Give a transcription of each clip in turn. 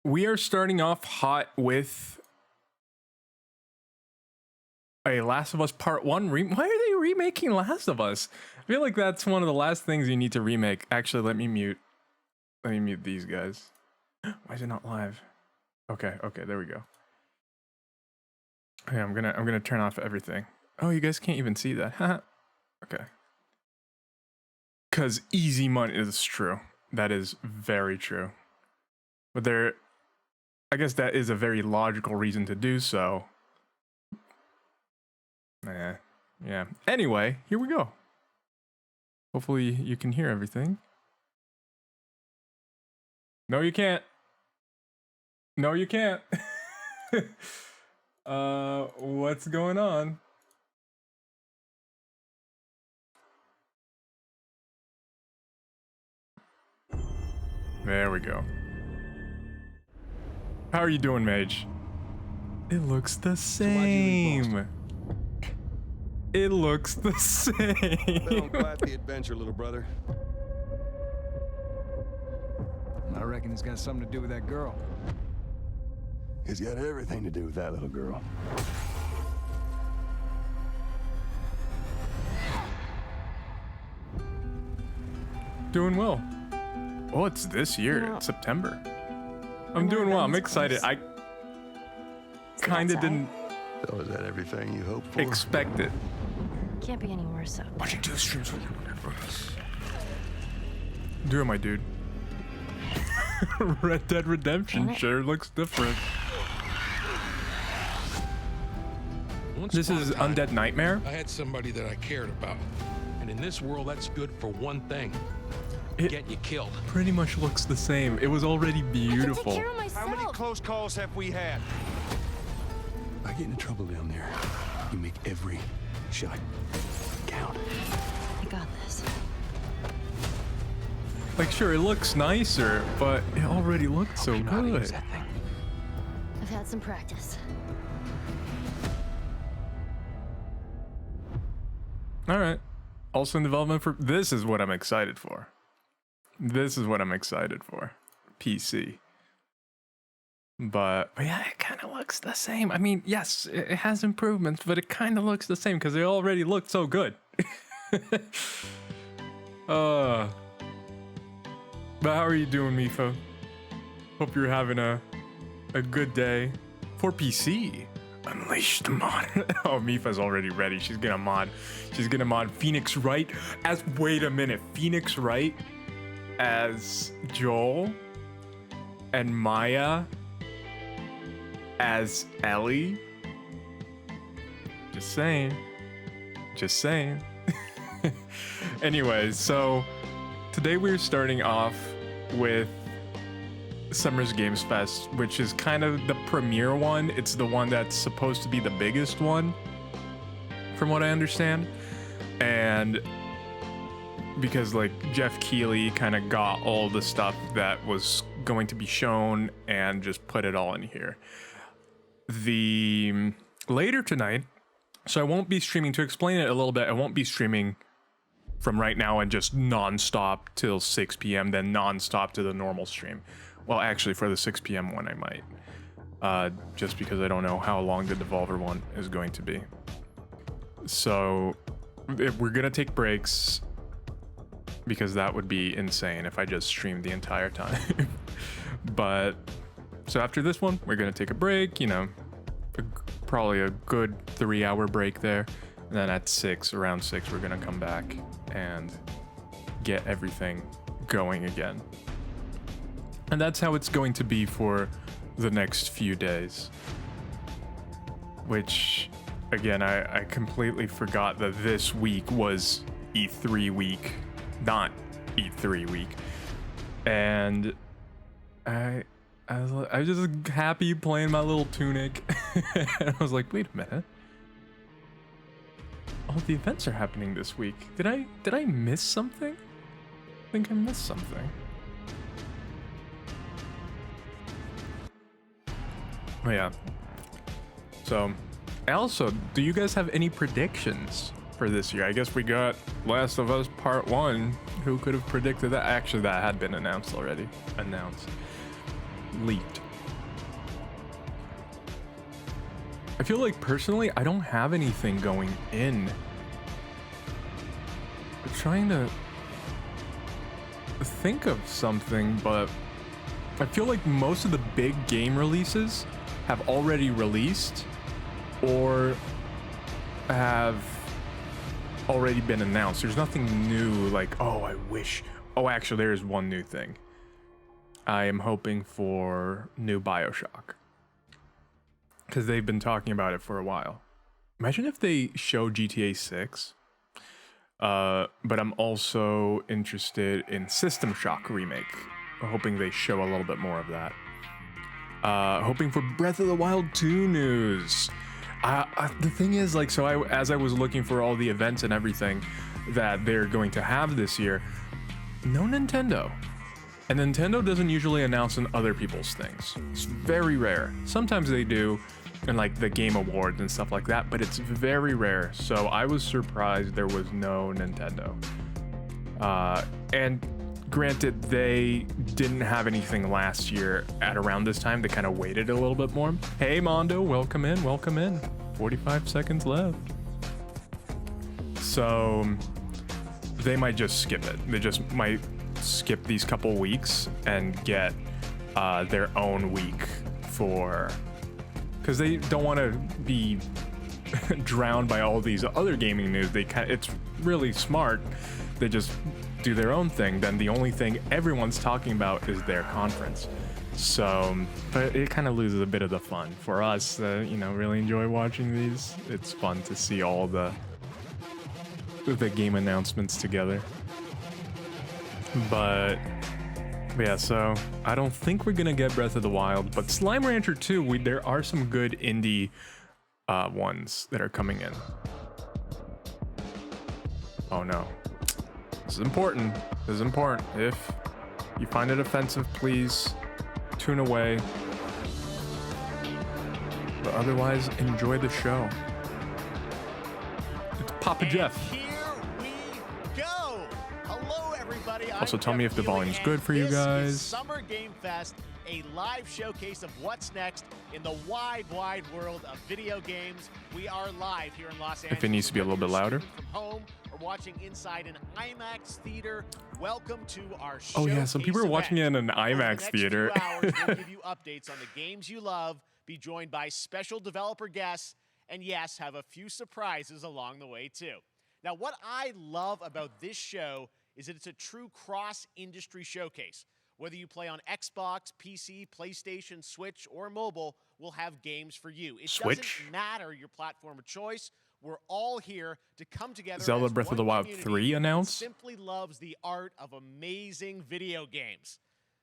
We are starting off hot with a Last of Us Part 1 Why are they remaking Last of Us? I feel like that's one of the last things you need to remake. Actually, let me mute these guys. Why is it not live? Okay, there we go. Okay, I'm gonna turn off everything. Oh, you guys can't even see that. Okay. Cause easy money is true. That is very true. But I guess that is a very logical reason to do so. Yeah. Anyway, here we go. Hopefully you can hear everything. No, you can't. No, you can't. What's going on? There we go. How are you doing, Mage? It looks the same. It looks the same. Well, glad the adventure, little brother. I reckon it's got something to do with that girl. It's got everything to do with that little girl. Doing well. Oh, it's this year. It's September. I'm doing well. I'm excited. I kind of didn't So is that everything you hoped for? expect it. Can't be any worse up. Watching two streams with you. Doing my dude. Red Dead Redemption sure looks different. This is Undead Nightmare. I had somebody that I cared about. And in this world, that's good for one thing. Getting you killed. Pretty much looks the same. It was already beautiful. I can take care of myself. How many close calls have we had? I get into trouble down there. You make every shot count. I got this. Like, sure, it looks nicer, but it already looked so good. I've had some practice. All right. Also in development for... This is what I'm excited for. This is what I'm excited for. PC. But yeah, it kind of looks the same. I mean, yes, it has improvements, but it kind of looks the same because it already looked so good. But how are you doing, Mifa? Hope you're having a good day. For PC, unleash the mod. Oh, Mifa's already ready. She's gonna mod Phoenix Wright as... Wait a minute. Phoenix Wright as Joel and Maya as Ellie. Just saying. Anyways, so today we're starting off with Summer's Games Fest, which is kind of the premiere one. It's the one that's supposed to be the biggest one, from what I understand. And because like Jeff Keighley kind of got all the stuff that was going to be shown and just put it all in here. Later tonight, so I won't be streaming. To explain it a little bit, I won't be streaming from right now and just non-stop till 6 p.m. then non-stop to the normal stream. Well, actually, for the 6 p.m. one, I might. Just because I don't know how long the Devolver one is going to be. So, we're going to take breaks, because that would be insane if I just streamed the entire time. But, so after this one, we're going to take a break, probably a good 3-hour break there. And then at around 6, we're going to come back and get everything going again. And that's how it's going to be for the next few days. Which, again, I completely forgot that this week was E3 week, not E3 week. And I was just happy playing my little Tunic. And I was like, wait a minute. All the events are happening this week. Did I miss something? I think I missed something. Oh yeah. So, also, do you guys have any predictions for this year? I guess we got Last of Us Part 1. Who could have predicted that? Actually, that had been announced already. Leaked. I feel like personally, I don't have anything going in. I'm trying to think of something, but I feel like most of the big game releases have already released or have already been announced. There's nothing new like, oh, I wish. Oh, actually, there is one new thing. I am hoping for new BioShock, because they've been talking about it for a while. Imagine if they show GTA 6. But I'm also interested in System Shock Remake. Hoping they show a little bit more of that. Hoping for Breath of the Wild 2 news. The thing is, like, so as I was looking for all the events and everything that they're going to have this year, no Nintendo. And Nintendo doesn't usually announce on other people's things. It's very rare. Sometimes they do, and like the Game Awards and stuff like that, but it's very rare. So I was surprised there was no Nintendo. And granted, they didn't have anything last year at around this time. They kind of waited a little bit more. Hey Mondo, welcome in, welcome in. 45 seconds left. So they might just skip it. They just might skip these couple weeks and get their own week for, because they don't want to be drowned by all these other gaming news. It's really smart. They just do their own thing. Then the only thing everyone's talking about is their conference. So, but it kind of loses a bit of the fun for us. Really enjoy watching these. It's fun to see all the game announcements together. But yeah, so I don't think we're gonna get Breath of the Wild, but Slime Rancher 2, there are some good indie ones that are coming in. Oh no, this is important. This is important. If you find it offensive, please tune away. But otherwise, enjoy the show. It's Papa Jeff. Here we go. Hello, everybody. Also, I'm tell me Jeff if the Keighley, volume's and good for you this guys. is Summer Game Fest, a live showcase of what's next in the wide world of video games. We are live here in Los Angeles. If it needs to be a little bit louder. From home or watching inside an IMAX theater, welcome to our Oh yeah, some people are showcase watching it in an event. Over the IMAX next theater. 2 hours, we'll give you updates on the games you love, be joined by special developer guests, and yes, have a few surprises along the way too. Now, what I love about this show is that it's a true cross-industry showcase. Whether you play on Xbox, PC, PlayStation, Switch, or mobile, we'll have games for you. It Switch? doesn't matter your platform of choice. We're all here to come together. Zelda as Breath of one the Wild community 3 that announced? simply loves the art of amazing video games.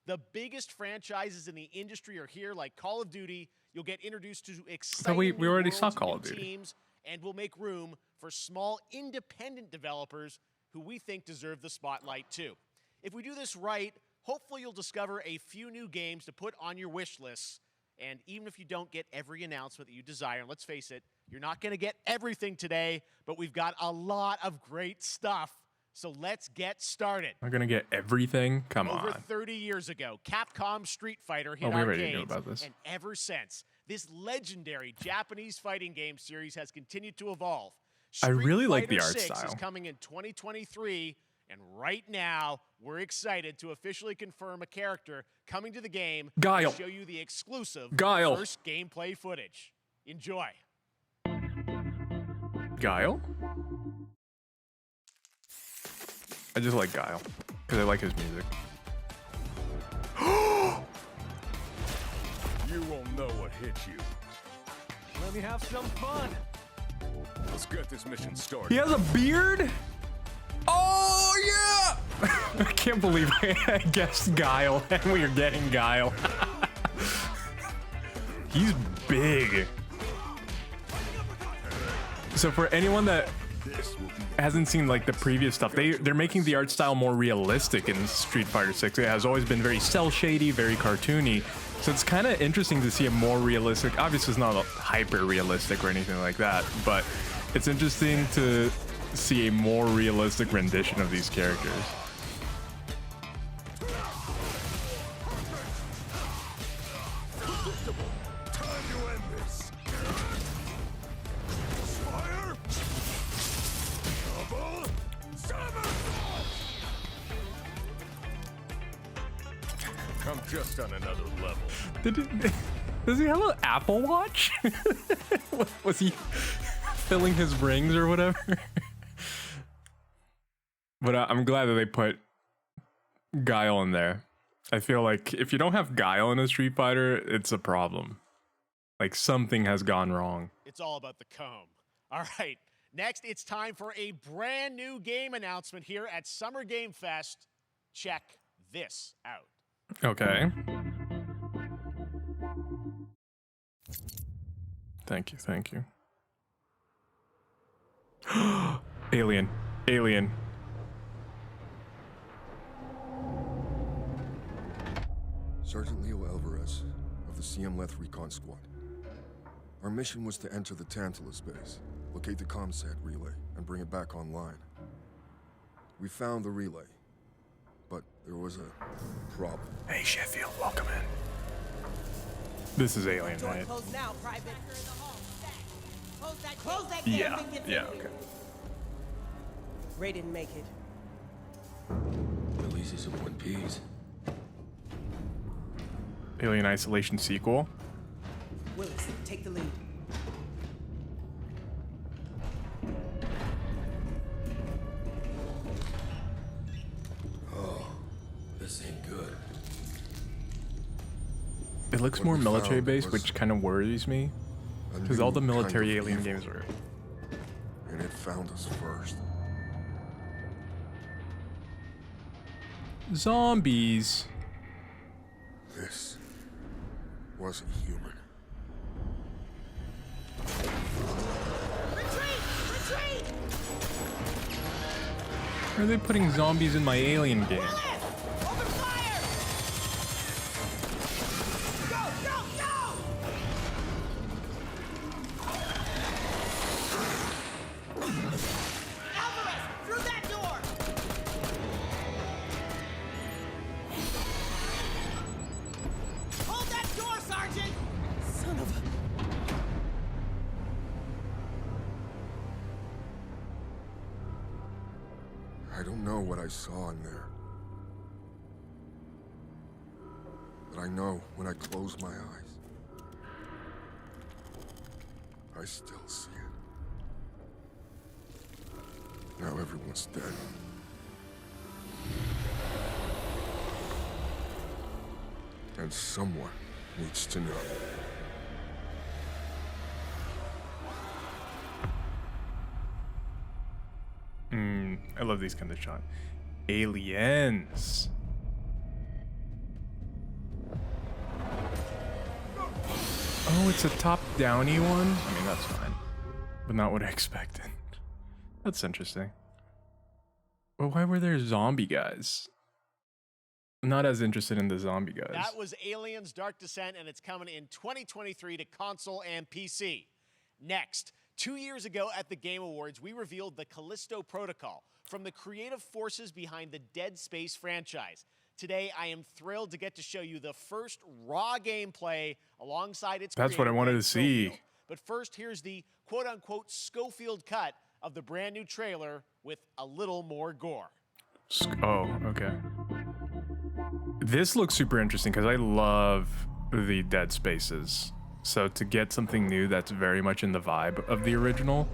The biggest franchises in the industry are here, like Call of Duty. You'll get introduced to exciting we new already saw worlds, Call new of Duty. teams, and we'll make room for small independent developers who we think deserve the spotlight too. If we do this right, hopefully you'll discover a few new games to put on your wish lists. And even if you don't get every announcement that you desire, and let's face it, you're not going to get everything today, but we've got a lot of great stuff. So let's get started. I'm gonna get everything. Come Over on. 30 years ago, Capcom Street Fighter hit Oh, we already arcades, knew about this. and ever since, this legendary Japanese fighting game series has continued to evolve. I really Street like the Fighter art 6 style. is coming in 2023, and right now, we're excited to officially confirm a character coming to the game Guile. to show you the exclusive Guile. first gameplay footage. Enjoy. Guile? I just like Guile because I like his music. You won't know what hit you. Let me have some fun. Let's get this mission started. He has a beard? Oh yeah! I can't believe I guessed Guile and we are getting Guile. He's big. So for anyone that hasn't seen like the previous stuff, they're making the art style more realistic in Street Fighter 6. It has always been very cel shady, very cartoony. So it's kind of interesting to see a more realistic. Obviously, it's not hyper realistic or anything like that, but it's interesting to see a more realistic rendition of these characters. Time to end this. just on another level. Does he have an Apple Watch? Was he filling his rings or whatever? But I'm glad that they put Guile in there. I feel like if you don't have Guile in a Street Fighter, it's a problem. Like something has gone wrong. It's all about the comb. All right, next it's time for a brand new game announcement here at Summer Game Fest. Check this out. Okay. Thank you, thank you. Alien. Alien. Sergeant Leo Alvarez of the CM Leth Recon Squad. Our mission was to enter the Tantalus base, locate the ComSat relay, and bring it back online. We found the relay, but there was a problem. Hey, Sheffield, welcome in. This is Alien, right? Close now, Private. Close that Yeah, yeah, okay. Ray didn't make it. At least he's in one piece. Alien Isolation sequel. Willis, take the lead. This ain't good. It looks What more we military found based, was which kind of worries me. A Because all new the military kind of Alien evil, games were. and it found us first. Zombies. This wasn't human. Retreat! Why are they putting zombies in my Alien game? Open fire! Go! Alvarez, through that door! Hold that door, Sergeant! Son of a... I don't know what I saw in there. But I know when I close my eyes, I still see it. Now everyone's dead. And someone needs to know. I love these kind of shots. Aliens. Oh, it's a top-downy one? I mean, that's fine. But not what I expected. That's interesting. But why were there zombie guys? I'm not as interested in the zombie guys. That was Aliens Dark Descent, and it's coming in 2023 to console and PC. Next, 2 years ago at the Game Awards, we revealed the Callisto Protocol from the creative forces behind the Dead Space franchise. Today, I am thrilled to get to show you the first raw gameplay alongside its That's what I creator, wanted Greg to see. Schofield. But first, here's the quote-unquote Schofield cut of the brand new trailer with a little more gore. Oh, okay. This looks super interesting because I love the Dead Spaces. So to get something new that's very much in the vibe of the original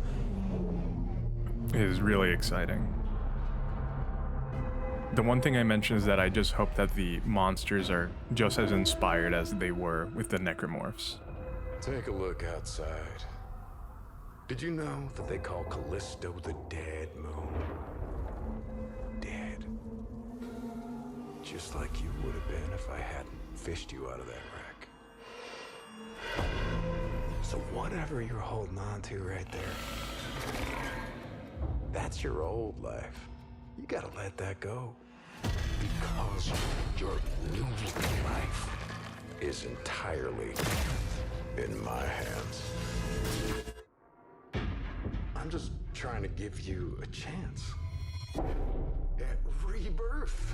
is really exciting. The one thing I mentioned is that I just hope that the monsters are just as inspired as they were with the Necromorphs. Take a look outside. Did you know that they call Callisto the Dead Moon? Dead. Just like you would have been if I hadn't fished you out of that wreck. So whatever you're holding on to right there, that's your old life. You gotta let that go. Because your new life is entirely in my hands. I'm just trying to give you a chance at rebirth.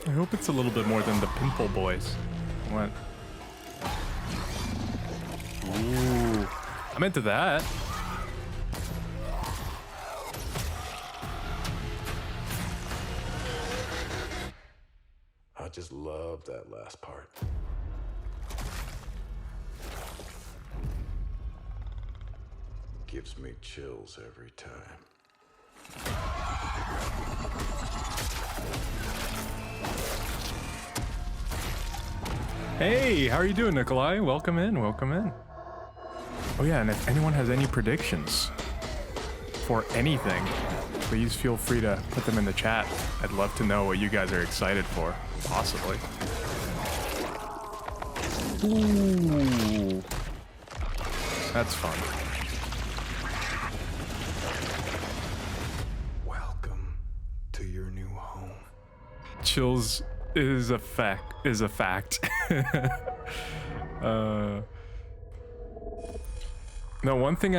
I hope it's a little bit more than the Pimple Boys. What? I'm into that. I just love that last part. Gives me chills every time. Hey, how are you doing, Nikolai? Welcome in, welcome in. Oh yeah, and if anyone has any predictions for anything, please feel free to put them in the chat. I'd love to know what you guys are excited for, possibly. Ooh. That's fun. Welcome to your new home. Chills is a fact. No, one thing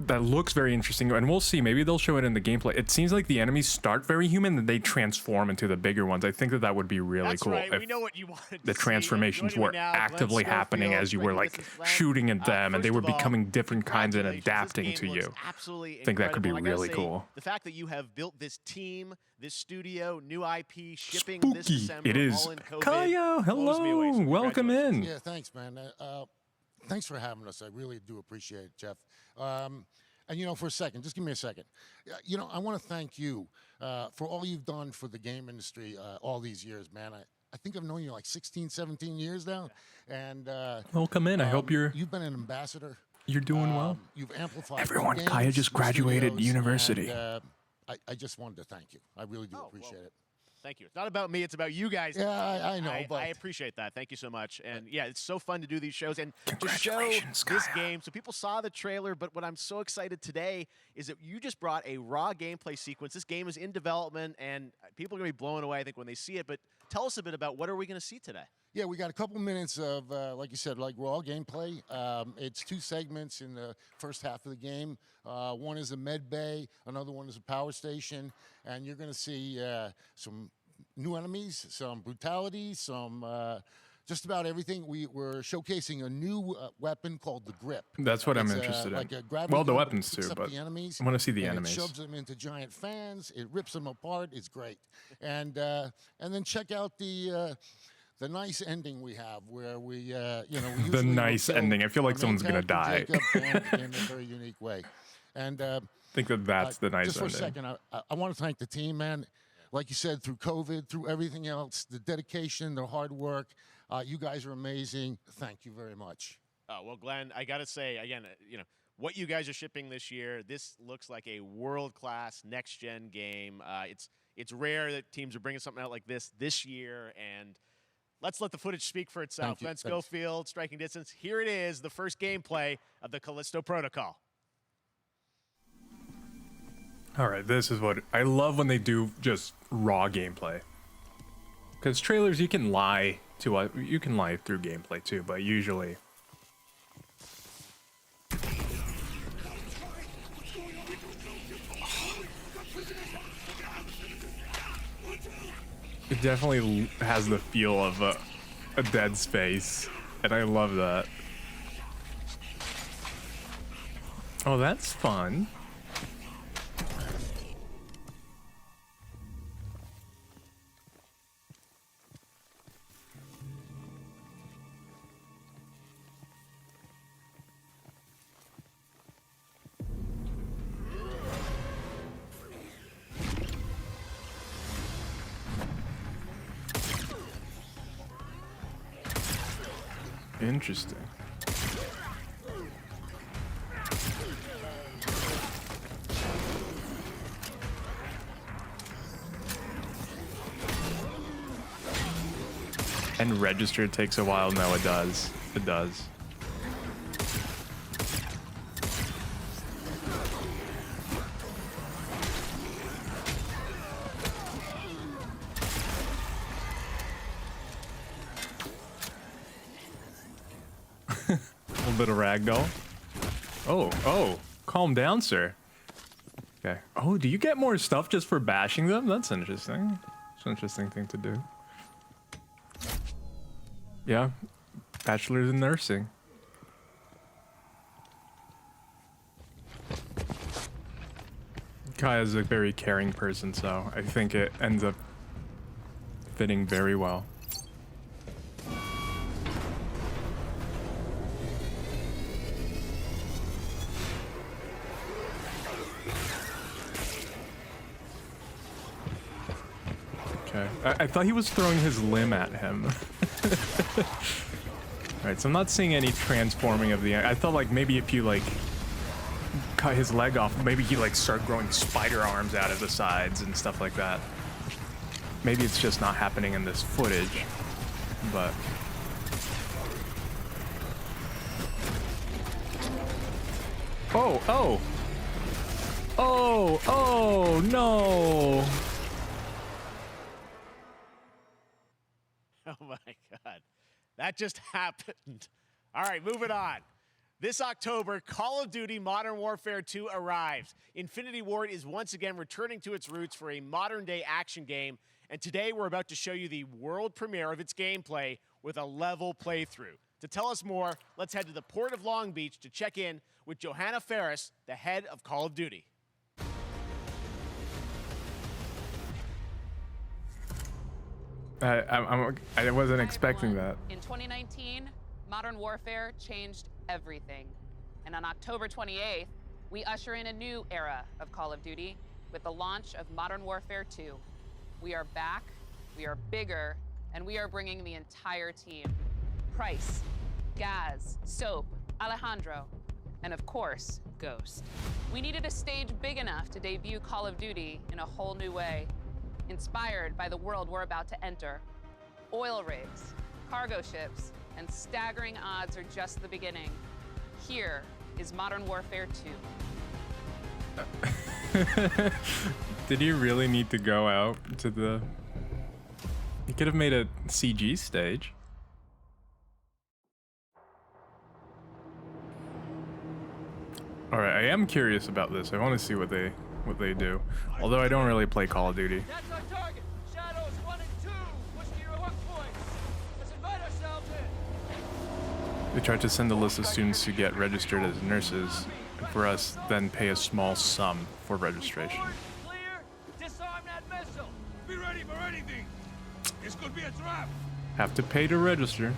that looks very interesting, and we'll see, maybe they'll show it in the gameplay. It seems like the enemies start very human and they transform into the bigger ones. I think that would be really That's cool right. if We know what you wanted the to see. transformations Joining me were now, Glenn actively happening Schofield, as you were Breaking like Distance Lab. shooting at them, and they First were of all, becoming different kinds and congratulations. adapting This to game you. looks absolutely I think that could be incredible. And I gotta really say, cool. The fact that you have built this team, this studio, new IP, shipping this Spooky. December, It is. all in COVID, Kaya, blows me away. hello, So welcome in. Yeah, thanks, man. Thanks for having us. I really do appreciate it, Jeff. And, you know, for a second, just give me a second. You know, I want to thank you for all you've done for the game industry all these years, man. I think I've known you like 16, 17 years now. And Welcome in. I hope you've been an ambassador. you're doing well. You've amplified Everyone, games, Kaya just the graduated studios, university. and, I just wanted to thank you. I really do appreciate it. Thank you. It's not about me. It's about you guys. Yeah, I know, I but appreciate that. Thank you so much. And yeah, it's so fun to do these shows and to show Congratulations, this Kaya. game. So people saw the trailer, but what I'm so excited today is that you just brought a raw gameplay sequence. This game is in development, and people are going to be blown away, I think, when they see it. But tell us a bit about what are we going to see today? yeah, we got a couple minutes of, like you said, like raw gameplay. It's 2 segments in the first half of the game. One is a med bay, another one is a power station, and you're going to see some new enemies, some brutality, some just about everything. We're showcasing a new weapon called the Grip. That's what I'm It's, interested like in. a gravity Well, the gun, but weapons it picks too, up but the enemies, I want to see the and enemies. It shoves them into giant fans. It rips them apart. It's great. And then check out the nice ending we have, where we you know, we The usually will nice kill ending. I feel like our main someone's gonna character, die. Jacob, and in a very unique way. And I think that's the nice just for a ending. second, I want to thank the team, man. Like you said, through COVID, through everything else, the dedication, the hard work, you guys are amazing. Thank you very much. Well, Glenn, I got to say, again, you know, what you guys are shipping this year, this looks like a world-class next-gen game. It's rare that teams are bringing something out like this year, and let's let the footage speak for itself. Thank you. Glenn Thanks. Schofield, Striking Distance. Here it is, the first gameplay of the Callisto Protocol. All right, this is what I love when they do, just raw gameplay. Because trailers, you can lie to you can lie through gameplay too, but usually it definitely has the feel of a Dead Space, and I love that. Oh, that's fun. Interesting. And register takes a while. No, it does. It does. A little bit of ragdoll. Oh, calm down, sir. Okay. Oh, do you get more stuff just for bashing them? That's interesting. It's an interesting thing to do. Yeah, bachelor's in nursing. Kai is a very caring person, so I think it ends up fitting very well. Okay, I thought he was throwing his limb at him. Alright, so I'm not seeing any transforming of the... I thought like maybe if you like cut his leg off, maybe he like start growing spider arms out of the sides and stuff like that. Maybe it's just not happening in this footage, but... Oh, oh! Oh, oh, no! Oh my God, that just happened. All right, moving on. This October, Call of Duty Modern Warfare 2 arrives. Infinity Ward is once again returning to its roots for a modern-day action game, and today we're about to show you the world premiere of its gameplay with a level playthrough. To tell us more, let's head to the port of Long Beach to check in with Johanna Ferris, the head of Call of Duty. I wasn't expecting that. In 2019, Modern Warfare changed everything. And on October 28th, we usher in a new era of Call of Duty with the launch of Modern Warfare 2. We are back, we are bigger, and we are bringing the entire team. Price, Gaz, Soap, Alejandro, and of course, Ghost. We needed a stage big enough to debut Call of Duty in a whole new way. Inspired by the world we're about to enter. Oil rigs, cargo ships, and staggering odds are just the beginning. Here is Modern Warfare 2. Did he really need to go out to the... He could have made a CG stage. Alright, I am curious about this. I want to see what they do. Although I don't really play Call of Duty. That's our target. Shadows 1 and 2. Push to your hook points. Let's invite ourselves in. They tried to send a list of students who get registered as nurses, and for us, then pay a small sum for registration. Clear. Disarm that missile. Be ready for anything. This could be a trap. Have to pay to register.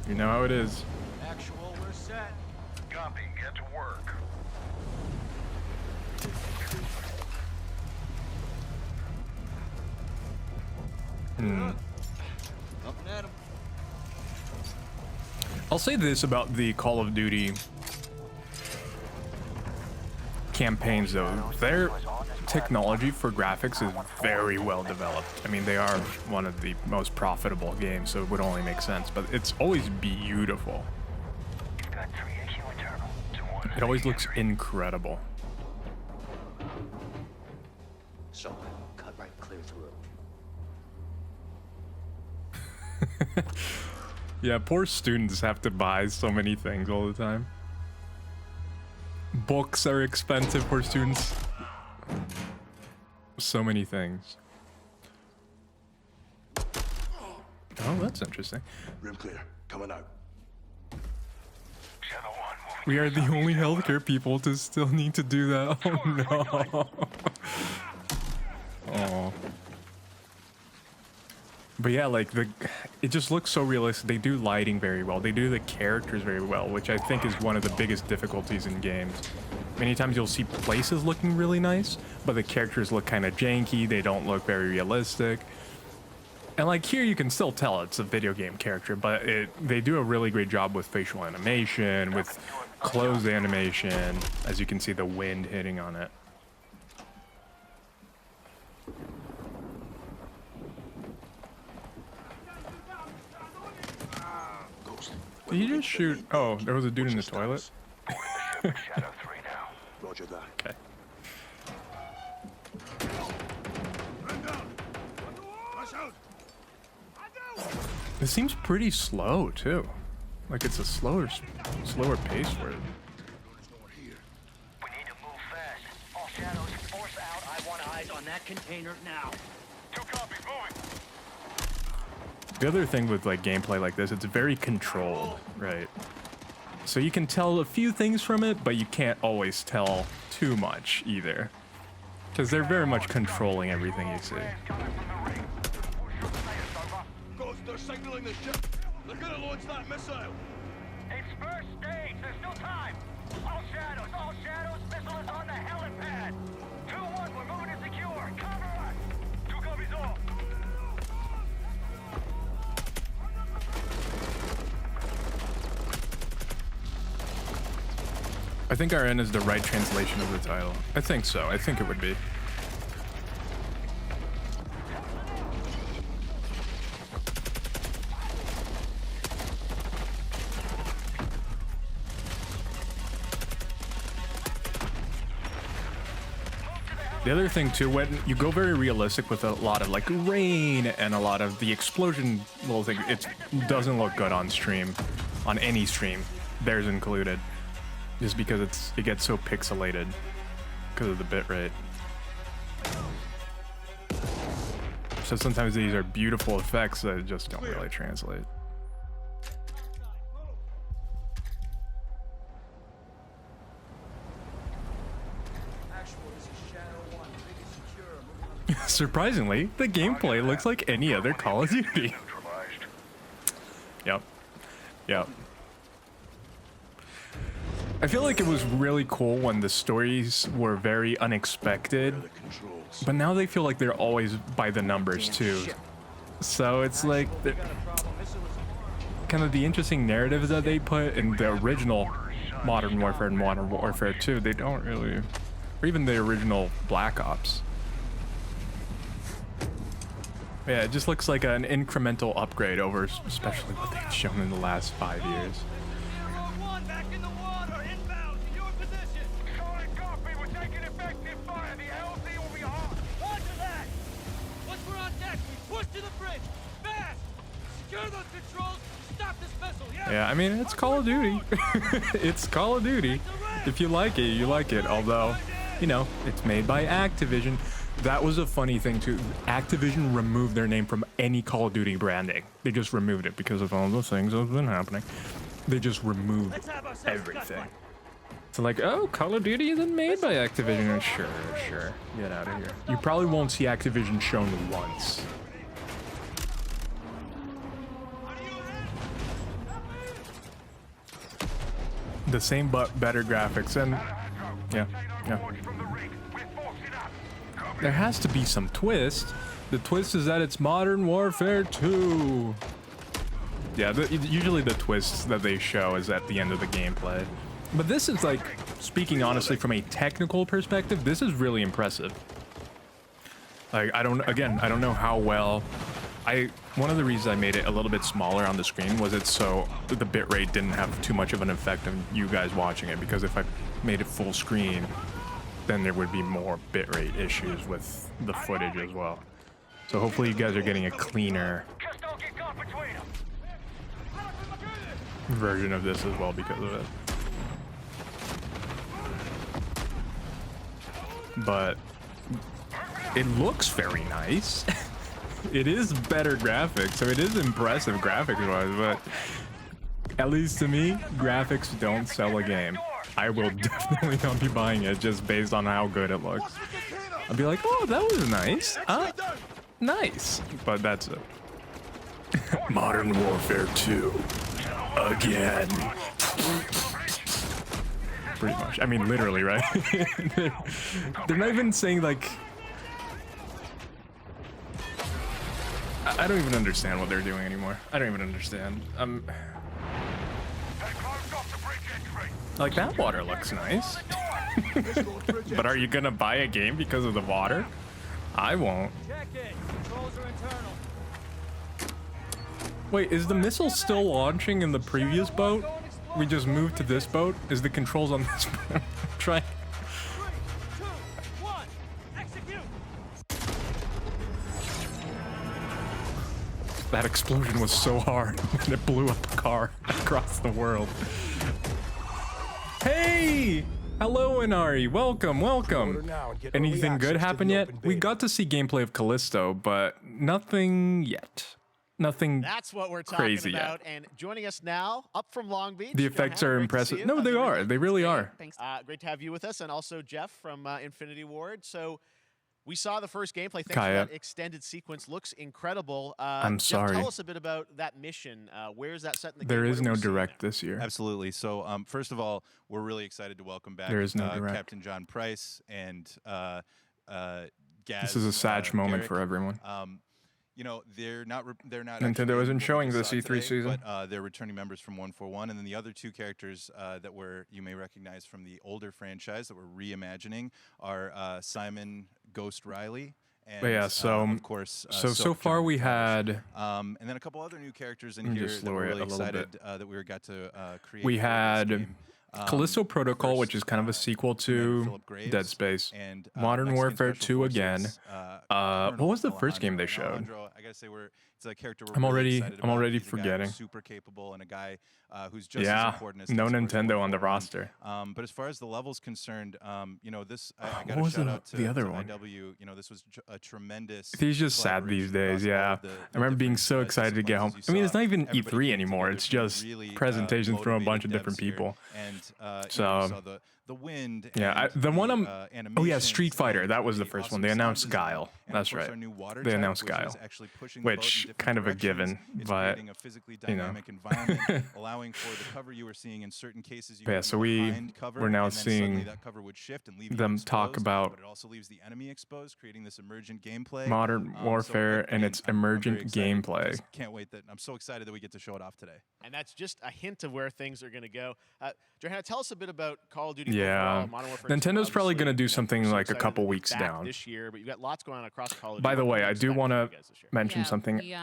You know how it is. Actual, we're set. Copy. Get to work. Up and at 'em. I'll say this about the Call of Duty campaigns though. Their technology for graphics is very well developed. I mean, they are one of the most profitable games, so it would only make sense, but it's always beautiful. It always looks incredible. So, cut right clear through. Yeah, poor students have to buy so many things all the time. Books are expensive for students. So many things. Oh, that's interesting. Room clear. Coming out. Shadow 1. We are the only healthcare people to still need to do that. Oh no. Oh. But yeah, like it just looks so realistic. They do lighting very well. They do the characters very well, which I think is one of the biggest difficulties in games. Many times you'll see places looking really nice, but the characters look kind of janky. They don't look very realistic. And like here, you can still tell it's a video game character, but they do a really great job with facial animation, with clothes animation. As you can see, the wind hitting on it. Did he just shoot? Oh, there was a dude in the toilet. Shadow 3 now. Roger that. Okay. This seems pretty slow too. Like it's a slower pace for it. We need to move fast. All shadows, force out. I want eyes on that container now. 2 copies. Moving. The other thing with like gameplay like this, it's very controlled, right? So you can tell a few things from it, but you can't always tell too much either. because they're very much controlling everything you see. Ghost, they're signaling the ship. They're gonna launch that missile. It's first stage. There's still time. All shadows. All shadows. Missile is on the helipad. 2-1. We're moving to secure. Cover us. 2 copies all. I think RN is the right translation of the title. I think so. I think it would be. The other thing too, when you go very realistic with a lot of like rain and a lot of the explosion little thing, it doesn't look good on stream, on any stream, theirs included, just because it gets so pixelated because of the bitrate. So sometimes these are beautiful effects that just don't really translate. Surprisingly, the gameplay looks like any other Call of Duty. Yep. Yep. I feel like it was really cool when the stories were very unexpected, but now they feel like they're always by the numbers too. So it's like kind of the interesting narratives that they put in the original Modern Warfare and Modern Warfare 2, they don't really, or even the original Black Ops. Yeah, it just looks like an incremental upgrade over especially what they've shown in the last 5 years. Yeah, I mean, it's Call of Duty. It's Call of Duty. If you like it, you like it. Although, you know, it's made by Activision. That was a funny thing too. Activision removed their name from any Call of Duty branding. They just removed it because of all the things that have been happening. They just removed everything. So like, oh, Call of Duty isn't made by Activision. Sure, sure. Get out of here. You probably won't see Activision shown once. The same but better graphics, and yeah. There has to be some twist. The twist is that it's Modern Warfare 2. Yeah, usually the twists that they show is at the end of the gameplay. But this is like, speaking honestly from a technical perspective, this is really impressive. Like, I don't know how well... One of the reasons I made it a little bit smaller on the screen was it so the bitrate didn't have too much of an effect on you guys watching it, because if I made it full screen, then there would be more bitrate issues with the footage as well. So hopefully you guys are getting a cleaner version of this as well because of it. But it looks very nice. It is better graphics, so it is impressive graphics-wise, but at least to me, graphics don't sell a game. I will definitely not be buying it just based on how good it looks. I'll be like, oh, that was nice. Nice. But that's it. Modern Warfare 2. Again. Pretty much. I mean, literally, right? They're not even saying, like... I don't even understand what they're doing anymore. I don't even understand. Like, that water looks nice. But are you gonna buy a game because of the water? I won't. Wait, is the missile still launching in the previous boat? We just moved to this boat? Is the controls on this boat? Try. That explosion was so hard and it blew up a car across the world. Hey! Hello, Inari. Welcome, welcome. Anything good happen yet? We got to see gameplay of Callisto, but nothing yet. Nothing That's what we're talking crazy about. yet. And joining us now, up from Long Beach. The effects are impressive. No, they are. They really are. Great to have you with us, and also Jeff from Infinity Ward. So, We saw the first gameplay. Thanks Kaya. for that extended sequence. Looks incredible. I'm Jeff, sorry. Tell us a bit about that mission. Where is that set in the game? There What is are we no seeing direct there? this year. Absolutely. So, first of all, we're really excited to welcome back There is no direct. Captain John Price and Gaz. This is a sad moment Garrick. for everyone. You know, they're not Nintendo actually isn't what we showing just this saw E3 today, season. but they're returning members from 141, and then the other two characters that you may recognize from the older franchise that we're reimagining are Simon Ghost Riley. And, But yeah, so of course, so Silk far John we Travis. had and then a couple other new characters in Let me here just that lower we're it really a little excited bit. that we got to create. we for this had game. Callisto Protocol, which is kind of a first, sequel Philip to Graves Dead Space. and Modern Mexican Warfare Special 2 again. Forces, What was the first game they Alejandro. showed? Alejandro, I gotta say, it's a character we're I'm really already- excited I'm about. already He's a guy who's forgetting. super capable and a guy who's just as Yeah, important as no Team Fortress Nintendo on the 141. roster. But as far as the level's concerned, you know, this I What got a was shout the- out to the other to one? IW. You know, this was a tremendous. He's just sad these days, yeah. I remember being so excited to get home. I mean, it's not even E3 anymore. It's just presentations from a bunch of different people. And So, the wind. yeah, and the one I'm. Oh yeah, animations Street Fighter. and That was the the first awesome one. They sound announced design. Guile. And of That's course, right. our new water They type, announced which is Guile, actually pushing the boat in which different kind of a directions. given, It's but creating a physically you know. dynamic environment, allowing for the cover you were seeing in certain cases. You But yeah, could so be behind cover, we're now and then suddenly seeing that cover would shift and leave you them talk exposed, about but it also leaves the enemy exposed, creating this emergent gameplay. Modern So Warfare and again, its I'm very emergent excited. gameplay. Just can't wait that I'm so excited that we get to show it off today. And that's just a hint of where things are going to go. Johanna, tell us a bit about Call of Duty. Yeah. overall, Modern Warfare 2. Nintendo's probably Obviously, gonna do you know, something we're so like a excited couple to be weeks back down. this year, but you've got lots going on across Call of Duty. By the What way, can we I do expect want from to you guys this year? mention Yeah, something. we,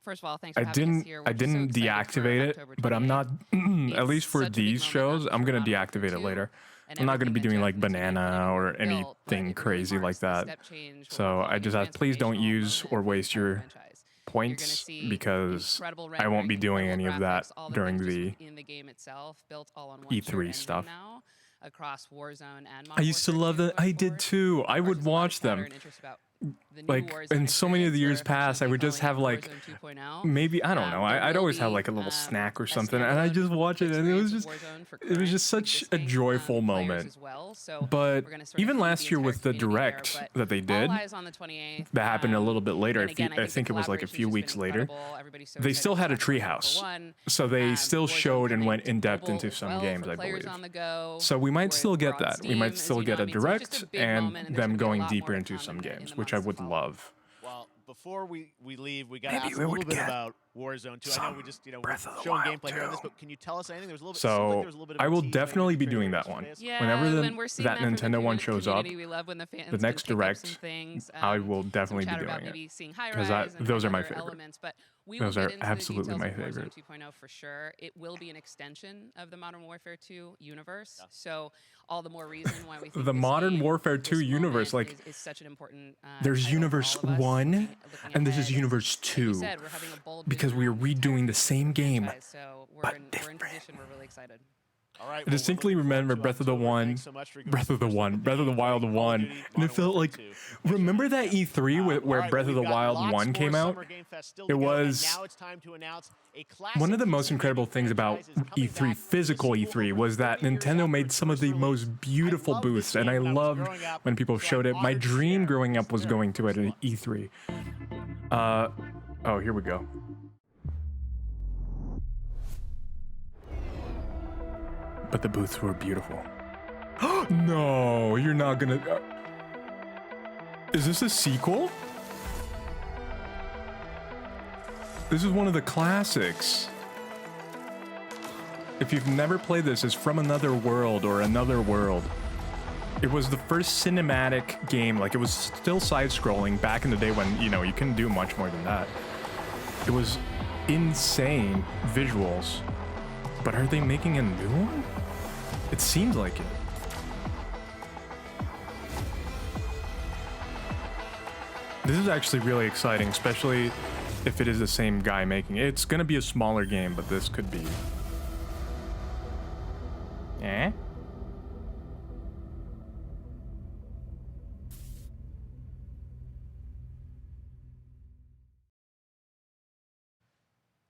first of all, thanks for I having us didn't. here. I We're so didn't excited for deactivate it, October but I'm 28th. not. At It's least for such a big these moment shows, for I'm gonna Modern Warfare deactivate it 2, later. and I'm not gonna be everything doing that like Jeff and the team banana have or built, but it anything really crazy marks like the that. step change So we're I calling just a ask, please don't transformational use moment or for waste the your franchise. You're gonna points see because incredible I won't be rendering, doing any incredible of that graphics, all the during things the just in the game itself, built all on one E3 shared engine stuff. now across Warzone and I Modern used to Warfare love 2 that. I going did forward. too. I Of course, would there's a lot of watch them. chatter and interest about the new Like, Warzone and so many of the years experience, or past, I would just have affectionately like, calling it Warzone 2.0. maybe I don't know. There I'd will always have be, like a little snack or a something, and I standalone just watch it, and it was experience just, of Warzone for it was current just such a existing, joyful players moment. as well. So But we're gonna sort of even feed last year entire with the community there, direct but that they all did, eyes on the 28th. that happened a little bit later. And again, I think the it was like a collaboration's few just weeks been later. incredible. Everybody's so They excited still to had a talk about treehouse, One. so they still Warzone showed and coming went to in depth mobile into as some well games, for I players believe. on the go. So we might still We're get on that. We Steam, might as still you get know. a I mean, so it's just direct a big and moment, and there's them gonna be a going lot deeper more to into come some in the games, which I months to would follow. love. Well, before we leave, we got to Maybe ask a we little would bit get about Warzone 2. I know we just, Breath of we're the showing Wild gameplay here on this, 2. but can you tell us anything? There was a little bit, seemed like there So was a little bit of I a will tease, maybe definitely in be the doing trailer that or one. something. Yeah, Whenever when we're seeing that from the Nintendo one shows up, community, we love when the fans the can next pick up direct, some things, I will some definitely be chatter doing about it. maybe seeing Because high-rise and those are my other favorite. elements, but we Those will are get into absolutely the my details of favorite. Warzone 2.0 for sure. It will be an extension of the Modern Warfare 2 universe, so all the more reason why we think The this Modern game, Warfare this 2 universe, moment like, is such an important there's title for Universe all of us, 1, looking and this is ahead. Universe Like you 2, said, we're having a bold because vision we are around redoing the same game, franchise, so we're but in different. position. We're really excited. All right, I distinctly remember Breath of the One, Breath of the Wild 1, and it felt like, remember that E3 where Breath of the Wild 1 came out? It was one of the most incredible things about E3, physical E3, was that Nintendo made some of the most beautiful booths, and I loved when people showed it. My dream growing up was going to it at E3. Oh, here we go. But the booths were beautiful. No, you're not gonna... Is this a sequel? This is one of the classics. If you've never played this, it's From Another World or Another World. It was the first cinematic game, like it was still side-scrolling back in the day when, you know, you couldn't do much more than that. It was insane visuals. But are they making a new one? It seems like it. This is actually really exciting, especially if it is the same guy making it. It's gonna be a smaller game, but this could be... Eh?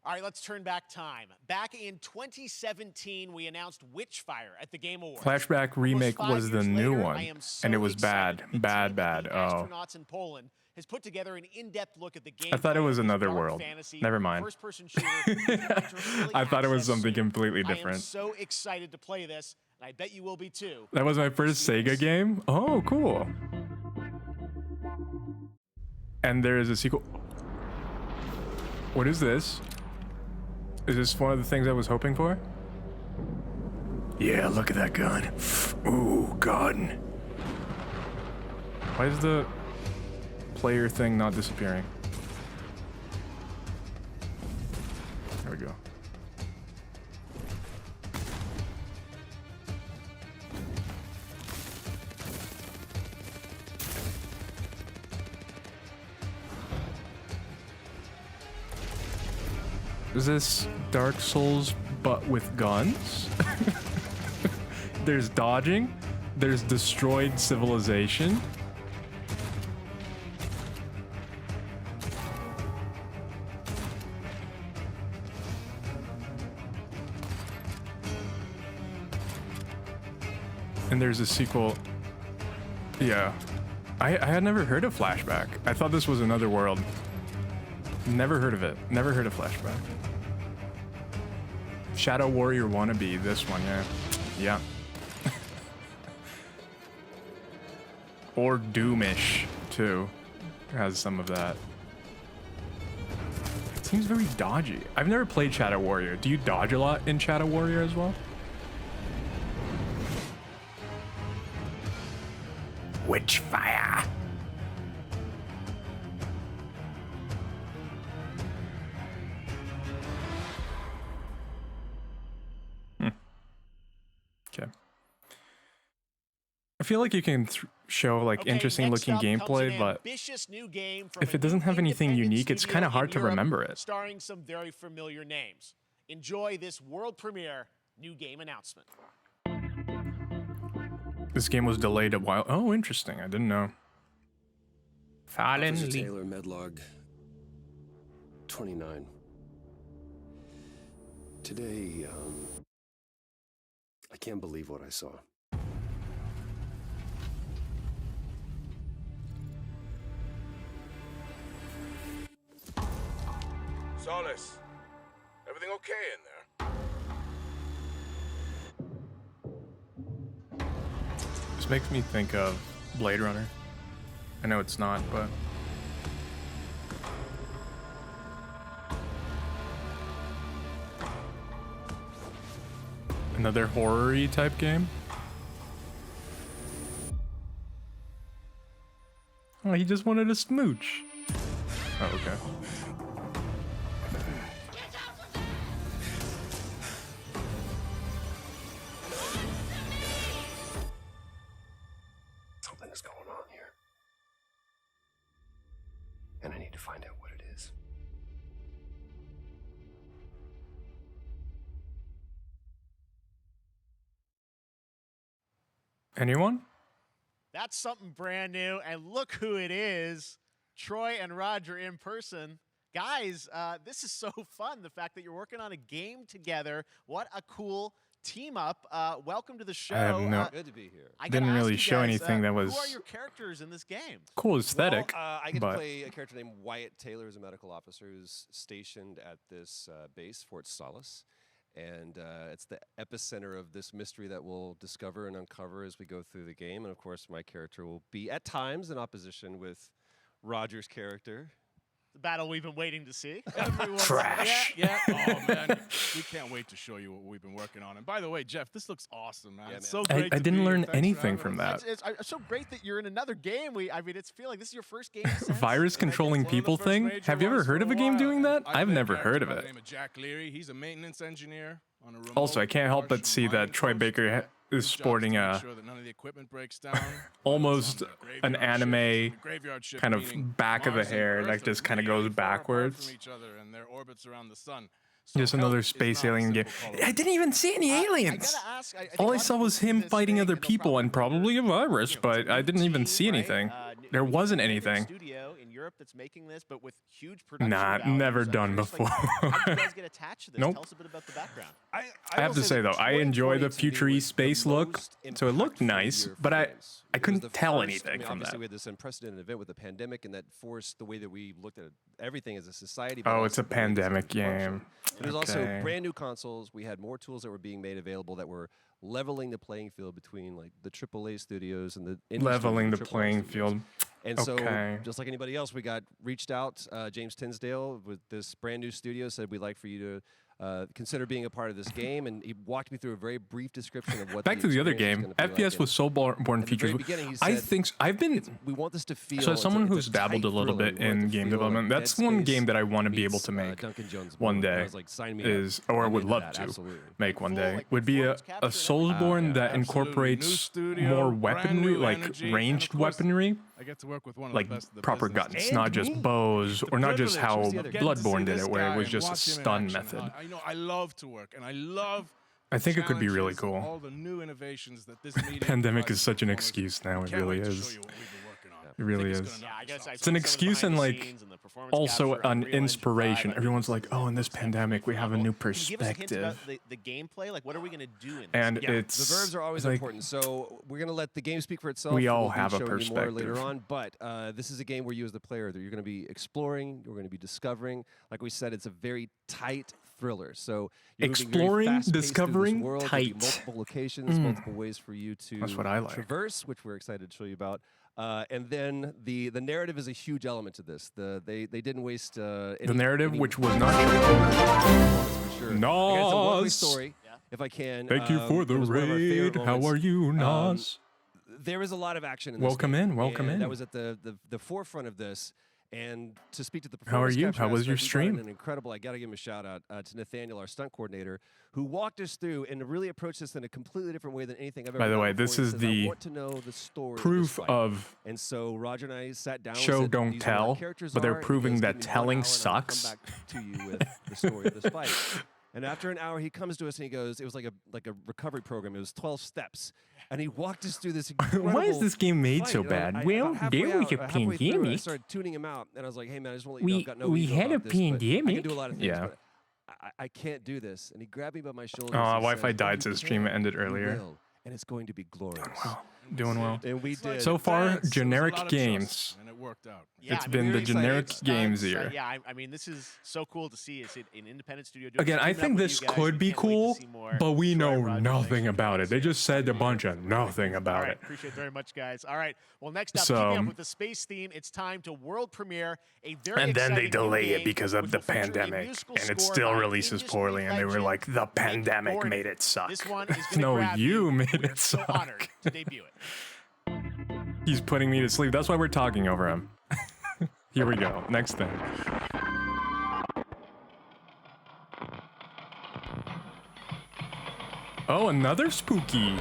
All right, let's turn back time. Back in 2017, we announced Witchfire at the Game Awards. Flashback remake Almost 5 was the years new later, one, I am so and it was excited bad, to be bad, teaming bad. with the Oh, Astronauts in Poland has put together an in-depth look at the game. I thought it was of this another dark world. fantasy Never mind. first-person shooter designed to really I thought it was access something soon. completely I am different. so excited to play this, and I bet you will be too. That was my first Sega game. Oh, cool. And there is a sequel. What is this? Is this one of the things I was hoping for? Yeah, look at that gun. Ooh, gun. Why is the player thing not disappearing? There we go. Is this Dark Souls but with guns? There's dodging, there's destroyed civilization. And there's a sequel. Yeah. I had never heard of Flashback. I thought this was another world. Never heard of it. Never heard of Flashback. Shadow Warrior Wannabe, this one, yeah. Yeah. Or Doomish, too. Has some of that. It seems very dodgy. I've never played Shadow Warrior. Do you dodge a lot in Shadow Warrior as well? Witchfire! Okay. I feel like you can show like interesting looking gameplay, but if it doesn't have anything unique, it's kind of hard to remember it. Starring some very familiar names. Enjoy this world premiere new game announcement. This game was delayed a while. Oh, interesting. I didn't know. Officer Taylor, Medlog 29. Today, I can't believe what I saw. Solis, everything okay in there? This makes me think of Blade Runner. I know it's not, but another horror-y type game. Oh, he just wanted a smooch. Oh, okay. Something's going on here. And I need to find out what it is. Anyone? That's something brand new, and look who it is. Troy and Roger in person. Guys, this is so fun, the fact that you're working on a game together. What a cool team up. Welcome to the show. I have no. Good to be here. I Didn't gotta really ask you show guys, anything that was who are your characters in this game? cool aesthetic. Well, I get but to play a character named Wyatt Taylor, who's a medical officer who's stationed at this base, Fort Solace. And it's the epicenter of this mystery that we'll discover and uncover as we go through the game. And of course, my character will be at times in opposition with Roger's character. The battle we've been waiting to see. Trash. Yeah. Oh, man. We can't wait to show you what we've been working on. And by the way, Jeff, this looks awesome, man. Yeah, It's man. so great I to didn't be learn here. Thanks for anything having from us. that. It's so great that you're in another game. I mean, it's feeling this is your first game since. Virus controlling One of the people first thing? major Have you ever ones heard for of a game while. doing that? I I've play a never character heard of by the it. name of Jack Leary. He's a maintenance engineer on a remote Also, I can't help but harsh see that mining Troy post. Baker is His job sporting to a make sure that none of the equipment breaks down. almost It's on the an graveyard shift. anime The graveyard shift kind meaning of back of the Mars and hair, Earth like are just kind of really goes far apart backwards. from each other, and their orbits around the sun. So Just help another is space not a alien game. simple I didn't even see any aliens. I gotta ask, I think All a I lot of saw people was see him this fighting thing other and they'll people and probably a virus, you know, but I didn't even see right? anything. There wasn't anything. Studio in Europe that's making this, but with huge production Nah, values. never I'm done curious, before. How did you guys get attached to this? Nope. Tell us a bit about the background. I have to say though, I enjoy the futury space look, so it looked nice, but I couldn't tell anything from obviously that. we had this unprecedented event with the pandemic, and that forced the way that we looked at everything as a society. Oh, but it's a also the way that pandemic function. game. There's also Okay. brand new consoles. We had more tools that were being made available that were leveling the playing field between like the AAA studios and the indie Leveling the studios, AAA playing studios. field. And so, Okay. just like anybody else, we got reached out. James Tinsdale with this brand new studio said we'd like for you to consider being a part of this game, and he walked me through a very brief description of what. Back to the other experience is game, gonna be FPS like. with Soulborn At the very features. beginning, he I said, think I've been. we want this to feel. So as someone it's a who's dabbled a tight little thriller. bit We want it in to game feel development, like that's Dead one Space game that I want to be able meets, to make Duncan Jones one movie. And I day. was like, sign me up. Is or I'm would into love that, to absolutely. make one day. like, Would be a performance capture? Soulsborne that absolutely. New incorporates studio, more brand weaponry, new like energy, and ranged of course, weaponry, I get to work with one of like the best of the proper business. guns, And not just me. bows, or not just Privilege how of getting to see Bloodborne did this it, where it guy was and just a watch him in stun action. method. I know I love to work, and I love. I think it could be really challenges and cool. All the new innovations that this medium Pandemic provides is such an performers. excuse now. It Can't really wait to is. show you what we've been working on. It really I think is. it's Yeah, gonna I guess I It's an excuse and like also an inspiration. Everyone's like, "Oh, in this pandemic, we have a new Can you give us a hint about perspective." the gameplay? Like, what are we going to do in this? And Yeah, it's the verbs are always like, important. So we're going to let the game speak for itself. We all We'll be have a showing you more later perspective. on. But this is a game where you, as the player, that you're going to be exploring. You're going to be discovering. Like we said, it's a very tight thriller. So you're moving very Exploring, fast-paced through this discovering, world. There'll be tight. multiple locations, multiple ways for you to That's what I like. traverse, which we're excited to show you about. And then the narrative is a huge element to this. They didn't waste any, the narrative, any which was not for sure. Again, it's a one-way Nas. story, if I can. Thank you for It the was one of our favorite raid. How moments. are you, Nas? There is a lot of action in this Welcome game, in, welcome and in. That was at the forefront of this. And to speak to the How are performance you? capture How was your aspect, we brought in stream? An incredible. I got to give him a shout out to Nathaniel, our stunt coordinator, who walked us through and really approached this in a completely different way than anything I've ever By the done way, before. this He is says, the I want to know the story of this proof fight." of And so Roger and I sat down. and show said, don't "These are what our tell, characters but they're are," and he proving goes, that "Give me 1 telling hour and I'll come sucks. back to you with the story of this fight." And after an hour, he comes to us and he goes, "It was like a recovery program. It was 12 steps." And he walked us through this incredible Why is this game made fight. so And bad? about Well, halfway there was a halfway through it, I pandemic. started tuning him out, and I was like, "Hey man, I just want to let you know We- I've got no we ego had a about this, but I can pandemic. do a lot of things, Yeah. but I can't do this." And he grabbed me by my shoulder. Oh, and he Wi-Fi said, died, "Oh, so you the stream can. ended You earlier. will, and it's going to be glorious." Doing well. And we did. So far, Thanks. It was a generic lot of games. trust, and it worked out. Yeah, It's I mean, been we're the excited. generic It's games time. year. Yeah, I mean, this is so cool to see. It's an independent studio. Doing Again, I teaming up think with this you guys. could We be can't wait to cool, see more. but we Troy, know Roger, thanks nothing for about joining it. us They here. just said a bunch of nothing All about right, it. appreciate it very much, guys. All right, well, next up, So, keeping up with the space theme, it's time to world premiere a very And then they exciting new delay it game because of which the will feature a pandemic, musical and it score still by releases industry poorly. And they were legend like, "The Mick pandemic Gordon. made it suck." This one is gonna No, grab you made We are it so honored suck. to debut it. He's putting me to sleep. That's why we're talking over him. Here we go. Next thing. Oh, another spooky.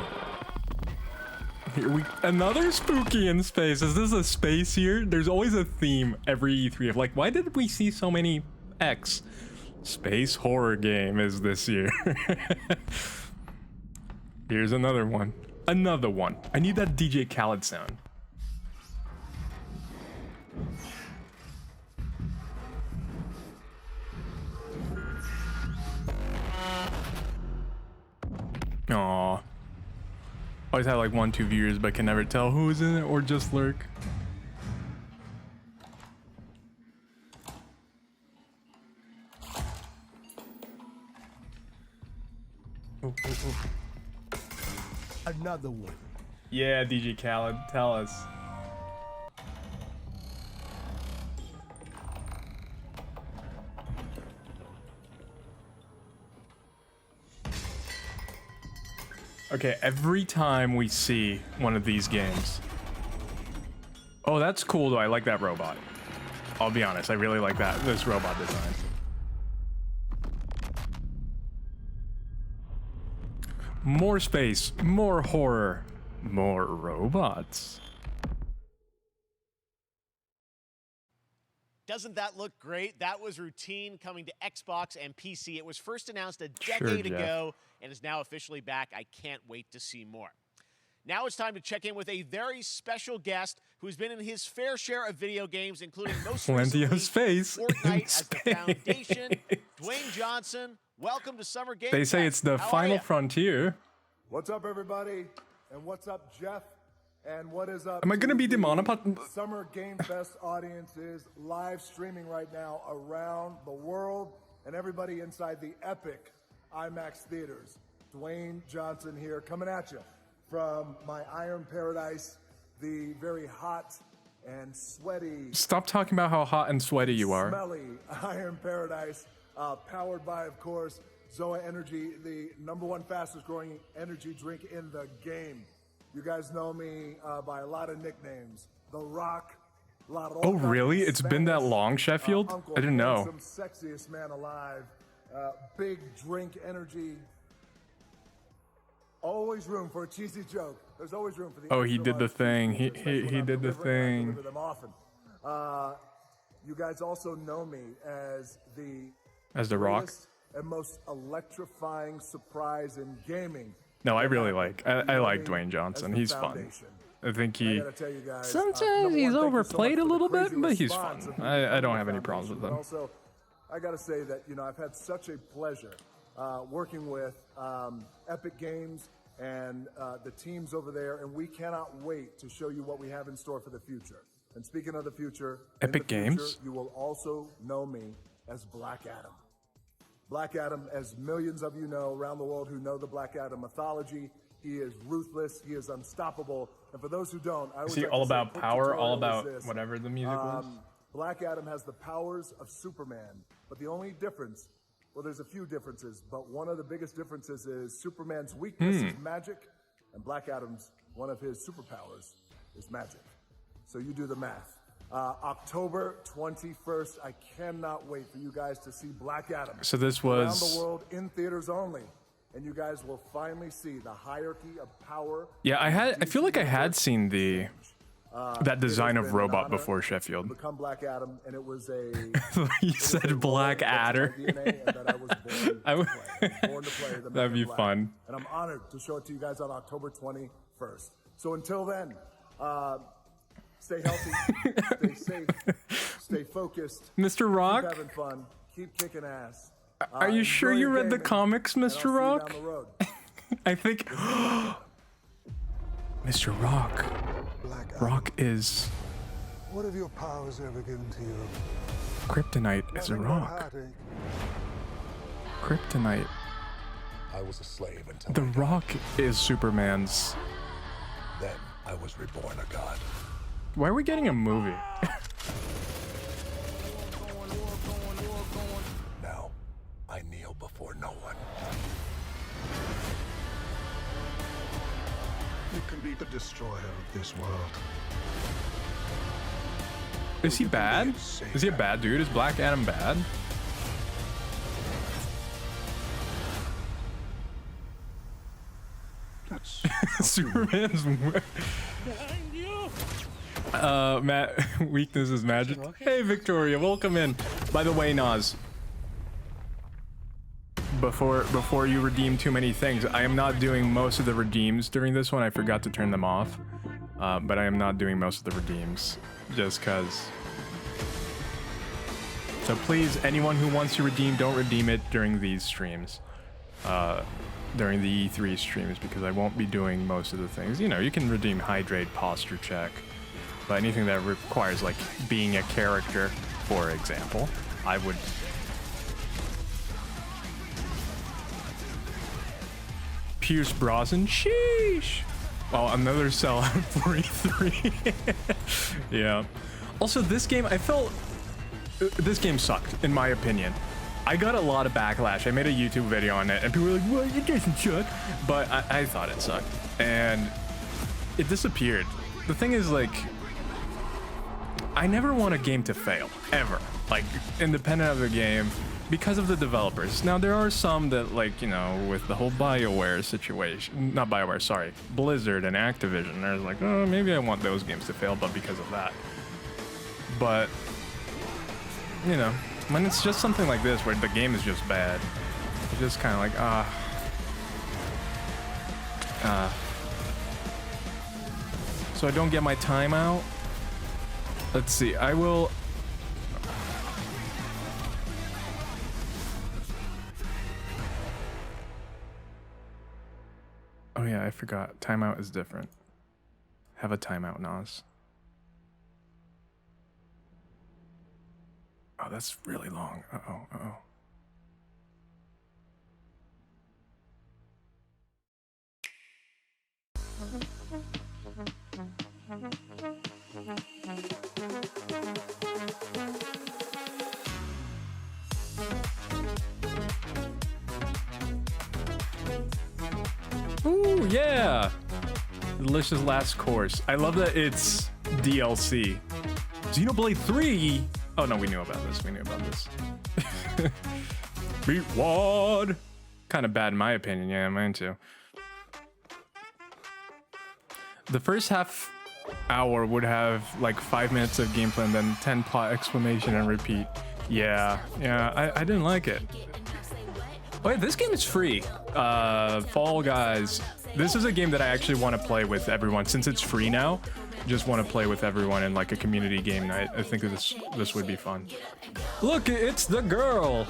Another spooky in space. Is this a space year? There's always a theme every E3 of like, why did we see so many X? Space horror game is this year. Here's another one. Another one. I need that DJ Khaled sound. Aww. Always have like 1-2 viewers, but can never tell who is in it or just lurk. Another one. Yeah, DJ Khaled, tell us. Okay, every time we see one of these games. Oh, that's cool though. I like that robot. I'll be honest, I really like this robot design. More space, more horror, more robots. Doesn't that look great? That was Routine coming to Xbox and PC. It was first announced a Sure, decade Jeff. ago and is now officially back. I can't wait to see more. Now it's time to check in with a very special guest who's been in his fair share of video games, including most Plenty recently of space in Fortnite as the space. Foundation. Dwayne Johnson, welcome to Summer Game They say Fest. it's the How are final ya? frontier. What's up, everybody? And what's up, Jeff? And what is up? Am I gonna be the demonetized? Summer Game Fest audiences live streaming right now around the world, and everybody inside the epic IMAX theaters. Dwayne Johnson here, coming at you from my Iron Paradise, the very hot and sweaty, Stop talking about how hot and sweaty you are. smelly Iron Paradise, powered by, of course, Zoa Energy, the #1 fastest growing energy drink in the game. You guys know me by a lot of nicknames. The Rock. Oh, really? It's been that long, Sheffield? I didn't know. Handsome, sexiest man alive. Big drink energy. Always room for a cheesy joke. There's always room for the. Oh, he extra did the large thing. cheesy jokes, especially He when I'm did the delivering, and I thing. deliver them often. You guys also know me as the Rock. greatest and most electrifying surprise in gaming. No, I really like. I like Dwayne Johnson. He's fun. I think he. gotta tell you guys, Sometimes number he's one, thank you so overplayed much a for the little bit, crazy but he's fun. response of the I don't have any Foundation, problems with but him. Also, I gotta say that I've had such a pleasure working with Epic Games and the teams over there, and we cannot wait to show you what we have in store for the future. And speaking of the future, in Epic the future, Games? you will also know me as Black Adam. Black Adam, as millions of you know around the world who know the Black Adam mythology, he is ruthless, he is unstoppable. And for those who don't, I always Is he like all to say, about quick power? All tutorial is about this. whatever the music was? Black Adam has the powers of Superman, but the only difference, well, there's a few differences, but one of the biggest differences is Superman's weakness is magic, and Black Adam's, one of his superpowers, is magic. So you do the math. October 21st, I cannot wait for you guys to see Black Adam. So this around was- the world in theaters only, and you guys will finally see the hierarchy of power. Yeah, I feel like I had seen the that design of robot before Sheffield. Become Black Adam, and it was a. You said Black Adder. Born to play the That'd Man be in Black. fun. And I'm honored to show it to you guys on October 21st. So until then, stay healthy, stay safe, stay focused. Mr. Rock? Keep having fun. Keep kicking ass. Are you sure enjoy you your read the gaming, comics, and I'll Mr. see you Rock? down the road. I think. Mr. Rock. Rock is. What have your powers ever given to you? Kryptonite is a rock. Kryptonite. I was a slave until The Rock is Superman's. then I was reborn a god. Why are we getting a movie? Now, I kneel before no one. You can be the destroyer of this world. Is he bad? Is he a bad dude? Is Black Adam bad? Superman's. Matt, weakness is magic. Hey, Victoria, welcome in. By the way, Nas, before you redeem too many things, I am not doing most of the redeems during this one. I forgot to turn them off, but I am not doing most of the redeems just cause. So please, anyone who wants to redeem, don't redeem it during these streams. During the E3 streams, because I won't be doing most of the things. You know, you can redeem hydrate, posture check, but anything that requires like being a character, for example, I would. Pierce Brosnan, sheesh. Oh, another sell at 43. Yeah. Also, this game, I felt this game sucked, in my opinion. I got a lot of backlash. I made a YouTube video on it, and people were like, well, it doesn't suck. But I thought it sucked. And it disappeared. The thing is, like, I never want a game to fail, ever. Like, independent of the game, because of the developers. Now, there are some that, like, you know, with the whole BioWare situation, not BioWare, sorry, Blizzard and Activision, they're like, oh, maybe I want those games to fail, but because of that. But, you know, when it's just something like this, where the game is just bad, it's just kind of like, so I don't get my timeout. Let's see. I will. Oh yeah, I forgot. Timeout is different. Have a timeout, Nas. Oh, that's really long. Uh-oh, uh-oh. Ooh, yeah! Delicious last course. I love that it's DLC. Xenoblade 3! Oh no, we knew about this. We knew about this. Beat Wad! Kind of bad in my opinion, yeah, mine too. The first half hour would have like 5 minutes of gameplay and then 10 plot exclamation and repeat. Yeah, I didn't like it. Wait, this game is free. Fall Guys. This is a game that I actually want to play with everyone. Since it's free now, just want to play with everyone in like a community game night. I think this would be fun. Look, it's the girl.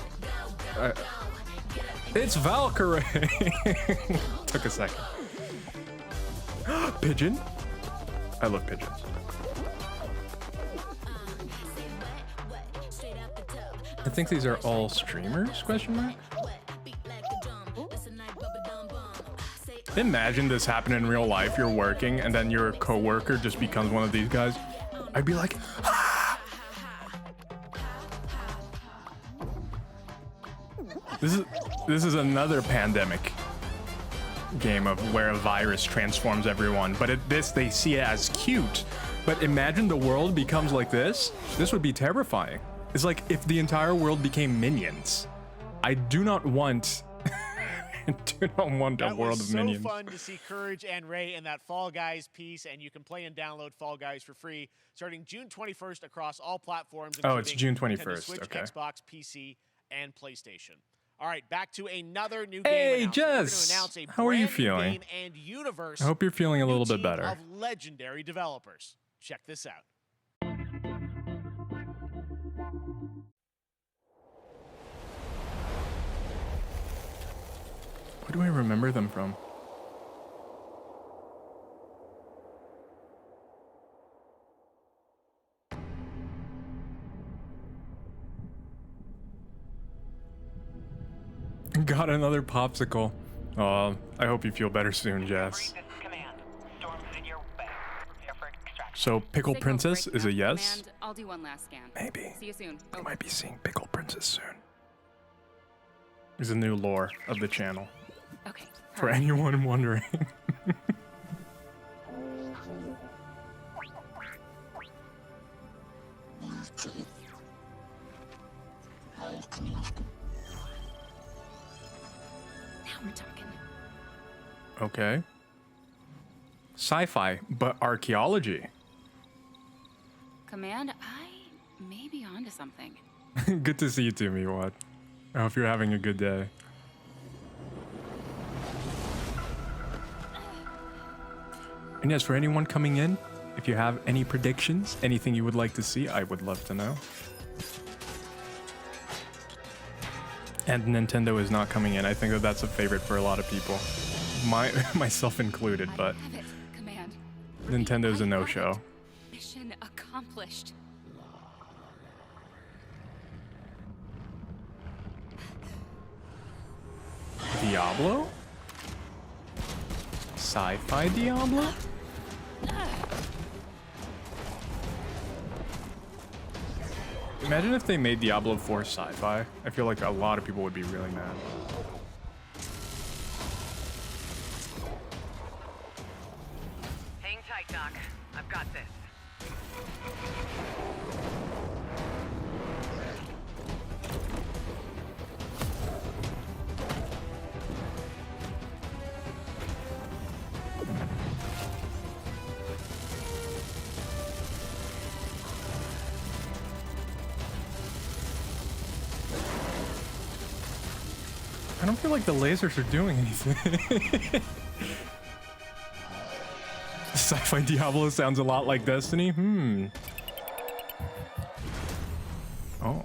It's Valkyrie. Took a second. Pigeon. I love pigeons. I think these are all streamers? Question mark. Imagine this happening in real life. You're working and then your coworker just becomes one of these guys. I'd be like, ah! This is another pandemic game of where a virus transforms everyone, but they see it as cute. But imagine the world becomes like this. This would be terrifying. It's like if the entire world became minions. I do not want do not want a world of minions. It was so fun to see Courage and Ray in that Fall Guys piece, and you can play and download Fall Guys for free starting June 21st across all platforms. Oh, it's June Nintendo 21st. Switch, okay. Xbox, PC, and PlayStation. All right, back to another new game. Hey, Jess. How are you feeling? Game and universe. I hope you're feeling a little bit better. Of legendary developers. Check this out. Where do I remember them from? Got another popsicle. I hope you feel better soon, Jess. So, Pickle Princess is a yes? I'll do one last scan. Maybe. See you soon. We might be seeing Pickle Princess soon. There's a new lore of the channel. Okay. For anyone wondering. Now we're talking. Okay. Sci-fi, but archaeology. Command, I may be onto something. Good to see you too, Miwad. I hope you're having a good day. And yes, for anyone coming in, if you have any predictions, anything you would like to see, I would love to know. And Nintendo is not coming in. I think that that's a favorite for a lot of people. Myself included, but Nintendo's a no-show. Mission accomplished. Diablo? Sci-fi Diablo? Imagine if they made Diablo 4 sci-fi. I feel like a lot of people would be really mad. Hang tight, Doc. I've got this. I don't feel like the lasers are doing anything. Sci-fi Diablo sounds a lot like Destiny. Oh.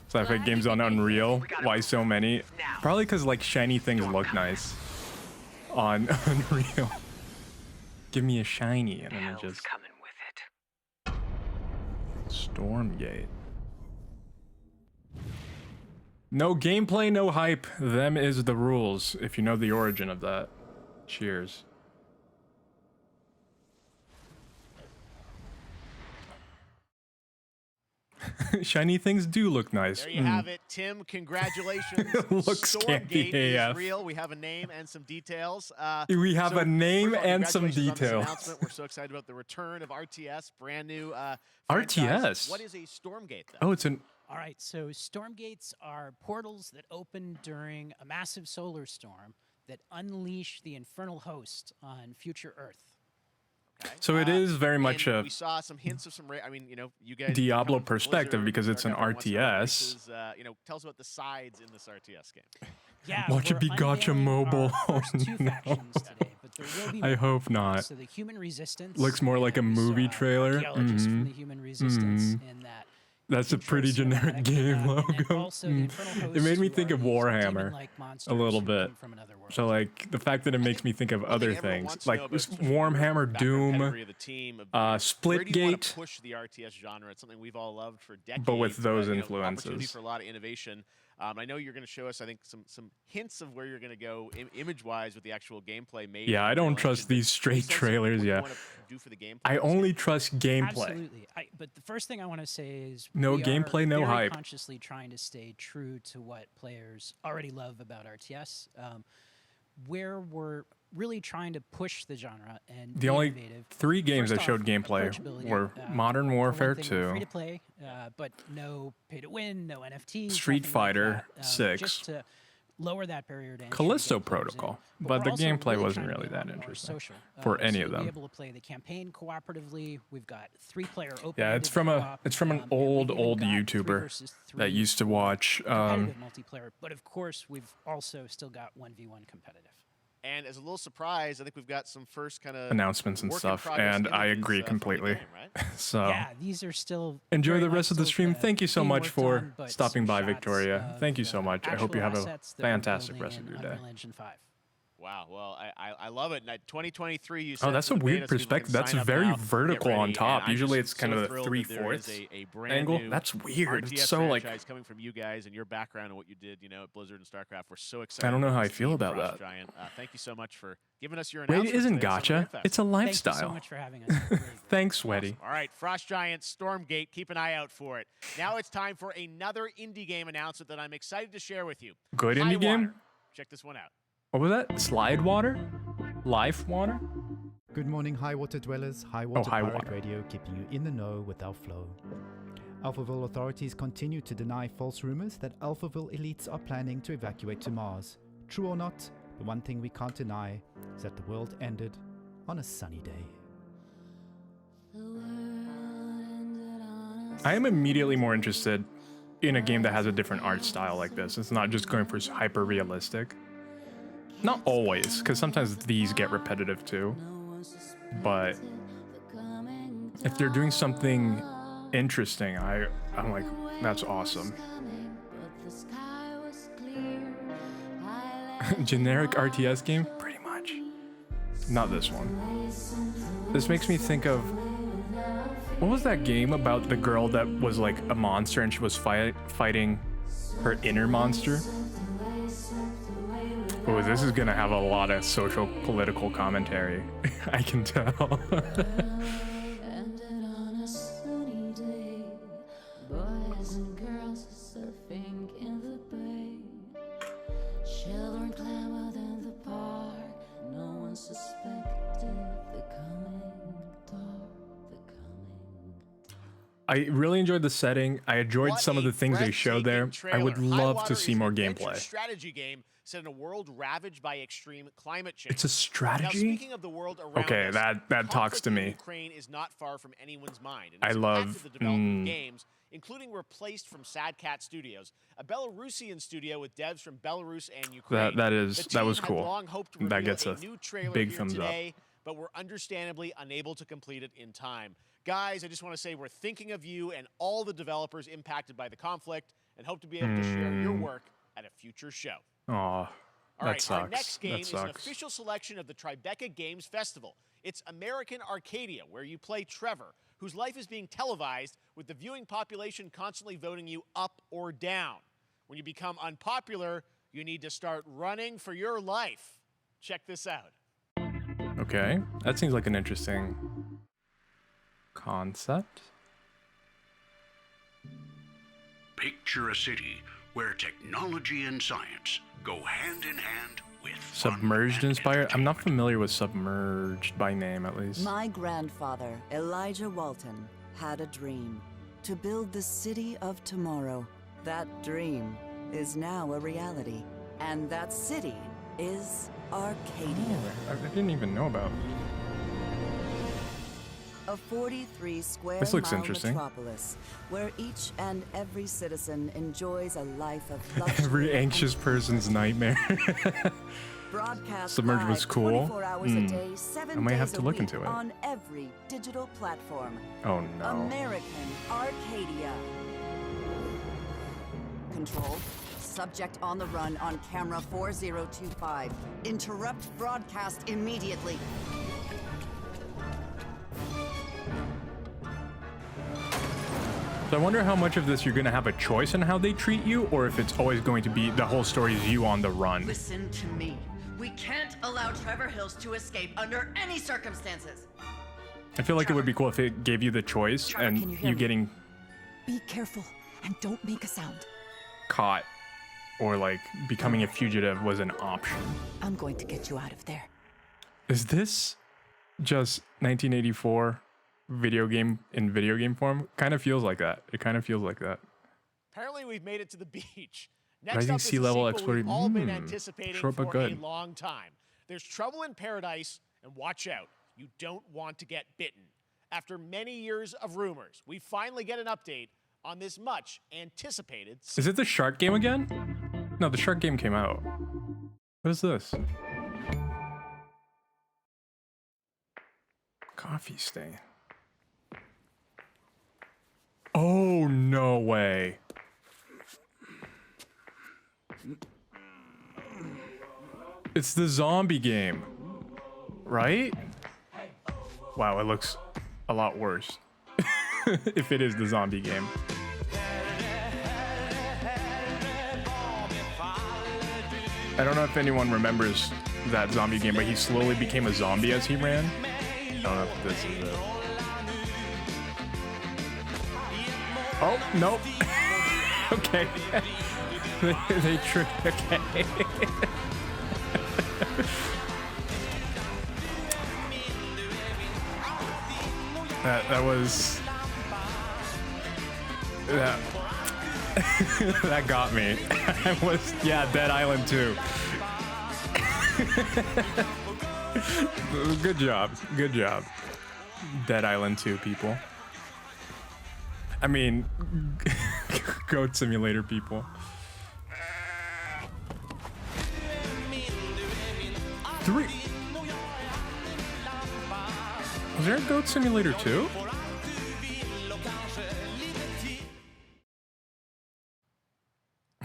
Sci-fi games on Unreal. Why so many? Probably because like shiny things look nice on Unreal. Give me a shiny and then it just coming with it. Stormgate. No gameplay, no hype. Them is the rules. If you know the origin of that. Cheers. Shiny things do look nice. There you have it, Tim. Congratulations. Looks Stormgate campy is AF. real. We have a name and some details. We have so a name first of all, and some congratulations on this details. announcement. We're so excited about the return of RTS, brand new RTS? franchise. What is a Stormgate, though? Oh, it's an. All right, so Stormgates are portals that open during a massive solar storm that unleash the infernal host on future Earth. Okay. So it is very much and a we saw some hints of some. I mean, you know, you guys Diablo come from perspective Blizzard, because it's an Starcraft, once in a while, RTS. this is, you know, tell us about the sides in this RTS game. Yeah, Watch it we're be Gacha unveiling Mobile. our first two No. factions today, but there will be I more. hope not. So the Human Resistance Looks more like a movie trailer. archaeologists from the Human Resistance in that. That's a pretty generic game logo. Also, the Infernal It Hosts, made me who think are of these Warhammer demon-like a monsters little who bit. come from another world. So like the fact that it makes me think of other everyone things wants to like know about Warhammer, Doom, pedigree of the team, of where do you want Splitgate, to push the RTS genre? It's something we've all loved for decades. but with those you know, opportunity influences. for a lot of innovation. I know you're going to show us, I think, some hints of where you're going to go image-wise with the actual gameplay. Maybe Yeah, I don't trust these straight trailers. Yeah, I only trust gameplay. Absolutely. But the first thing I want to say is No we gameplay, are no very hype. consciously trying to stay true to what players already love about RTS. Where we're really trying to push the genre and The be only innovative. 3 games that First showed off, gameplay approachability. were For Modern one Warfare thing, 2, free to play, but no pay to win, no NFTs, Street nothing like Fighter that, 6, just to lower that barrier to entry. Callisto and get players in. Protocol, But but we're the also gameplay really wasn't trying to really be a lot that more interesting social. for So any you'll of be them. able to play the campaign cooperatively. We've got 3-player open. Yeah, it's from an old YouTuber that used to watch. Competitive multiplayer, but of course we've also still got 1v1 competitive. And as a little surprise, I think we've got some first kind of Announcements and stuff, and I agree completely. So Yeah, these are still enjoy very the much rest of the still, stream. Thank you so being much worked for on, but stopping some by, shots Victoria. of Thank you so the much. I hope you have a actual assets that we're fantastic building rest of in your day. Unreal Engine 5. Wow, well, I love it. Now, 2023, you said Oh, that's for a the weird beta, so people can perspective. That's sign up very now, get vertical on ready, top. and I'm Usually just it's kind so of the thrilled that there 3/4 is a brand angle. new That's weird. RTS It's so like franchise coming from you guys and your background and what you did, you know, at Blizzard and StarCraft. We're so excited. I don't know for how I this feel team, about Frost that. Giant. Thank you so much for giving us your Wait, it announcement. isn't today at Summer gacha. Game Fest. It's a Thank you lifestyle. so much for having us. Thanks, Weddy. All right, Frost Giant, Stormgate, keep an eye out for it. Now it's time for another indie game announcement that I'm excited to share with you. Good High indie game? Water. Check this one out. What was that? Slide water? Life water? Good morning, High Water Dwellers. High Water High Pirate Water. Radio, keeping you in the know with our flow. Alphaville authorities continue to deny false rumors that Alphaville elites are planning to evacuate to Mars. True or not, the one thing we can't deny is that the world ended on a sunny day. I am immediately more interested in a game that has a different art style like this. It's not just going for hyper realistic. Not always, because sometimes these get repetitive too. But if they're doing something interesting, I'm like, that's awesome. Generic RTS game? Pretty much. Not this one. This makes me think of... What was that game about the girl that was like a monster and she was fighting her inner monster? Oh, this is gonna have a lot of social political commentary. I can tell. I really enjoyed the setting. I enjoyed some of the things they showed there. I would love to see more gameplay. Strategy game set in a world ravaged by extreme climate change. It's a strategy? Now, speaking of the world around Okay, us, that talks to conflict in me. Ukraine is not far from anyone's mind. And I it's love- impacted the development of games, including replaced from Sad Cat Studios, a Belarusian studio with devs from Belarus and Ukraine. That The was team had cool. long hoped to That reveal gets a a new trailer big here thumbs up. today, but we're understandably unable to complete it in time. Guys, I just want to say we're thinking of you and all the developers impacted by the conflict and hope to be able to share your work at a future show. Aw, All that right, sucks. our next game That is an sucks. official selection of the Tribeca Games Festival. It's American Arcadia, where you play Trevor, whose life is being televised with the viewing population constantly voting you up or down. When you become unpopular, you need to start running for your life. Check this out. Okay, that seems like an interesting concept. Picture a city where technology and science go hand in hand with Submerged inspired? I'm not familiar with Submerged by name, at least. My grandfather, Elijah Walton, had a dream to build the city of tomorrow. That dream is now a reality, and that city is Arcadia. I didn't even know about. A 43 square This looks mile interesting. metropolis where each and every citizen enjoys a life of luxury. Every anxious person's nightmare. Broadcast Submerged live was cool. 24 hours a day, 7 I might have days to a look week into it. on every digital platform. Oh no. American Arcadia. Control. Subject on the run on camera 4025. Interrupt broadcast immediately. So I wonder how much of this you're going to have a choice in how they treat you, or if it's always going to be the whole story is you on the run. Listen to me. We can't allow Trevor Hills to escape under any circumstances. I feel like it would be cool if it gave you the choice and can you hear you me? getting Be careful and don't make a sound. caught or like becoming a fugitive was an option. I'm going to get you out of there. Is this just 1984 video game in video game form? Kind of feels like that. It kind of feels like that. Apparently, we've made it to the beach. Rising up is sea a level sequel exploration. we've all been anticipating Short for but good. a long time. There's Trouble in Paradise, and watch out, you don't want to get bitten. After many years of rumors, we finally get an update on this much anticipated. Is it the shark game again? No, the shark game came out. What is this? Coffee stain. Oh, no way. It's the zombie game, right? Wow, it looks a lot worse. If it is the zombie game. I don't know if anyone remembers that zombie game, but he slowly became a zombie as he ran. I don't know if this is it. Oh, nope. Okay. they tricked. Okay. that was... That... that got me. I was, yeah, Dead Island 2. Good job. Good job. Dead Island 2 people. I mean, Goat Simulator people. Three. Was there a Goat Simulator 2?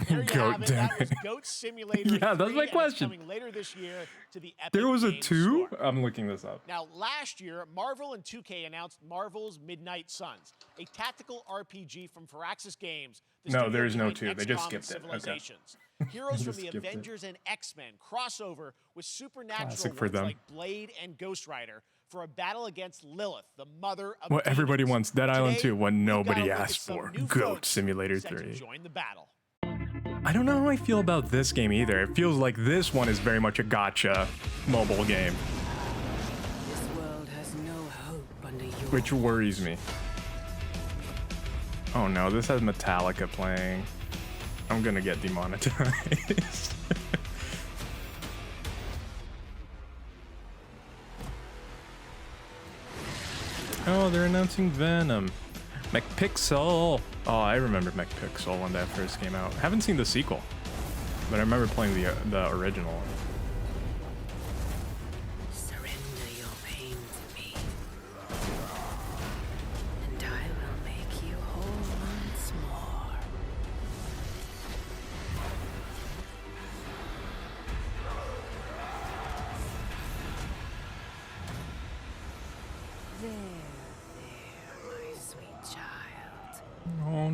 There you Goat, have it. damn That was it. Goat Simulator Yeah, that's 3, my and it's question. coming later this year to the Epic There was a Games 2? Store. I'm looking this up. Now, last year, Marvel and 2K announced Marvel's Midnight Suns, a tactical RPG from Firaxis Games. the No, studio there is no behind 2. They just XCOM and skipped it. Okay. Civilizations. Heroes from Just the skipped it. Avengers and X-Men crossover with supernatural Classic for ones them. like Blade and Ghost Rider for a battle against Lilith, the mother of What everybody demons. wants, Dead Island Today, 2, what we've got a nobody look at asked some for. new Goat folks Simulator set to 3. join the battle. I don't know how I feel about this game either. It feels like this one is very much a gotcha mobile game, This world has no hope under your which worries me. Oh no, this has Metallica playing. I'm gonna get demonetized. Oh, they're announcing Venom. McPixel. Oh, I remember McPixel when that first came out. Haven't seen the sequel, but I remember playing the original one. Surrender your pain.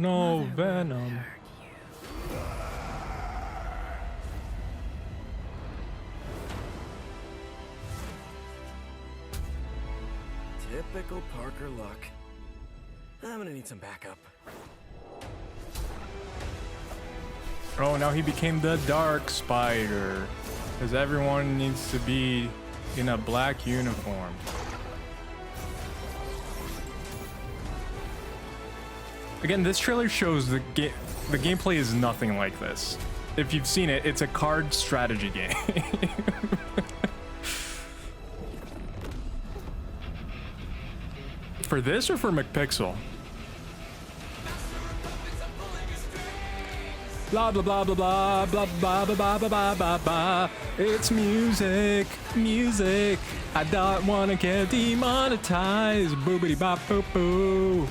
no, Venom. Typical Parker luck. I'm gonna need some backup. Oh, now he became the Dark Spider. Because everyone needs to be in a black uniform. Again, this trailer shows the gameplay is nothing like this. If you've seen it, it's a card strategy game. For this or for McPixel? Blah blah blah blah blah blah blah blah blah blah blah blah. It's music, music. I don't wanna get demonetized. Boobity bop boo boo.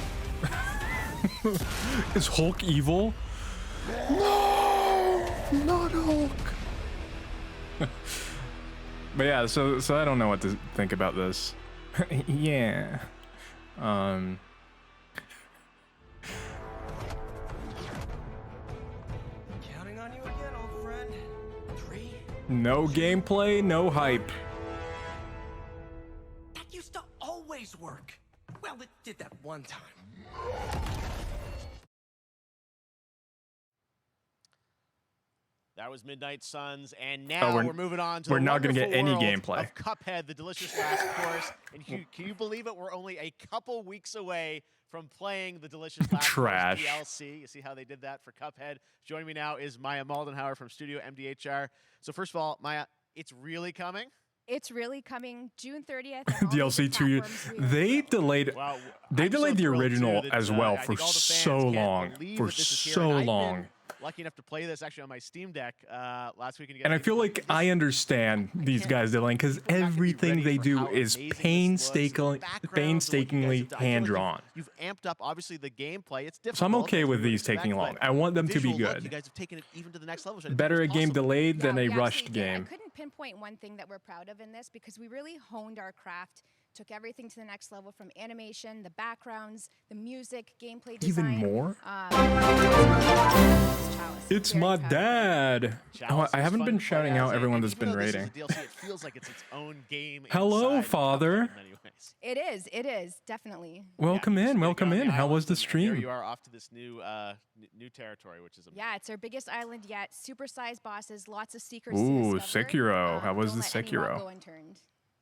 Is Hulk evil? No, not Hulk. But yeah, so I don't know what to think about this. Yeah. Counting on you again, old friend. 3. No gameplay, no hype. That used to always work. Well, it did that one time. That was Midnight Suns, and now we're moving on to we're the not gonna get any wonderful gameplay. world of Cuphead, the delicious last course. And can you believe it? We're only a couple weeks away from playing the delicious last Trash. course DLC. You see how they did that for Cuphead? Joining me now is Maya Maldenhauer from Studio MDHR. So first of all, Maya, it's really coming. It's really coming June 30th. DLC 2 years. They delayed. They delayed the original as well for so long. For so long. Lucky enough to play this actually on my Steam Deck last week. And I feel like I understand these guys delaying because everything they do is painstakingly hand drawn. You've amped up obviously the gameplay. It's difficult. So I'm okay with these taking long. I want them to be good. You guys have taken it even to the next level. Better a game delayed than a rushed I game. couldn't pinpoint one thing that we're proud of in this because we really honed our craft, took everything to the next level from animation, the backgrounds, the music, gameplay design. Even more? It's my dad. Oh, I haven't been shouting out everyone that's been rating. DLC, it feels like it's its own game. Hello, father. It is, definitely. Welcome in, welcome in. How was the Here stream? you are off to this new new territory, which is amazing. Yeah, it's our biggest island yet. Supersized bosses, lots of secrets. Ooh, to discover. Sekiro. How was the Don't let any rock Sekiro? go unturned.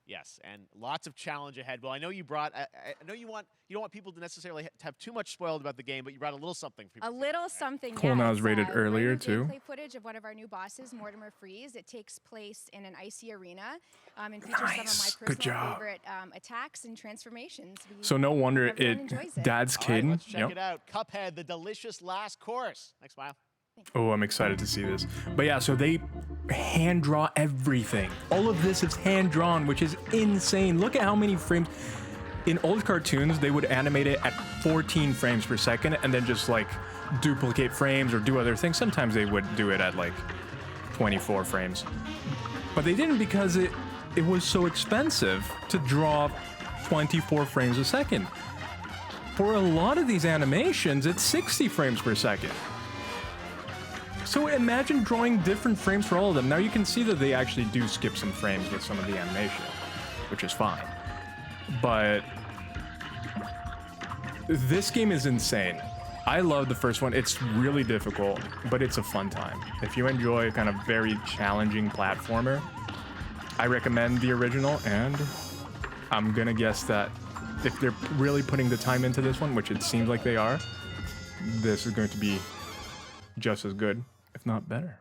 Yes, and lots of challenge ahead. Well, I know you brought. I know you don't want people to necessarily have too much spoiled about the game, but you brought a little something for people. A little something. Cool, now it's rated brand earlier, new too. Gameplay footage of one of our new bosses, Mortimer Freeze. It takes place in an icy arena, and features some of my Nice. personal Good job. favorite attacks and transformations. So no wonder Everyone enjoys it. Dad's All right, kidding. let's check it out. Cuphead, the delicious last course. Next smile. Oh, I'm excited to see this. But yeah, so they hand draw everything. All of this is hand drawn, which is insane. Look at how many frames. In old cartoons, they would animate it at 14 frames per second and then just like duplicate frames or do other things. Sometimes they would do it at like 24 frames. But they didn't because it was so expensive to draw 24 frames a second. For a lot of these animations, it's 60 frames per second. So imagine drawing different frames for all of them. Now you can see that they actually do skip some frames with some of the animation, which is fine. But this game is insane. I love the first one. It's really difficult, but it's a fun time. If you enjoy a kind of very challenging platformer, I recommend the original, and I'm gonna guess that if they're really putting the time into this one, which it seems like they are, this is going to be just as good, if not better.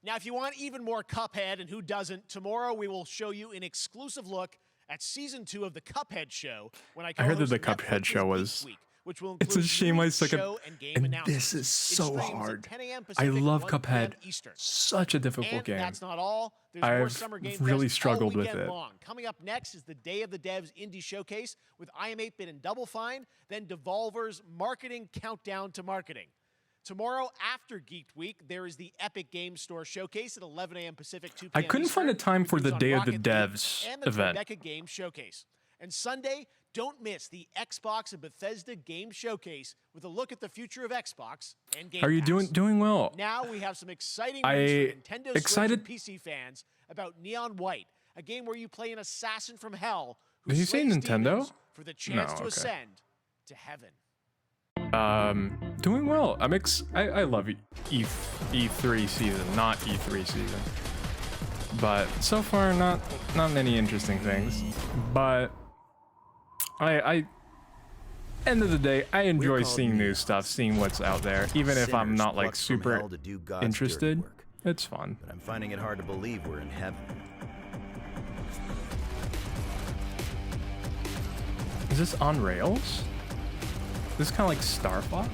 Now, if you want even more Cuphead, and who doesn't, tomorrow we will show you an exclusive look at Season 2 of the Cuphead Show. When I heard that co-host the Cuphead show was... which will It's a include shame I unique suck at... show and game And announcements. this is It so streams at hard. 10 a.m. I Pacific, love 1 p.m. Cuphead. Eastern. Such a difficult And game. that's not all. There's more I've Summer Game really Fest struggled all with weekend it. long. Coming up next is the Day of the Devs Indie Showcase with I Am 8-Bit and Double Fine, then Devolver's Marketing Countdown to Marketing. Tomorrow after Geek Week, there is the Epic Games Store Showcase at 11 a.m. Pacific, 2 p.m. I couldn't find a time for the on Day of the Rocket League Devs and the event. Tribeca Game Showcase. And Sunday, don't miss the Xbox and Bethesda Game Showcase with a look at the future of Xbox and Game How are you Pass. doing well? Now we have some exciting news for Nintendo excited. Switch and PC fans about Neon White, a game where you play an assassin from hell who Did you say slays Nintendo? demons for the chance No, to okay. ascend to heaven. Doing well. I love E3 season, not E3 season. But so far, not many interesting things. But I end of the day, I enjoy seeing new stuff, seeing what's out there, even if I'm not like super interested. It's fun. But I'm finding it hard to believe we're in heaven. Is this on rails? Is this kind of like Star Fox?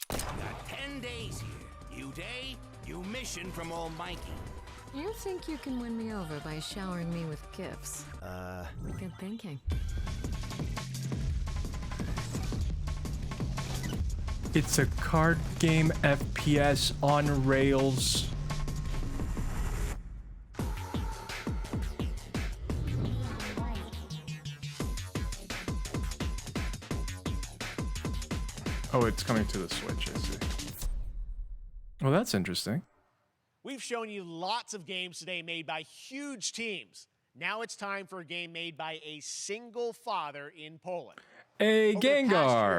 Got 10 days here. New day, new mission from Almighty. You think you can win me over by showering me with gifts? Good thinking. It's a card game FPS on rails. Oh, it's coming to the Switch, I see. Well, that's interesting. We've shown you lots of games today made by huge teams. Now it's time for a game made by a single father in Poland. Hey, Over the past year,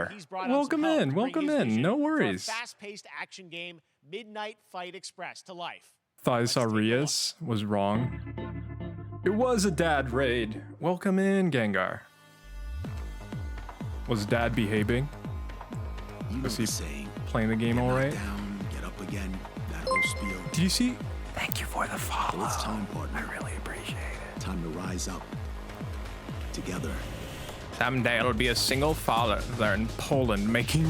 Gengar. he's brought on Welcome some help in. to bring Welcome his in. vision No for a worries. fast-paced action game, Midnight Fight Express, to life. Thought I saw Rias. Was wrong. It was a dad raid. Welcome in, Gengar. Was dad behaving? Was he playing the game all right? Get up again. That whole spiel. Did you see? Thank you for the follow. It's time, partner. I really appreciate it. Time to rise up. Together. Someday it'll be a single father there in Poland making.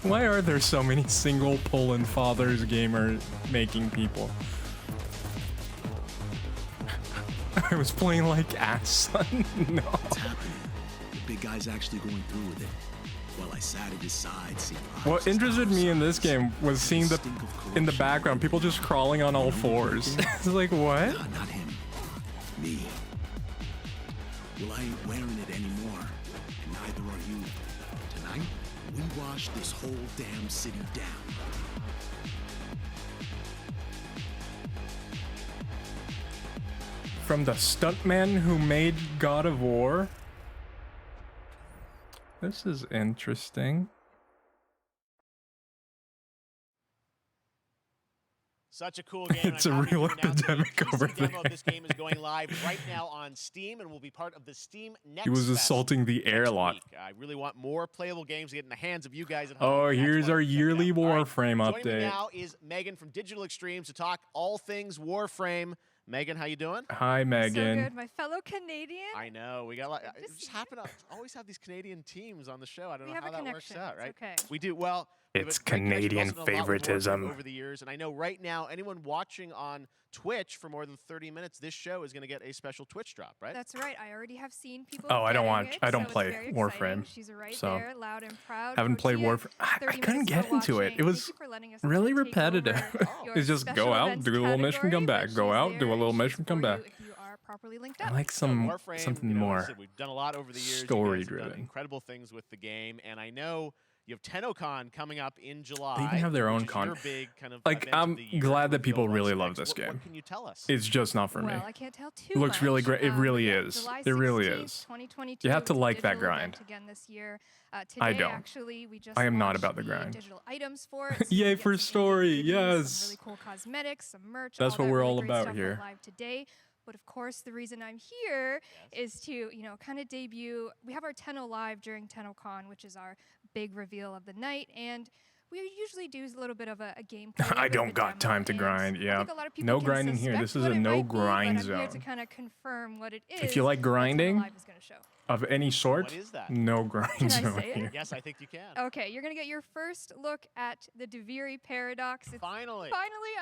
Why are there so many single Poland fathers gamer making people? I was playing like ass, son. No. What's happening? The big guy's actually going through with it. While I sat at his side, seeing What interested me in this game was seeing in the background people just crawling on all fours. It's like, what? Nah, not him. Me. Well, I ain't wearing it anymore. And neither are you. Tonight, we wash this whole damn city down. From the stuntman who made God of War. This is interesting. Such a cool game. It's a real epidemic over there. Demo of this game is going live right now on Steam and will be part of the Steam Next He was Fest assaulting the airlock. week. I really want more playable games to get in the hands of you guys at home. Oh, That's here's why our we're checking yearly it out. All right, Warframe joining me update. now is Megan from Digital Extremes to talk all things Warframe. Megan, how you doing? Hi, Megan. So good, my fellow Canadian. I know we got. I just happen to always have these Canadian teams on the show. I don't We know have how a that works connection. out, right? It's okay. We do well. we have It's a great connection. We've Canadian also done a lot with Warframe favoritism. over the years, and I know right now anyone watching on Twitch for more than 30 minutes, this show is going to get a special Twitch drop, right? That's right. I already have seen people. Oh, I don't getting watch. it, I so don't it's play very Warframe. exciting. She's right so there, loud and proud. haven't played Tortilla, Warframe. I 30 couldn't minutes get for into it. watching. It was Thank you for letting us really take repetitive. your It's just go special out, events do a little mission, come category, back. but Go she's out, do a there little and mission, she's come for you back. if you are properly linked I up. like So Warframe, something you know, more. like I said, we've done a lot over the years. Story You guys have done driven. incredible things with the game, and I know you have TennoCon coming up in July. They even have their own which is con. your big kind of Like, event of I'm the year glad that with people Bill really Lesnick. love this What game. can you tell us? It's just not for me. Well, I can't tell too It looks really much. great. It really Yeah, is. July It really 16th, is. 2022 You have to is a like that digital grind. event again this year. I Today, don't. Actually, we just I am not launched about the grind. digital items for it. So Yay you get for some story, indies, some yes. really cool cosmetics, some merch. That's all what that we're really all great about stuff went here. Live today. But of course, the reason I'm here is to, kind of debut. We have our Tenno Live during TennoCon, which is our big reveal of the night, and we usually do a little bit of a gameplay. I don't got time to grind. Yeah. No grinding here. This is a no grind I'm here to zone. kind of confirm what it is. If you like grinding, Live is going to show. of any sort. What is that? No grind Can I zone say it? here. Yes, I think you can. Okay, you're gonna get your first look at the DeViri paradox. Finally. Finally,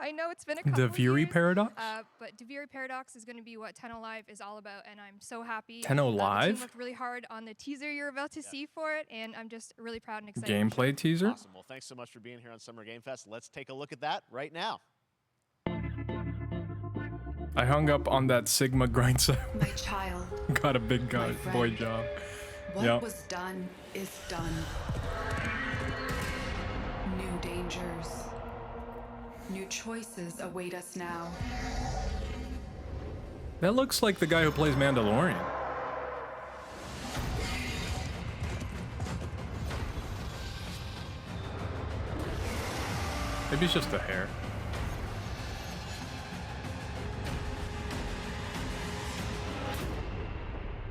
I know it's been a couple The of Viri years, paradox? but DeViri paradox is gonna be what Tenno Live is all about, and I'm so happy. Tenno The Live? team worked really hard on the teaser you're about to see for it, and I'm just really proud and excited. Gameplay teaser? Awesome. Well, thanks so much for being here on Summer Game Fest. Let's take a look at that right now. I hung up on that Sigma grind zone. My child. Got a big guy, friend. boy job. What Yep. was done is done. New dangers. New choices await us now. That looks like the guy who plays Mandalorian. Maybe it's just the hair.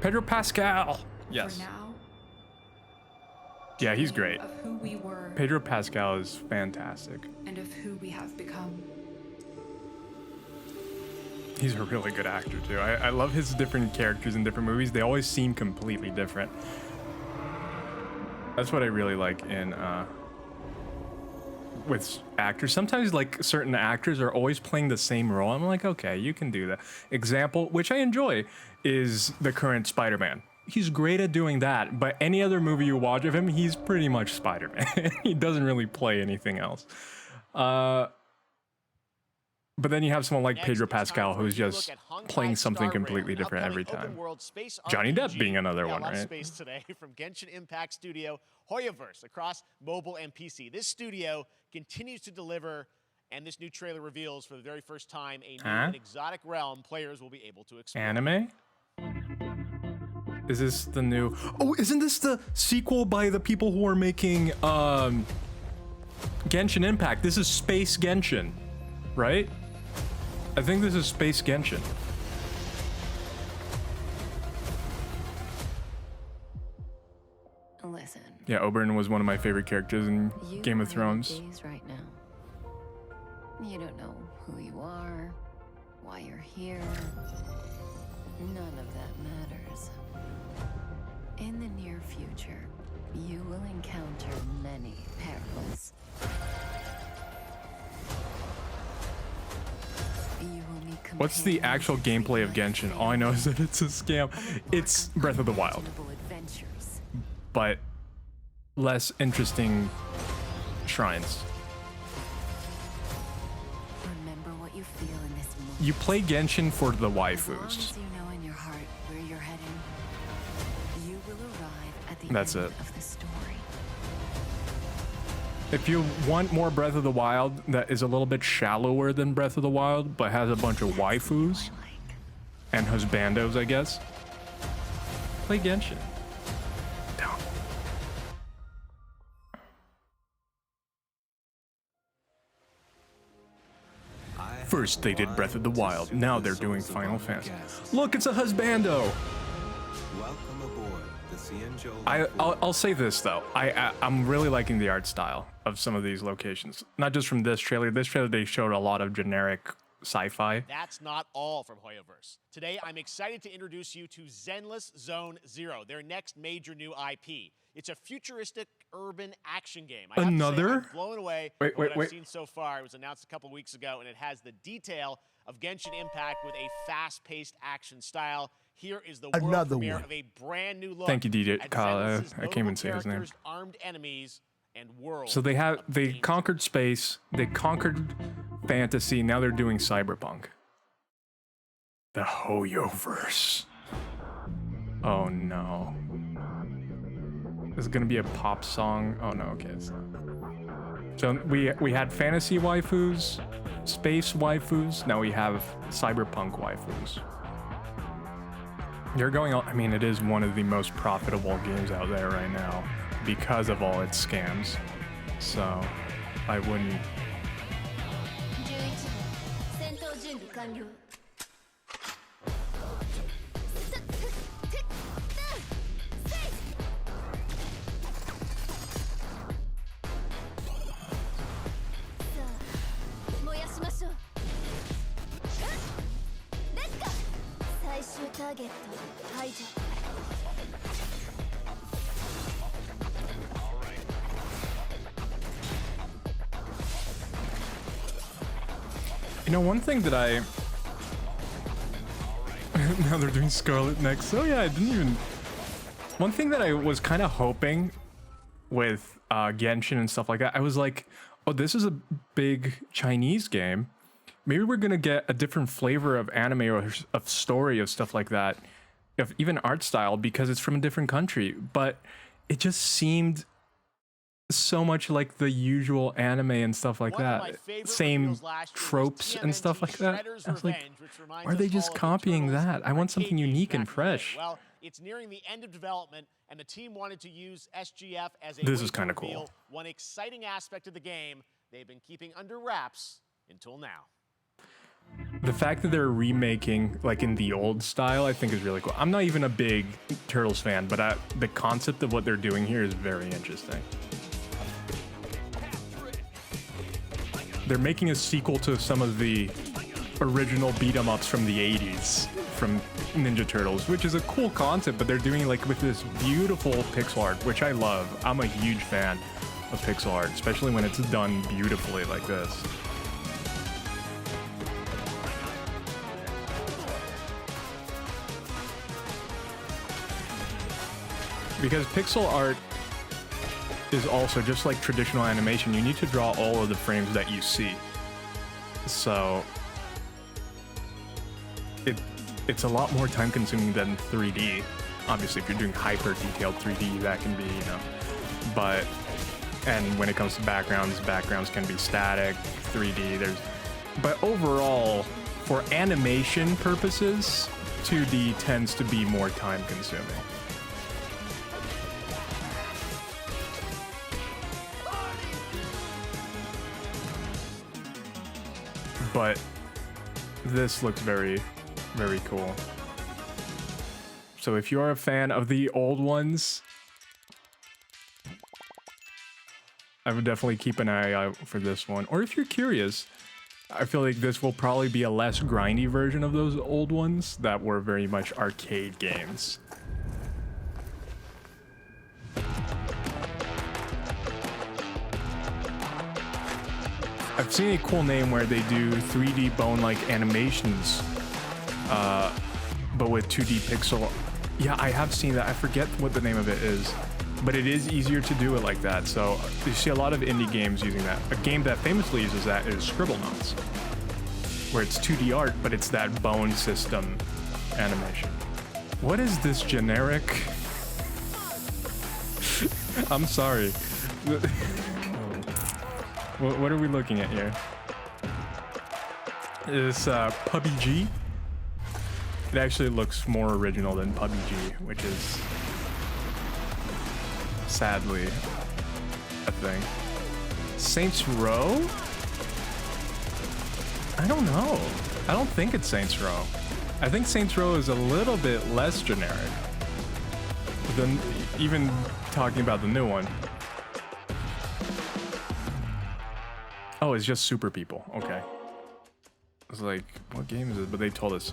Pedro Pascal. Yes. For now, Yeah, he's great. of who we were Pedro Pascal is fantastic. and of who we have become. He's a really good actor too. I love his different characters in different movies. They always seem completely different. That's what I really like in with actors. Sometimes like certain actors are always playing the same role. I'm like, okay, you can do that. Example, which I enjoy, is the current Spider-Man. He's great at doing that, but any other movie you watch of him, he's pretty much Spider-Man. He doesn't really play anything else. But then you have someone like Pedro Pascal, who's just playing something completely different every time. Johnny Depp being another one, A lot of right? space today from Genshin Impact studio Hoyoverse across mobile and PC. This studio continues to deliver, and this new trailer reveals for the very first time a new Huh? and exotic realm players will be able to explore. Anime? Is this the new... Oh, isn't this the sequel by the people who are making Genshin Impact? This is Space Genshin, right? I think this is Space Genshin. Listen. Yeah, Oberyn was one of my favorite characters in You Game of are Thrones. at ease right now. You don't know who you are, why you're here. None of that matters. In the near future, you will encounter many perils. You will meet What's the actual gameplay of Genshin? All I know is that it's a scam. It's Breath of the Wild, adventures. but less interesting shrines. Remember what you feel in this moment. You play Genshin for the As long waifus. as you know in your heart where you're heading, you will arrive at the That's end it. of the story. If you want more Breath of the Wild that is a little bit shallower than Breath of the Wild, but has a bunch of waifus and husbandos, I guess, play Genshin. Down. First they did Breath of the Wild, now they're doing Final Fantasy. Look, it's a husbando! Welcome aboard the Cienjo. I'll say this though, I'm really liking the art style of some of these locations. Not just from this trailer. This trailer they showed a lot of generic sci-fi. That's not all from Hoyoverse. Today, I'm excited to introduce you to Zenless Zone Zero, their next major new IP. It's a futuristic urban action game. I have to say, Another? I'm blown away Wait, by what I've wait. seen so far. It was announced a couple weeks ago, and it has the detail of Genshin Impact with a fast-paced action style. Here is the world Another premiere one. of a brand new look. Thank you, DJ at Kyle. Zenless's I can't even notable say his name. characters, armed enemies, and worlds. So they conquered space, they conquered fantasy, now they're doing cyberpunk. The Hoyoverse. Oh no. This is gonna be a pop song. Oh no, okay, it's not. So we had fantasy waifus, space waifus, now we have cyberpunk waifus. They're going on, I mean, it is one of the most profitable games out there right now because of all its scams. So I wouldn't. 戦闘準備完了 燃やしましょうレッツゴー最終ターゲット排除 You know, one thing that I... now they're doing Scarlet next. Oh yeah, I didn't even... One thing that I was kind of hoping with Genshin and stuff like that, I was like, oh, this is a big Chinese game. Maybe we're going to get a different flavor of anime or of story of stuff like that, of even art style, because it's from a different country. But it just seemed so much like the usual anime and stuff like that. Same tropes and stuff like that. I was like, why are they just copying that? I want something unique and fresh. Well, it's nearing the end of development, and the team wanted to use SGF as a This way is to kinda reveal cool. one exciting aspect of the game they've been keeping under wraps until now. The fact that they're remaking like in the old style, I think is really cool. I'm not even a big Turtles fan, but the concept of what they're doing here is very interesting. They're making a sequel to some of the original beat-em-ups from the 80s from Ninja Turtles, which is a cool concept, but they're doing like with this beautiful pixel art, which I love. I'm a huge fan of pixel art, especially when it's done beautifully like this. Because pixel art is also just like traditional animation. You need to draw all of the frames that you see. So it's a lot more time consuming than 3D. Obviously, if you're doing hyper detailed 3D, that can be, you know, but, and when it comes to backgrounds can be static, 3D, but overall, for animation purposes, 2D tends to be more time consuming. But this looks very, very cool. So if you're a fan of the old ones, I would definitely keep an eye out for this one. Or if you're curious, I feel like this will probably be a less grindy version of those old ones that were very much arcade games. I've seen a cool name where they do 3D bone-like animations, but with 2D pixel. Yeah, I have seen that. I forget what the name of it is, but it is easier to do it like that. So you see a lot of indie games using that. A game that famously uses that is Scribblenauts, where it's 2D art, but it's that bone system animation. What is this generic? I'm sorry. What are we looking at here? Is PUBG? It actually looks more original than PUBG, which is sadly a thing. Saints Row? I don't know. I don't think it's Saints Row. I think Saints Row is a little bit less generic than even talking about the new one. Oh, it's just Super People. Okay. I was like, what game is it? But they told us.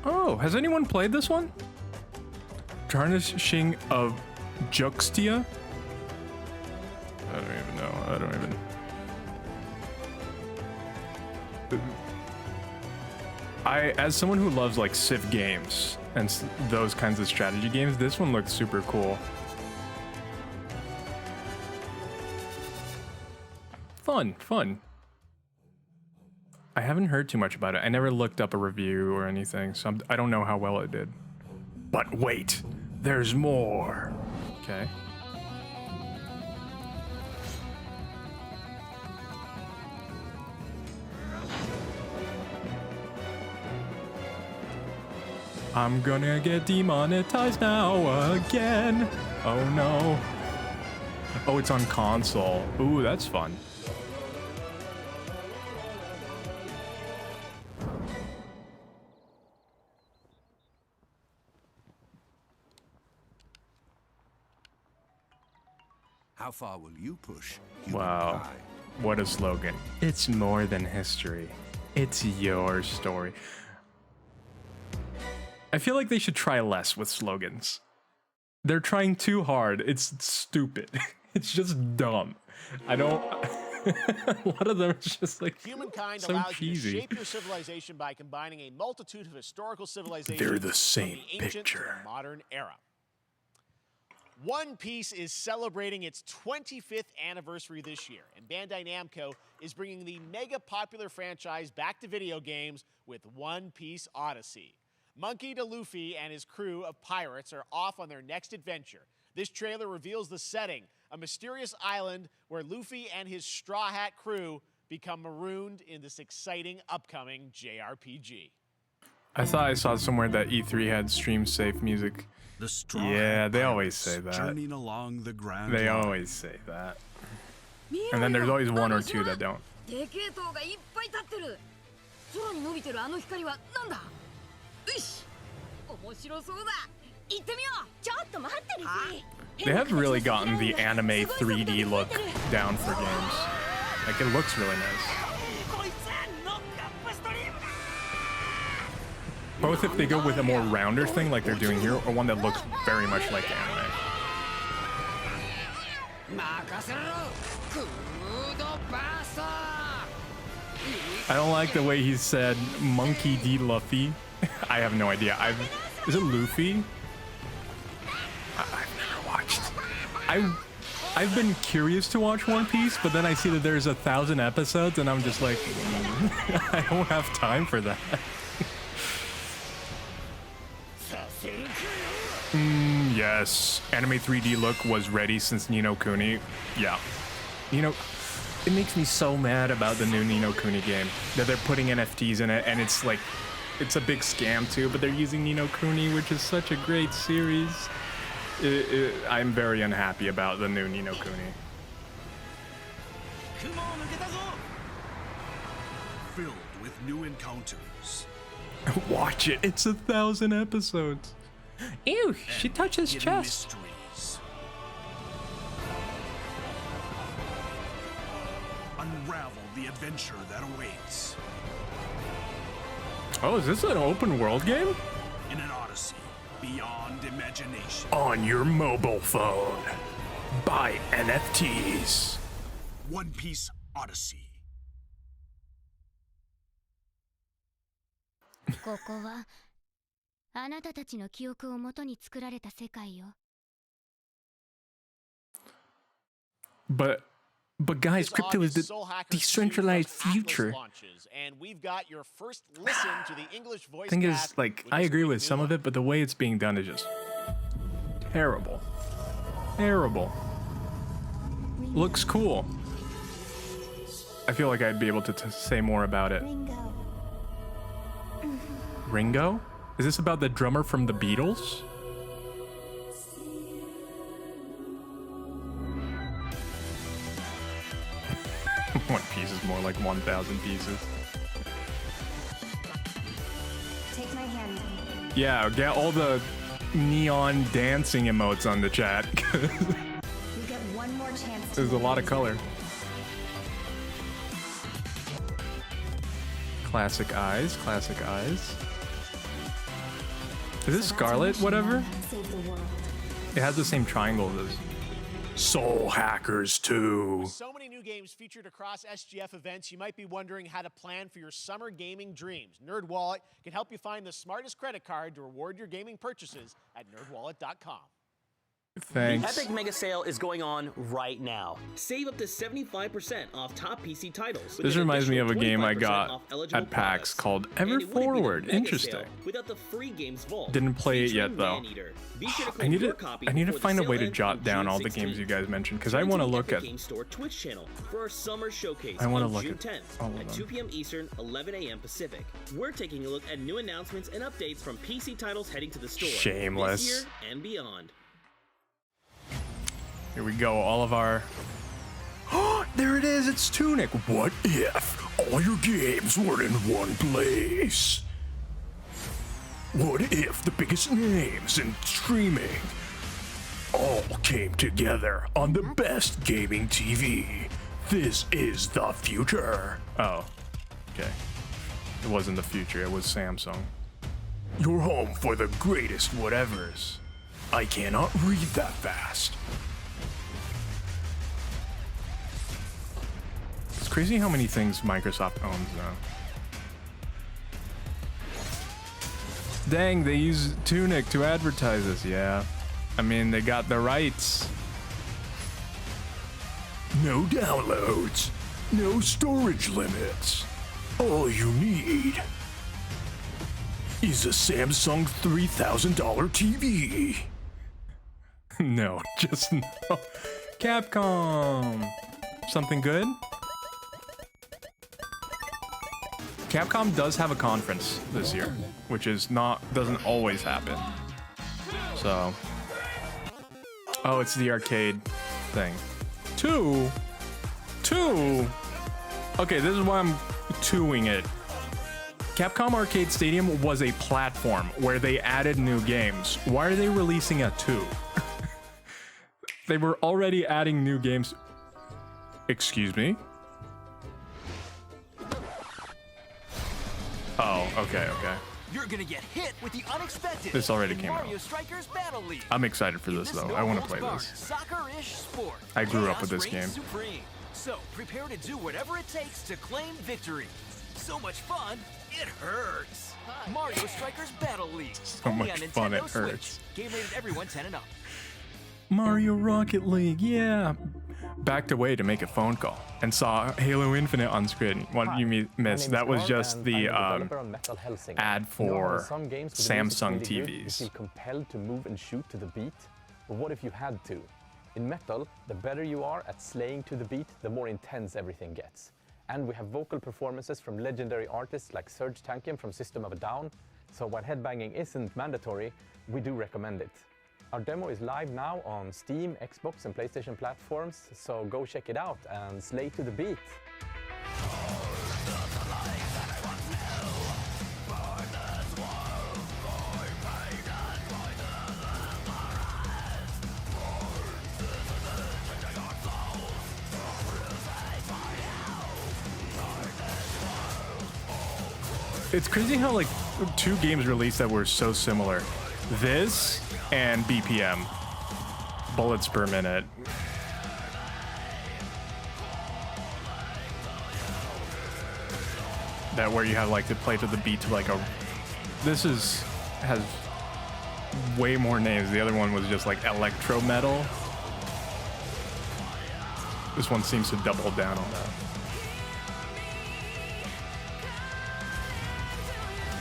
Oh, has anyone played this one? Tarnishing of Juxtia? I don't even know. I don't even... as someone who loves like Civ games and those kinds of strategy games, this one looks super cool. Fun. I haven't heard too much about it. I never looked up a review or anything, so I don't know how well it did. But wait, there's more. Okay. I'm gonna get demonetized now again. Oh no. Oh, it's on console. Ooh, that's fun. How far will you push? Wow. What a slogan. It's more than history. It's your story. I feel like they should try less with slogans. They're trying too hard. It's stupid. It's just dumb. I don't A lot of them are just like Humankind so allows cheesy. you to shape your civilization by combining a multitude of historical civilizations They're the from same the ancient to picture. the modern era. One Piece is celebrating its 25th anniversary this year, and Bandai Namco is bringing the mega popular franchise back to video games with One Piece Odyssey. Monkey D. Luffy and his crew of pirates are off on their next adventure. This trailer reveals the setting, a mysterious island where Luffy and his Straw Hat crew become marooned in this exciting upcoming JRPG. I thought I saw somewhere that E3 had stream safe music. The Straw Yeah, Hat they always Pirates say that. journeying along the Grand They Line. always say that. And then there's always one or two that don't. でけえ塔がいっぱい立ってる。空に伸びてるあの光はなんだ。よし、面白そうだ。行ってみよう。ちょっと待ってるし。 They have really gotten the anime 3D look down for games. Like, it looks really nice. Both if they go with a more rounder thing like they're doing here, or one that looks very much like anime. I don't like the way he said Monkey D. Luffy. I have no idea. Is it Luffy? I've never watched. I've been curious to watch One Piece, but then I see that there's 1,000 episodes, and I'm just like, I don't have time for that. Yes, anime 3D look was ready since Ni no Kuni. Yeah, it makes me so mad about the new Ni no Kuni game that they're putting NFTs in it, and it's like, it's a big scam too. But they're using Ni no Kuni, which is such a great series. I'm very unhappy about the new Ni no Kuni. Filled with new encounters. Watch it. It's 1,000 episodes. Ew, she touched his chest. Mysteries. Unravel the adventure that awaits. Oh, is this an open world game? In an odyssey beyond imagination. On your mobile phone. Buy NFTs. One Piece Odyssey. ここはあなたたちの記憶をもとに作られた世界よ。 But guys, crypto is the decentralized future. And we've got your first listen to the English voice Thing is, cast like, with I this agree new with some of it, but the way it's being done is just terrible. Terrible. Looks cool. I feel like I'd be able to say more about it. Ringo? Is this about the drummer from the Beatles? One piece is more like 1,000 pieces. Take my hand. Yeah, get all the neon dancing emotes on the chat. You get one more chance. There's a lot of color. Classic eyes, classic eyes. Is this Scarlet, whatever? Save the world. It has the same triangles as Soul Hackers 2. With so many new games featured across SGF events, you might be wondering how to plan for your summer gaming dreams. NerdWallet can help you find the smartest credit card to reward your gaming purchases at nerdwallet.com. Thanks. The Epic Mega Sale is going on right now. Save up to 75% off top PC titles. This reminds me of a game I got at PAX called Ever Forward. Interesting. Without the free games vault. Didn't play it yet though. I need to find a way to jot down all the June games you guys mentioned because I want to look at. Game Store Twitch channel for our summer showcase I want to on look June at 10th all of at them. 2 p.m. Eastern, 11 a.m. Pacific. We're taking a look at new announcements and updates from PC titles heading to the store Shameless. this year and beyond. Here we go. All of our. Oh, there it is. It's Tunic. What if all your games were in one place? What if the biggest names in streaming all came together on the best gaming TV? This is the future. Oh, okay. It wasn't the future. It was Samsung. Your home for the greatest whatevers. I cannot read that fast. Crazy how many things Microsoft owns now. Dang, they use Tunic to advertise this. Yeah. I mean, they got the rights. No downloads, no storage limits. All you need is a Samsung $3,000 TV. No, just no. Capcom. Something good? Capcom does have a conference this year, which is doesn't always happen. So, oh, it's the arcade thing. Two. Okay, this is why I'm twoing it. Capcom Arcade Stadium was a platform where they added new games. Why are they releasing a 2? They were already adding new games. Excuse me? Oh, okay. You're gonna get hit with the unexpected. This already came out. Mario Strikers Battle League. I'm excited for this though. I want to play this. Soccer-ish sport. I grew up Chaos with this reigns game. Supreme. So prepare to do whatever it takes to claim victory. So much fun, it hurts. Mario Strikers Battle League. So Only much on fun, Nintendo it Switch. hurts. Game rated everyone 10 and up. Mario Rocket League, yeah. Backed away to make a phone call and saw Halo Infinite on screen. What you missed? That was just the ad for Samsung TVs. You feel compelled to move and shoot to the beat, but what if you had to? In Metal, the better you are at slaying to the beat, the more intense everything gets. And we have vocal performances from legendary artists like Serge Tankian from System of a Down, so while headbanging isn't mandatory, we do recommend it. Our demo is live now on Steam, Xbox, and PlayStation platforms, so go check it out and slay to the beat. It's crazy how like 2 games released that were so similar. This and BPM. Bullets per minute. That where you have like to play to the beat to like a... This has way more names. The other one was just like electro metal. This one seems to double down on that.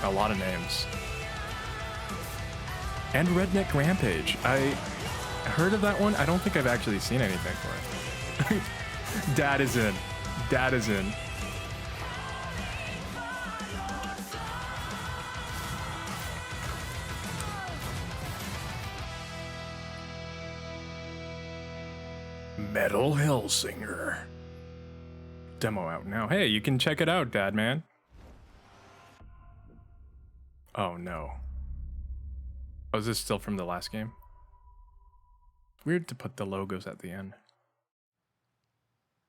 A lot of names. And Redneck Rampage. I heard of that one. I don't think I've actually seen anything for it. Dad is in. Dad is in. Metal Hellsinger. Demo out now. Hey, you can check it out, Dad, man. Oh no. Oh, is this still from the last game? Weird to put the logos at the end.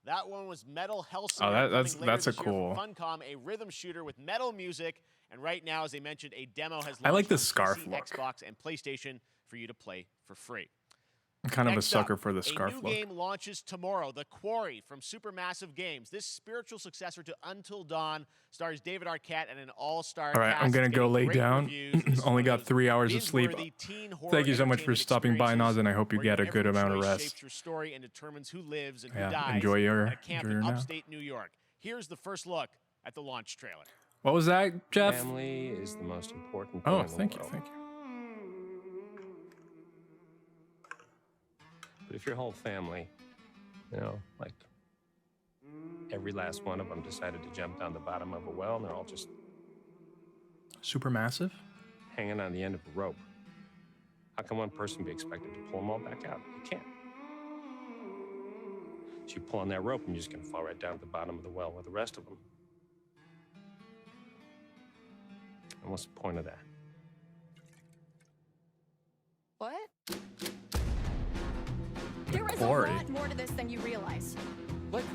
That one was Metal Hellsinger. Oh, that's coming later a this year cool. from Funcom, a rhythm shooter with metal music, and right now, as I mentioned, a demo has I like launched the on scarf PC, look. Xbox, and PlayStation for you to play for free. I'm kind of a Next sucker up, for the scarf a new look. game launches tomorrow, The Quarry from Supermassive Games. This spiritual successor to Until Dawn stars David Arquette and an all-star All right, cast. I'm gonna It's go getting lay great down. reviews. This is Only one got of 3 hours of sleep. binge-worthy teen horror Thank you so much for entertainment stopping by, Naz, and I hope you where get a your good every amount of choice rest. shapes your story and determines who lives and Yeah, who dies enjoy your- at a camp enjoy in your nap. upstate New York. Here's the first look at the launch trailer. What was that, Jeff? Family is the most important thing Oh, in the thank you, world. thank you. But if your whole family, you know, like every last one of them decided to jump down the bottom of a well and they're all just Supermassive? hanging on the end of a rope, how can one person be expected to pull them all back out? You can't. So you pull on that rope and you're just gonna fall right down to the bottom of the well with the rest of them. And what's the point of that? What? There is Quarry. a lot more to this than you realize. Like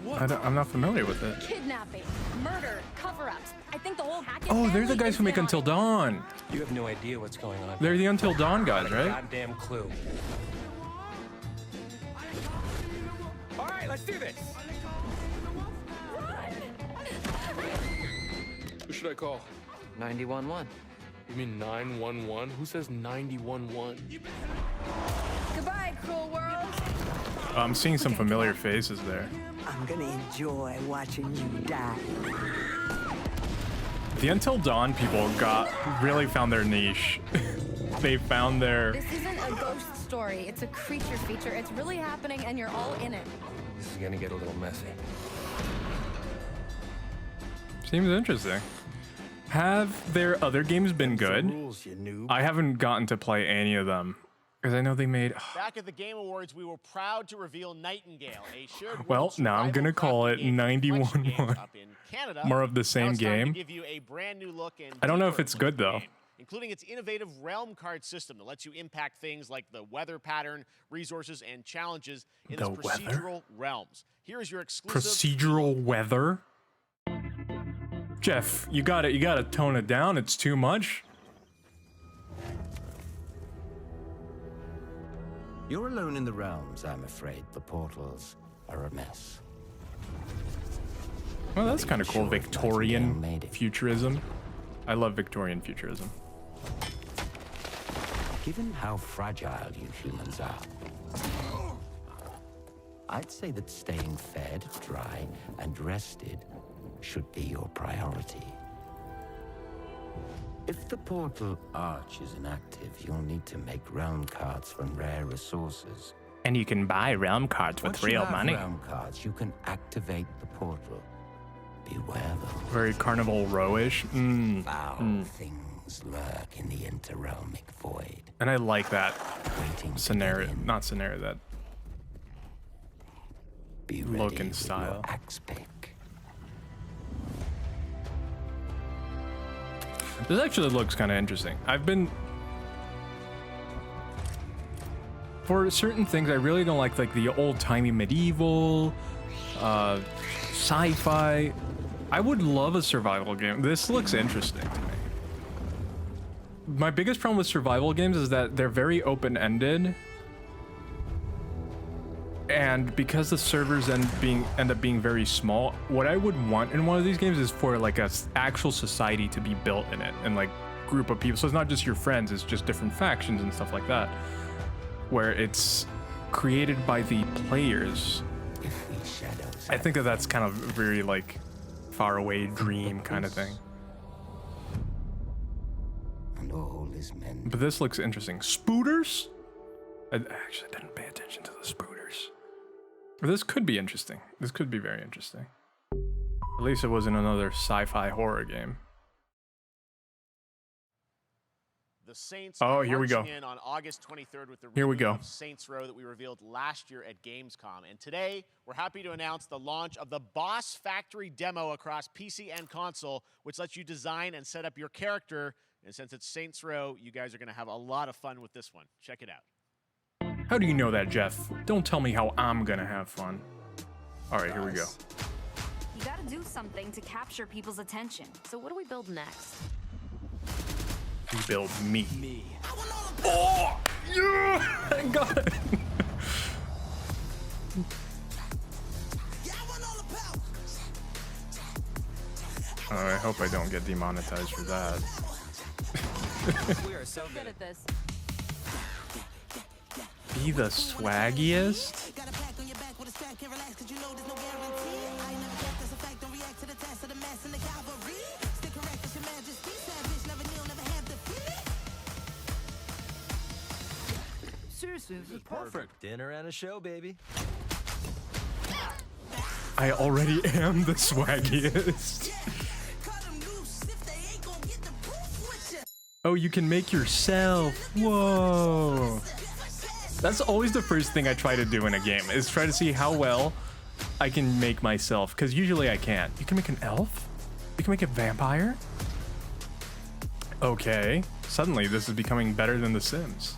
I'm not familiar with it. Kidnapping, murder, cover-ups. I think the whole Hackett Oh, they're the family guys is who make in on Until it. Dawn. You have no idea what's going on. They're the Until Dawn guys, Not a right? Goddamn clue. All right, let's do this. Who should I call? 911. You mean 911? Who says 911? Goodbye, cruel world. I'm seeing some familiar faces there. I'm gonna enjoy watching you die. The Until Dawn people really found their niche. They found their... This isn't a ghost story. It's a creature feature. It's really happening and you're all in it. This is gonna get a little messy. Seems interesting. Have their other games been good? I haven't gotten to play any of them. Because I know they made... Back at the Game Awards, we were proud to reveal Nightingale, a shared Well, now I'm going to call it 91-1. More of the same game. Give you a brand new look and I don't know if it's good, though. Including its innovative realm card system that lets you impact things like the weather pattern, resources, and challenges in its procedural realms. Here is your exclusive... Procedural weather? Jeff, you gotta tone it down. It's too much. You're alone in the realms, I'm afraid. The portals are a mess. Well, that's kind of cool. Victorian futurism. I love Victorian futurism. Given how fragile you humans are, I'd say that staying fed, dry, and rested should be your priority. If the portal arch is inactive, you'll need to make realm cards from rare resources. And you can buy realm cards with real money. Realm cards, you can activate the portal. Beware though. Very Carnival Row-ish. Foul things lurk in the interrealmic void. And I like that scenario, not scenario, that look and style. Axe pick. This actually looks kind of interesting. For certain things, I really don't like the old-timey medieval, sci-fi. I would love a survival game. This looks interesting to me. My biggest problem with survival games is that they're very open-ended. And because the servers end up being very small, what I would want in one of these games is for a actual society to be built in it, and group of people. So it's not just your friends, it's just different factions and stuff like that, where it's created by the players. I think that's kind of a very far away dream kind of thing. And all is men. But this looks interesting. Spooters? I actually didn't pay attention to the spooters. This could be interesting. This could be very interesting. At least it wasn't another sci-fi horror game. The Saints oh, here we go. In on August 23rd with the here we go. Of Saints Row that we revealed last year at Gamescom. And today, we're happy to announce the launch of the Boss Factory demo across PC and console, which lets you design and set up your character. And since it's Saints Row, you guys are going to have a lot of fun with this one. Check it out. How do you know that, Jeff? Don't tell me how I'm gonna have fun. All right, here we go. You gotta do something to capture people's attention. So what do we build next? We build me. Oh! Yeah! I got it! Oh, I hope I don't get demonetized for that. We are so good at this. Be the swaggiest? Seriously, this is perfect. Dinner and a show, baby. I already am the swaggiest. Oh, you can make yourself. Whoa. That's always the first thing I try to do in a game, is try to see how well I can make myself, because usually I can't. You can make an elf? You can make a vampire? Okay, suddenly this is becoming better than The Sims.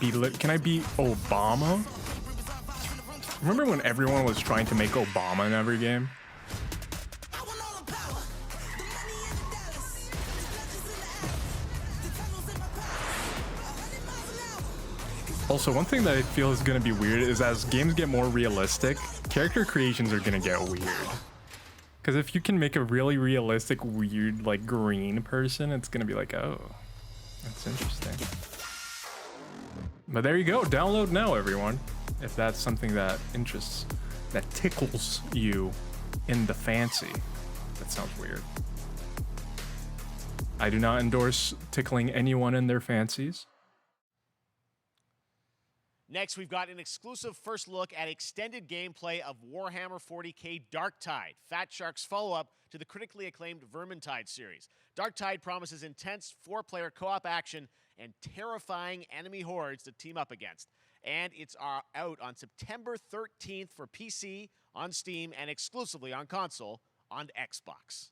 Can I be Obama? Remember when everyone was trying to make Obama in every game? Also, one thing that I feel is going to be weird is as games get more realistic, character creations are gonna get weird. Because if you can make a really realistic, weird, like, green person, it's gonna be like, oh, that's interesting. But there you go. Download now, everyone. If that's something that interests, that tickles you in the fancy. That sounds weird. I do not endorse tickling anyone in their fancies. Next, we've got an exclusive first look at extended gameplay of Warhammer 40k Darktide, Fat Shark's follow-up to the critically acclaimed Vermintide series. Darktide promises intense 4-player co-op action and terrifying enemy hordes to team up against. And it's out on September 13th for PC, on Steam, and exclusively on console on Xbox.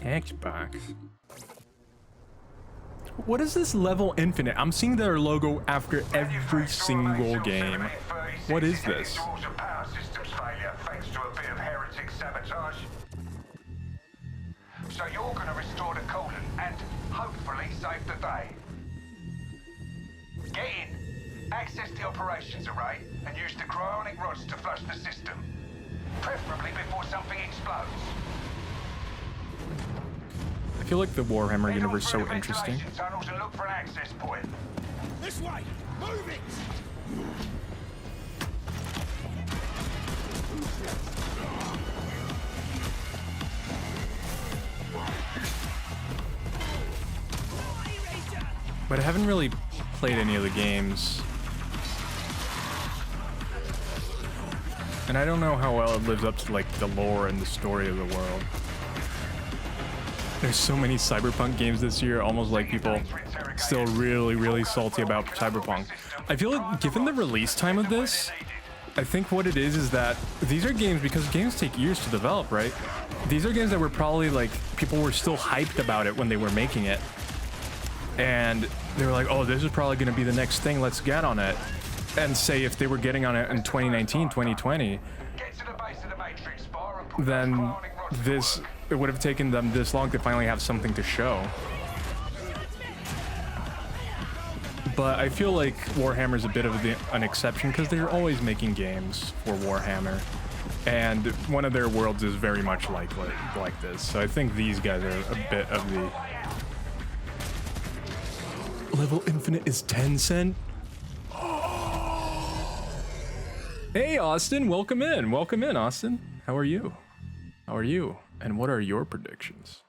Xbox. What is this Level Infinite? I'm seeing their logo after every single game. What is this? So you're going to restore the coolant and hopefully save the day. Get in, access the operations array, and use the cryonic rods to flush the system. Preferably before something explodes. I feel like the Warhammer universe is so interesting. Tunnels and look for an access point. This way! Move it! But I haven't really played any of the games. And I don't know how well it lives up to like the lore and the story of the world. There's so many Cyberpunk games this year, almost like people still really salty about Cyberpunk. I feel like given the release time of this, I think what it is that these are games, because games take years to develop, right? These are games that were probably like, people were still hyped about it when they were making it. And they were like, oh, this is probably going to be the next thing, let's get on it. And say if they were getting on it in 2019, 2020, then it would have taken them this long to finally have something to show. But I feel like Warhammer is a bit of an exception because they're always making games for Warhammer. And one of their worlds is very much like this. So I think these guys are a bit of the... Level Infinite is Tencent? Hey, Austin, welcome in. Welcome in, Austin. How are you? How are you? And what are your predictions?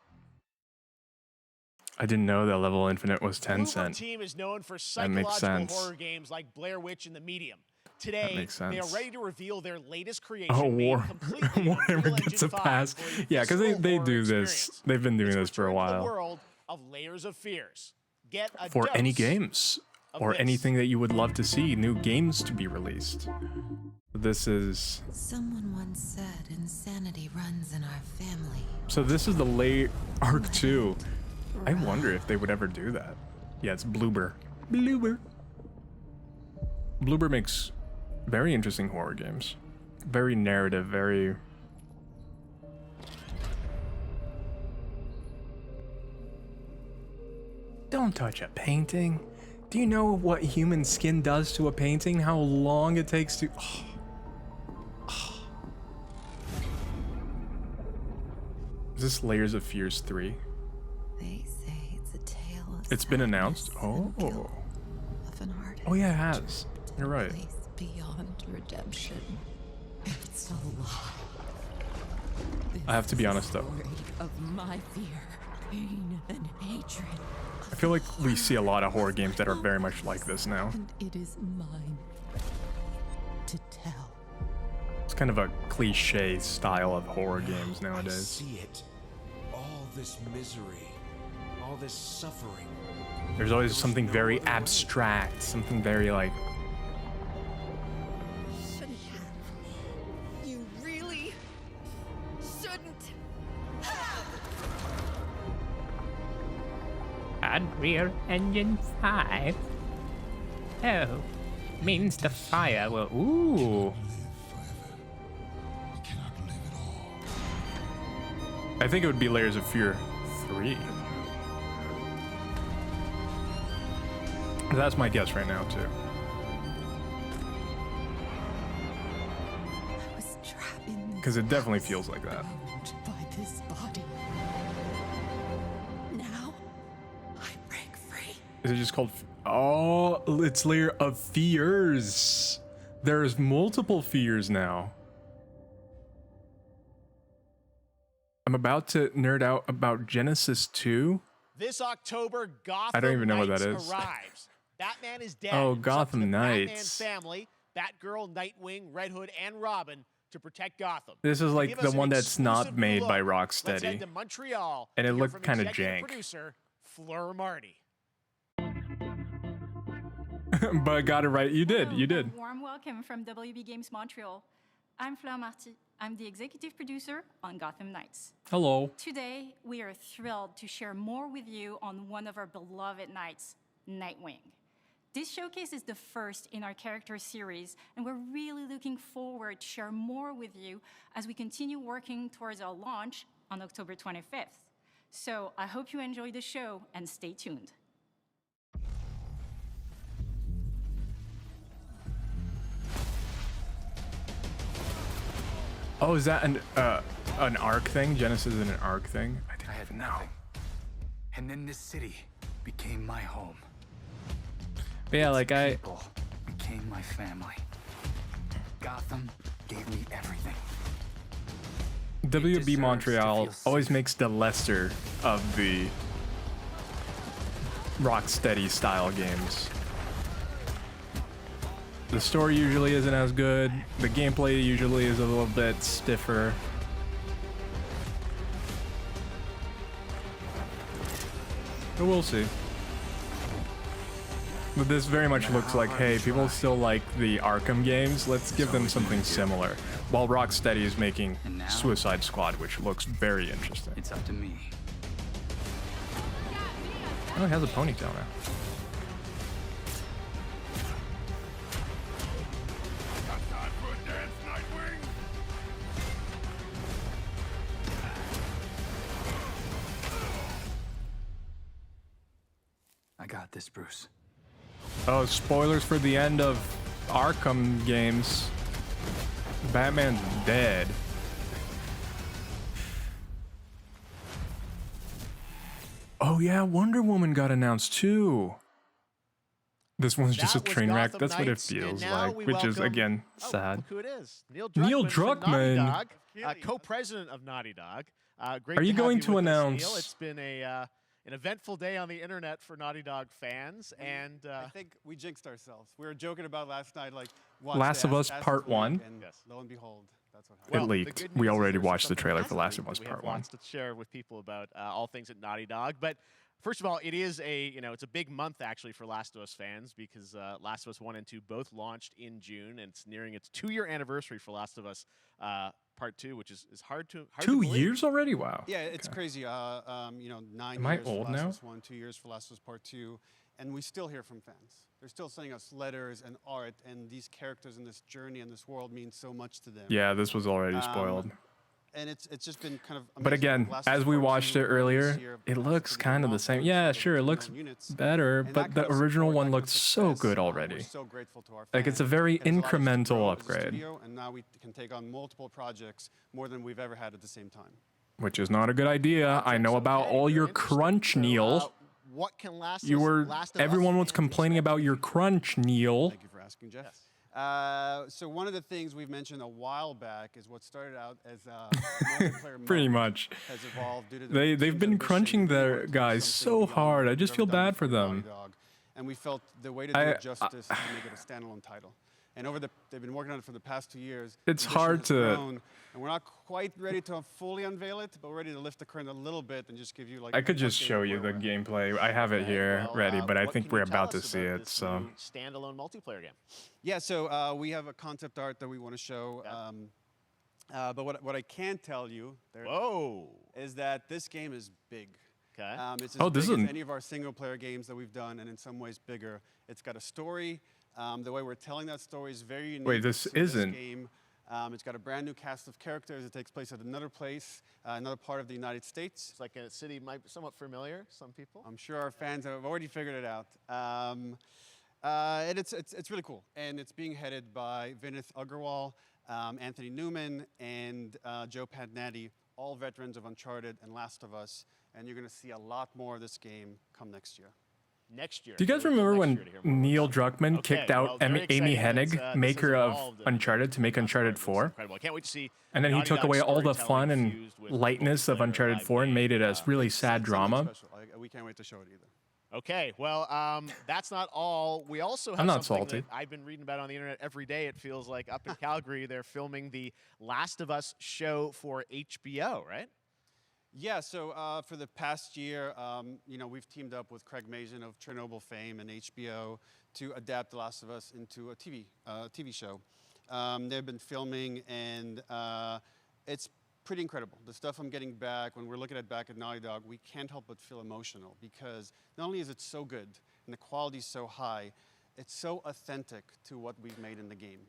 I didn't know that Level Infinite was Tencent. The team is known for psychological horror games like Blair Witch and The Medium. Today, they are ready to reveal their latest creation. Oh, Warhammer gets a pass. Yeah, because they do this. They've been doing this for a while. The world of Layers of Fears. Get a for any dose games or anything that you would love to see, new games to be released. This is... Someone once said insanity runs in our family. So this is the late Arc 2. I wonder if they would ever do that. Yeah, it's Bloober. Bloober makes very interesting horror games. Very narrative, very... Don't touch a painting. Do you know what human skin does to a painting? How long it takes to... Oh. Oh. Is this Layers of Fears 3? They say it's a tale of It's been announced? Oh. of an artist. Oh yeah, it has. You're right. Beyond redemption. It's a lie. I have to be honest though. Of my fear, pain, and hatred. I feel like we see a lot of horror games that are very much like this now. And it is mine to tell. It's kind of a cliche style of horror games nowadays. I see it. All this misery, all this suffering. There's always something very abstract, something very like... Shouldn't have. You really shouldn't. Unreal Engine 5. Oh, means the fire will... Ooh. I think it would be Layers of Fear 3. That's my guess right now, too. Because it definitely feels like that. By this body. Now, I break free. Is it just called? Oh, it's Layer of Fears. There's multiple fears now. I'm about to nerd out about Genesis 2. This October, Gotham I don't even know what Knights that is. arrives. Batman is dead. Oh, It's up to Gotham the Knights. Batman family, Batgirl, Nightwing, Red Hood, and Robin to protect Gotham. This is To like give the us an one that's not exclusive made by look, Let's Rocksteady. head to Montreal And it to hear looked from kinda executive jank. Producer Fleur Marty. But I got it right. You did. You did. Warm welcome from WB Games Montreal. I'm Fleur Marty. I'm the executive producer on Gotham Knights. Hello. Today, we are thrilled to share more with you on one of our beloved knights, Nightwing. This showcase is the first in our character series, and we're really looking forward to share more with you as we continue working towards our launch on October 25th. So I hope you enjoy the show and stay tuned. Oh, is that an arc thing? Genesis is an arc thing? I didn't even know. And then this city became my home. But yeah, like People became my family. Gotham gave me everything. WB Montreal always makes the lesser of the Rocksteady style games. The story usually isn't as good. The gameplay usually is a little bit stiffer. But we'll see. But this very much looks like, hey, people still like the Arkham games. Let's give them something similar. While Rocksteady is making Suicide Squad, which looks very interesting. It's up to me. Oh, he has a ponytail now. I got this, Bruce. Oh, spoilers for the end of Arkham games. Batman's dead. Oh yeah, Wonder Woman got announced too. This one's just a train wreck. Gotham That's what it Knights, and feels now like, we which is welcome- again Oh, sad. look who it is. Neil Neil Druckmann from Naughty Druckmann. Dog, co-president of Naughty Dog. Great Are you have going you to with us, Neil. announce- It's been an eventful day on the internet for Naughty Dog fans, and I think we jinxed ourselves. We were joking about last night, like watch Last the of Us Assassin's Part Creed, 1? and lo and behold, that's what It happened. the leaked. good We news is already there's watched the something trailer for hasn't Last of leaked, Us but we Part have 1. lots to share with people about all things at Naughty Dog, but. First of all, it is it's a big month actually for Last of Us fans because Last of Us 1 and 2 both launched in June, and it's nearing its 2-year anniversary for Last of Us Part 2, which is hard to 2 believe. years already? Wow. Yeah, it's crazy. 9 Am I years for old Last now? of Us 1, 2 years for Last of Us Part 2, and we still hear from fans. They're still sending us letters and art, and these characters in this journey and this world mean so much to them. Yeah, this was already spoiled. And it's just been kind of But amazing. again, Last of Us as we Part watched 2 it this earlier, year, it looks kind of the same. Yeah, sure, it looks units. better, And but that the kind of original support, one that looked kind of so success, good we're already. so grateful to our Like, it's a fans. very It has allowed us to grow incremental as a upgrade. studio, and now we can take on multiple projects, more than we've ever had at the same time. Which is not a good idea. I know about all your crunch, Neil. What can Last You were. Last of Us Everyone was fans complaining about your crunch, Neil. Thank you for asking, Jeff. So one of the things we've mentioned a while back is what started out as a multiplayer Pretty mode much. has evolved due to the They've team's been ambition crunching to their work guys something so beyond hard. what I just we've feel ever done bad for before at them. Naughty Dog. And we felt the way to do it justice is to make it a standalone title. And they've been working on it for the past 2 years. It's The vision hard has to- grown, and we're not quite ready to fully unveil it, but we're ready to lift the curtain a little bit and just give you like. I could an just update show of you where the we're at. gameplay. I have it here ready, but I what think can we're you tell about to us see about it. this So new standalone multiplayer game. Yeah, so we have a concept art that we want to show. But what I can tell you is that this game is big. Okay. It's as Oh, this big is as an- any of our single-player games that we've done, and in some ways bigger. It's got a story. The way we're telling that story is very unique. Wait, this to isn't- This game. It's got a brand new cast of characters. It takes place at another place, another part of the United States. It's like a city might be somewhat familiar, some people. I'm sure our fans have already figured it out. And it's really cool. And it's being headed by Vinith Agarwal. Anthony Newman and Joe Pagnetti, all veterans of Uncharted and Last of Us, and you're going to see a lot more of this game come next year. Next year. Do you guys remember when Neil Druckmann kicked out Amy Hennig, maker of Uncharted, to make Uncharted 4? Incredible. I can't wait to see. And then he Naughty took Dog's away all the storytelling fun and infused with lightness of multiplayer Uncharted live 4 and made it a really sad Something drama. special. We can't wait to show it either. Okay, well, that's not all. We also have I'm not something salty. that I've been reading about on the internet every day. It feels like up in Calgary, they're filming the Last of Us show for HBO, right? Yeah, so for the past year, we've teamed up with Craig Mazin of Chernobyl fame and HBO to adapt The Last of Us into a TV show. They've been filming, and it's pretty incredible. The stuff I'm getting back, when we're looking at back at Naughty Dog, we can't help but feel emotional because not only is it so good and the quality is so high, it's so authentic to what we've made in the game.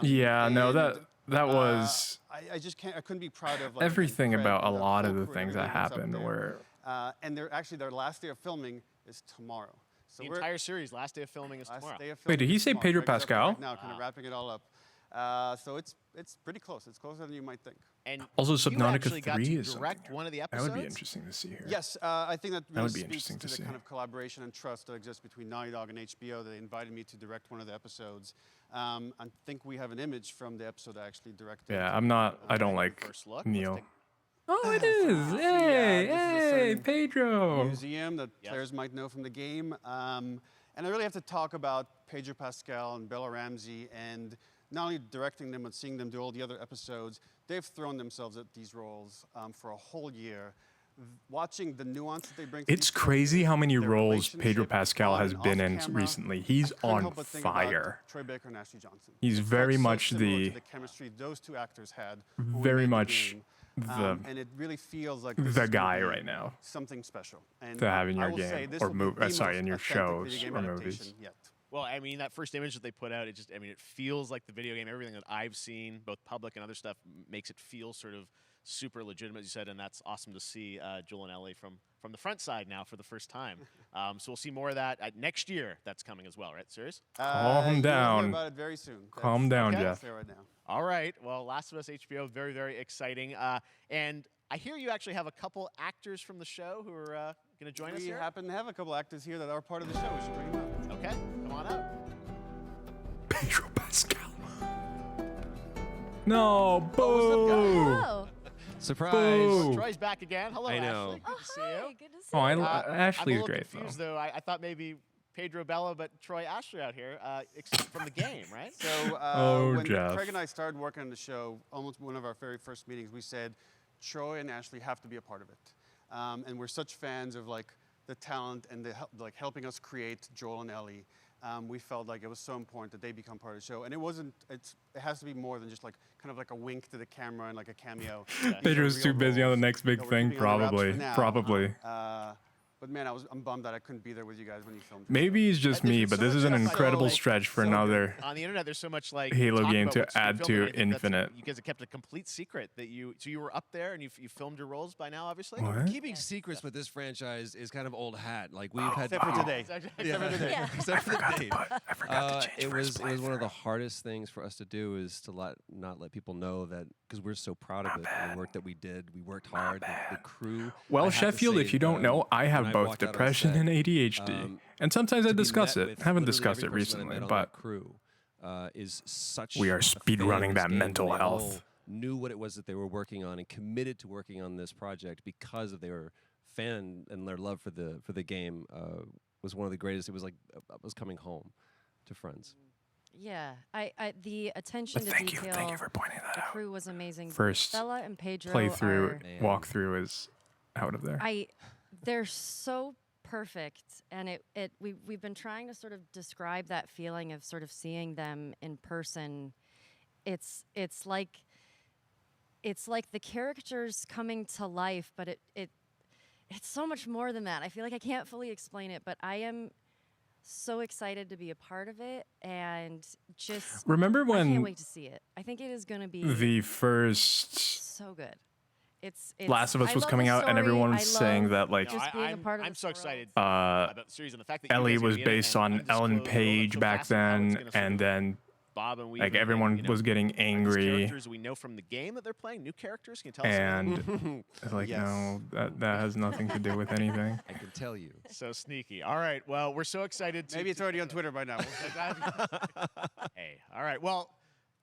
Yeah, no, that was I just can't. I couldn't be proud of like, everything Craig, about a the lot of whole the crew, things that everything that's up happened there. were. And their last day of filming is tomorrow. So The entire series, last day of filming is tomorrow. Wait, did he say Pedro Craig's up there Pascal? right now, kind of wrapping it all up. So it's pretty close. It's closer than you might think. And Also, you Subnautica actually got 3 to is direct something one of the that episodes. would be interesting to see here. Yes, I think that really would be speaks interesting to to the see. kind of collaboration and trust that exists between Naughty Dog and HBO. They invited me to direct one of the episodes. I think we have an image from the episode I actually directed. Yeah, I don't like First look. Neil. Oh, it is. Hey, this is a hey, certain Pedro. Museum that players might know from the game. And I really have to talk about Pedro Pascal and Bella Ramsey, and not only directing them but seeing them do all the other episodes. They've thrown themselves at these roles for a whole year. Watching the nuance that they bring to It's these crazy how many their roles Pedro relationship Pascal on has and been off in camera, recently. He's I couldn't on help but think about fire. Troy Baker and Ashley Johnson. He's It very felt so much similar to the the chemistry those two actors had when we very made the much game. the And it really feels like the this is gonna guy be right now something special. And to have in I your will say game this or will be move. the Sorry, most in your authentic shows video game or adaptation movies. yet. Well, I mean, that first image that they put out, it feels like the video game. Everything that I've seen, both public and other stuff, makes it feel sort of super legitimate, as you said, and that's awesome to see Joel and Ellie from the front side now for the first time. So we'll see more of that next year. That's coming as well, right? Serious? Calm You'll hear down. about it very soon. Calm down, Okay. Jeff. There right now. All right. Well, Last of Us HBO, very, very exciting. And I hear you actually have a couple actors from the show who are going to join us We here. happen to have a couple actors here that are part of the show. We should bring them up. Okay, come on up. Pedro Pascal. No, boo. Oh, Surprise! Boo. Troy's back again. Hello, I know. Ashley. Good to see you. good to see Oh, you. Ashley's I'm a little great confused, though. though. I thought maybe Pedro Bella, but Troy Ashley out here from the game, right? So Oh, when Jeff. Craig and I started working on the show, almost one of our very first meetings, we said Troy and Ashley have to be a part of it. And we're such fans of like the talent and the like helping us create Joel and Ellie. We felt like it was so important that they become part of the show, and it has to be more than just like kind of like a wink to the camera and like a cameo. These are Pedro's real too busy on the roles next big that we're thing, keeping under wraps for probably. now. Probably. But man, I'm bummed that I couldn't be there with you guys when you filmed. it. Maybe it's just There's me, been but so this much is an stuff I incredible like, stretch for so good. another On the internet, there's so much like Halo talk game about to what's been add filmed, to and I think that's- Infinite. You guys have kept a complete secret that you were up there and you filmed your roles by now, obviously. What? Keeping secrets with this franchise is kind of old hat. Like we've had Except for today. Except for today. Except for the date. I forgot to change It first was one of playthrough. the hardest things for us to do is to not let people know that because we're so proud of it and the work that we did. We worked hard. The crew. Well, I have to Sheffield, say, if you don't know, I when have both walked out on depression set, and ADHD. And sometimes I to be discuss met it. with Haven't literally discussed every it person that I recently, met on but that crew is such. we are a speed fan of running this that game, mental and they health. all Knew what it was that they were working on and committed to working on this project because of their fan and their love for the game was one of the greatest. It was like I was coming home to friends. Yeah, I the attention to Thank you detail. for pointing that The out. crew was amazing. First Bella and Pedro playthrough, are, walkthrough is out of there. they're so perfect, and we've been trying to sort of describe that feeling of sort of seeing them in person. It's like the characters coming to life, but it's so much more than that. I feel like I can't fully explain it, but I am so excited to be a part of it, and just Remember I when can't wait to see it. I think it is going to be the first so good. It's Last of Us I was love coming the out, and story. everyone I was saying love that like just being a part of I'm this so world. excited about the series and the fact that you Ellie guys are was gonna be in it based and on Ellen undisclosed, Page so back fast and how it's then, gonna sort and of then bob and weave. Like and, everyone you know, was getting are these angry, characters we know from the game that they're playing. New characters? Can you tell us? and like, Yes. no, that has nothing to do with anything. I can tell you. So sneaky. All right. Well, we're so excited. Maybe it's already on Twitter by now. Hey. All right. Well,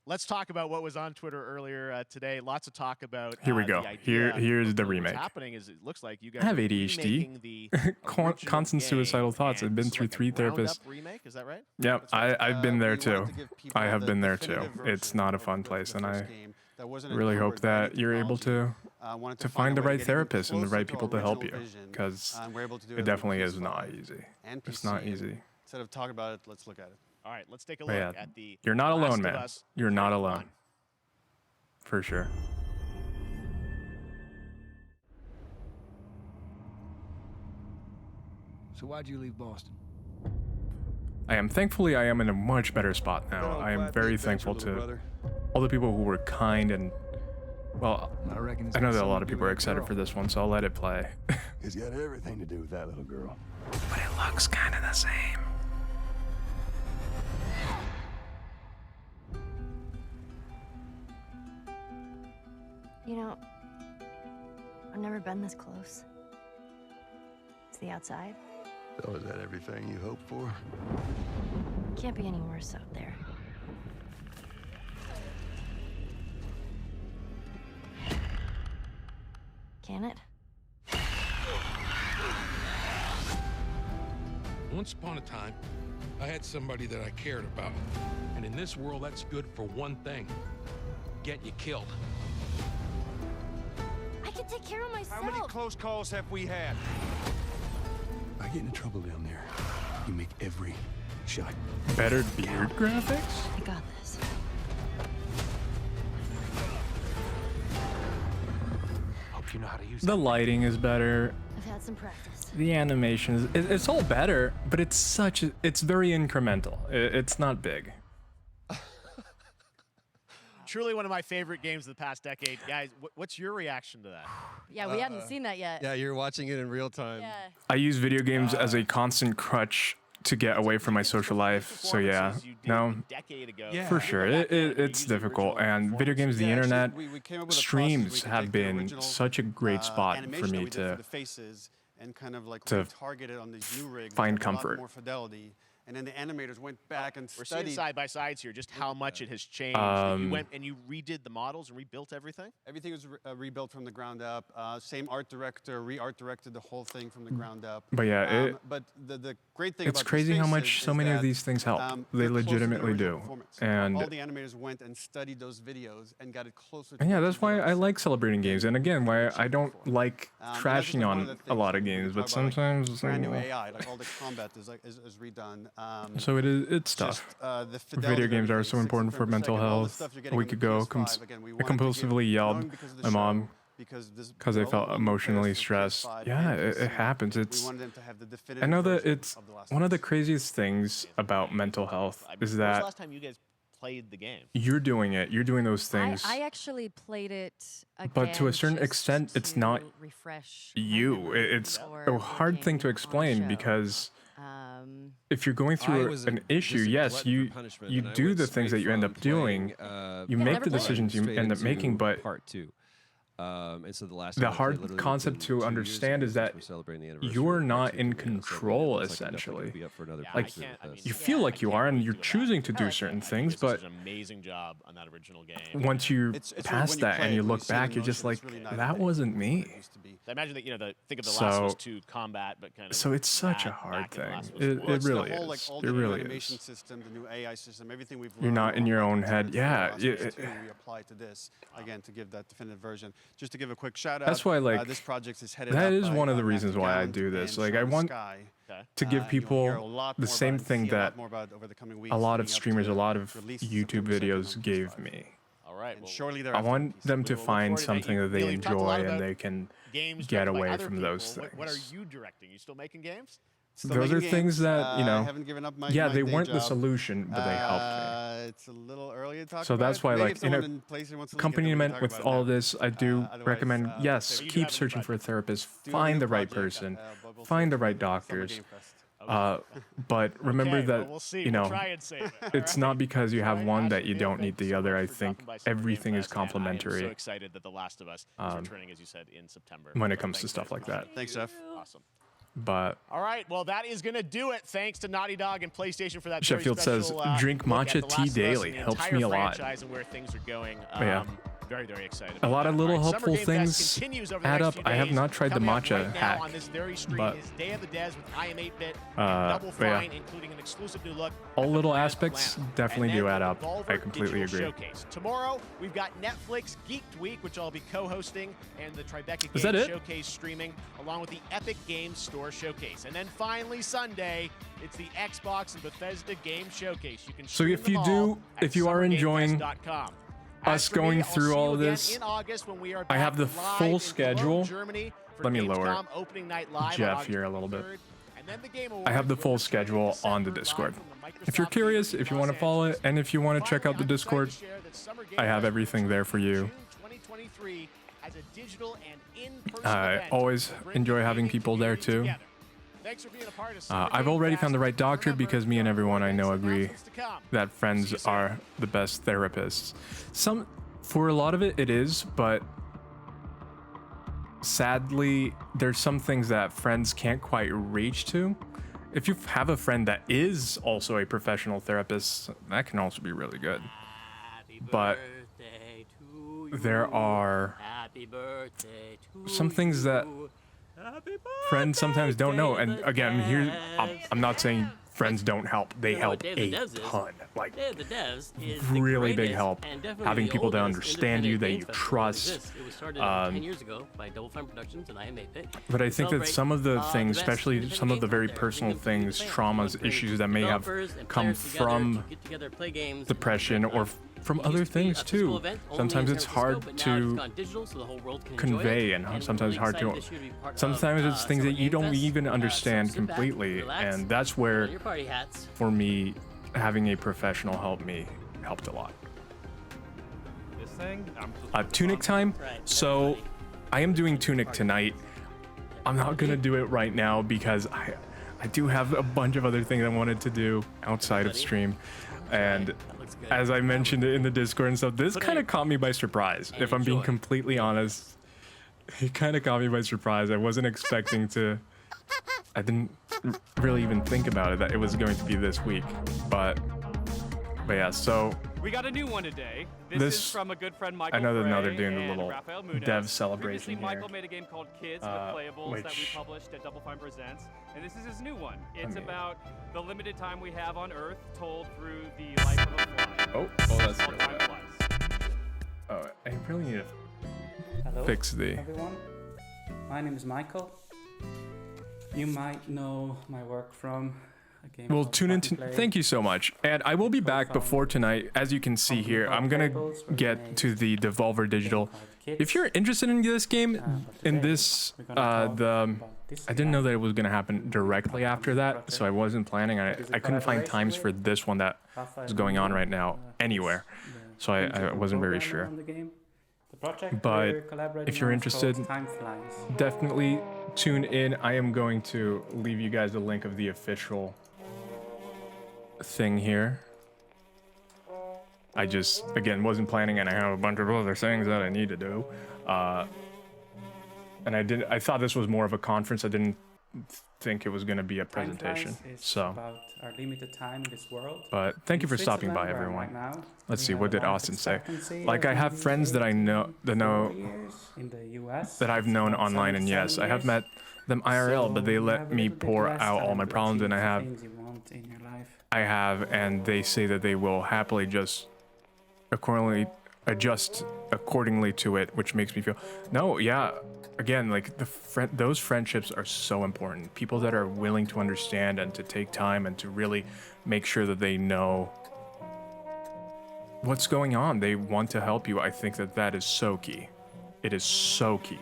let's talk about what was on Twitter earlier today. Lots of talk about. Here we the go. idea Here's the of remake. What's happening is it looks like you guys I have are ADHD. remaking the Constant original suicidal game, thoughts. I've and been this is through like a 3 ground-up therapists. remake. Is that right? Yep, I've been there too. I have been there too. definitive version It's not a of fun the place, and first I game that wasn't really hope encumbered by any that you're able to wanted to find find a the way right to get even therapist and the closer right to people our to help you, original vision, because and we're able to do it on definitely is PS5 not easy. and It's PC, not and easy. Instead of talking about it, let's look at it. All right. Let's take a But look yeah, at the. you're not Last alone, of man. Us You're not Part alone. 1. For sure. So why'd you leave Boston? I am in a much better spot now. I am very thankful to all the people who were kind and, well, I reckon I know that a lot of people are excited for this one, so I'll let it play. It's got everything to do with that little girl. But it looks kind of the same. You know, I've never been this close. It's the outside. So is that everything you hoped for? Can't be any worse out there. Can it? Once upon a time, I had somebody that I cared about. And in this world, that's good for one thing. Get you killed. I can take care of myself. How many close calls have we had? I get into trouble down there. You make every shot. Better beard graphics? I got this. Hope you know how to use The lighting is better. I've had some practice. The animation is it's all better, but it's very incremental. It's not big. Truly one of my favorite games of the past decade. Guys, what's your reaction to that? Yeah, we hadn't seen that yet. Yeah, you're watching it in real time. Yeah. I use video games as a constant crutch to get away from my social life. So yeah, no, for sure, it's difficult. And video games, the internet, streams have been such a great spot for me to and kind of like to target it on these new rigs find with a lot comfort. more fidelity. And then the animators went back and We're seeing studied. side by sides here, just how much it has changed. You went and you redid the models and rebuilt everything? Everything was rebuilt from the ground up. Same art director, re-art directed the whole thing from the ground up. But yeah, but the great thing it's about crazy these how spaces much so is many of that, these things help. They they're closer to the legitimately original do. performance. And all the animators went and studied those videos and got it closer to And yeah, what that's the why videos I like celebrating games. And again, why I don't like that's trashing just one on of the a things lot of we games, talk but about, like, sometimes brand new AI, like all the combat is redone. So it's tough. The fidelity Video of games are everything, so important 60 for frames per mental second, all the health. stuff you're A getting week on the ago, PS5, again, we I wanted to give- compulsively yelled knowing because of the my mom show, because I felt emotionally stressed. Yeah, it happens. It's. wanted them to have the I definitive know that version it's of The Last one of the craziest things about mental health is When was the that last time you guys played the game? you're doing it. You're doing those things. I actually played it again. But to a certain just extent, it's to not refresh you. It's for a hard thing to explain because if you're going I through was an issue, just a yes, glutton you for punishment, you and I do went the things that straight you end from up doing. playing, You make the decisions you straight end up into making, but part 2. And so the last the time I played hard literally concept within to 2 years understand ago is that since we're celebrating the anniversary you're of not part 2 in for me, so control, it's like I'm definitely essentially. gonna be up for another Like, playthrough with this. you feel like you are, and you're choosing to do certain things, but An amazing job on that original game. once you It's pass when you that play and it, you when look you see the back, you're just motion, like, it's really not that a wasn't me. I imagine that think of the Last of Us So- 2 combat, but kind of. So it's such a that hard back in thing. Last of Us It 1. it really the whole, like, is. all It the new really animation is. system, the new AI system, everything we've learned. You're not in your own head. Yeah. We apply to this again to give that definitive version. Just to give a quick shout out. That's why, like, this project is headed that up is by, one of the Matthew reasons why I Gallant do this. and Like, I Sean want Sky. to give You'll hear a people lot the more same about it, thing see a lot that more about it over the coming weeks a lot leading of up to streamers, a the lot of release of YouTube December 2nd videos on gave PS5. me. All right. And shortly I thereafter, want them to we'll look find forward to that. something that they Neil, you've talked a lot enjoy and about they can games get directed by away other from people. those things. What are you directing? You still making games? Still Those are making things games. that, you I know, haven't given up my yeah, my they day weren't the job. solution, but they helped me. It's a little early to talk So about that's it. why, Maybe like, if in someone a in place who wants to look at it, we can accompaniment talk with about it all now. of this, I do Otherwise, recommend, yes, so you do keep have a new searching for a project. therapist, Do a find new the right project, person, but we'll find say the right Summer doctors, Game Fest. But remember Okay, that, well, we'll see. you We'll know, try and save it. it's not because you have one that you don't need the other. I think By Summer Game everything is Fest, and I am complementary. so excited that The Last of Us is returning, as you said, in September. when it So comes to thanks, stuff guys. like that. Thanks, Jeff. Awesome. But All right, well, that is going to do it. Thanks to Naughty Dog and PlayStation for that Sheffield very says, special, "Drink look at matcha The Last tea of Us daily. and the Helps entire me a lot." franchise and where things are going. Yeah. Very, very excited. a lot of little All right, Summer helpful Game Fest things continues over the add next up. few I have days. not tried the Coming up matcha right now hack, on this very stream but is Day of the Devs with I Am 8-Bit, but Double yeah. Fine, including an exclusive new look. all little aspects definitely And do then add the up. Devolver I completely Digital agree. Showcase. Tomorrow, we've got Netflix Geeked Week, which I'll be co-hosting, and the Tribeca Is Games that it? Showcase streaming, along with the Epic Games Store Showcase. And then finally, Sunday, it's the Xbox and Bethesda Game Showcase. You can So stream if them you all do, at if you are enjoying summergamefest.com. us going through all of this, I have the full schedule. Let me lower Jeff here a little bit. I have the full schedule on the Discord. If you're curious, if you want to follow it, and if you want to check out the Discord, I have everything there for you. I always enjoy having people there too. I've already found the right doctor because me and everyone I know agree that friends are the best therapists. For a lot of it, it is, but sadly, there's some things that friends can't quite reach to. If you have a friend that is also a professional therapist, that can also be really good. But there are some things that friends sometimes don't know. And again, here I'm not saying friends don't help. They help a ton. Like really big help. Having people that understand you, that you trust. It was started 10 years ago by Double Fine Productions and I Am 8-Bit. But I think that some of the things, especially some of the very personal things, traumas, issues that may have come from depression or from other things too. Sometimes it's hard to convey, and sometimes hard to. Sometimes it's things that you don't even understand completely, and that's where, for me, having a professional helped a lot. Tunic time. So, I am doing Tunic tonight. I'm not gonna do it right now because I do have a bunch of other things I wanted to do outside of stream, and as I mentioned in the Discord and stuff, this kind of caught me by surprise. If I'm being completely honest, it kind of caught me by surprise. I wasn't expecting to. I didn't really even think about it that it was going to be this week, but yeah. So we got a new one today. This is from a good friend Michael. I know that now they're Frey doing the and little Raphael Munez. dev celebration Previously, here. Michael made a game called Kids, the Playables, that we published at Double Fine Presents, and this is his new one. It's about the limited time we have on Earth, told through the life of a fly. Oh, that's really bad. Oh, I really need to fix the. Everyone, my name is Michael. You might know my work from a game. Well, called tune in. Play. Thank you so much. And I will be back before tonight. As you can see here, I'm going to get to the Devolver Digital. If you're interested in this game, in this, I didn't know that it was going to happen directly after that, so I wasn't planning on it. I couldn't find times for this one that is going on right now anywhere, so I wasn't very sure. But if you're interested, definitely tune in. I am going to leave you guys a link of the official thing here. I just, again, wasn't planning, and I have a bunch of other things that I need to do. And I thought this was more of a conference. I didn't think it was going to be a presentation. So, about our limited time in this world. but thank you for stopping by, everyone. Let's see, what did Austin say? Like, I have friends that I know that I've known online, and yes, I have met them IRL, but they let me pour out all my problems, and I have, and they say that they will happily just adjust accordingly to it, which makes me feel, no, yeah, again, like those friendships are so important. People that are willing to understand and to take time and to really make sure that they know what's going on. They want to help you. I think that is so key. It is so key.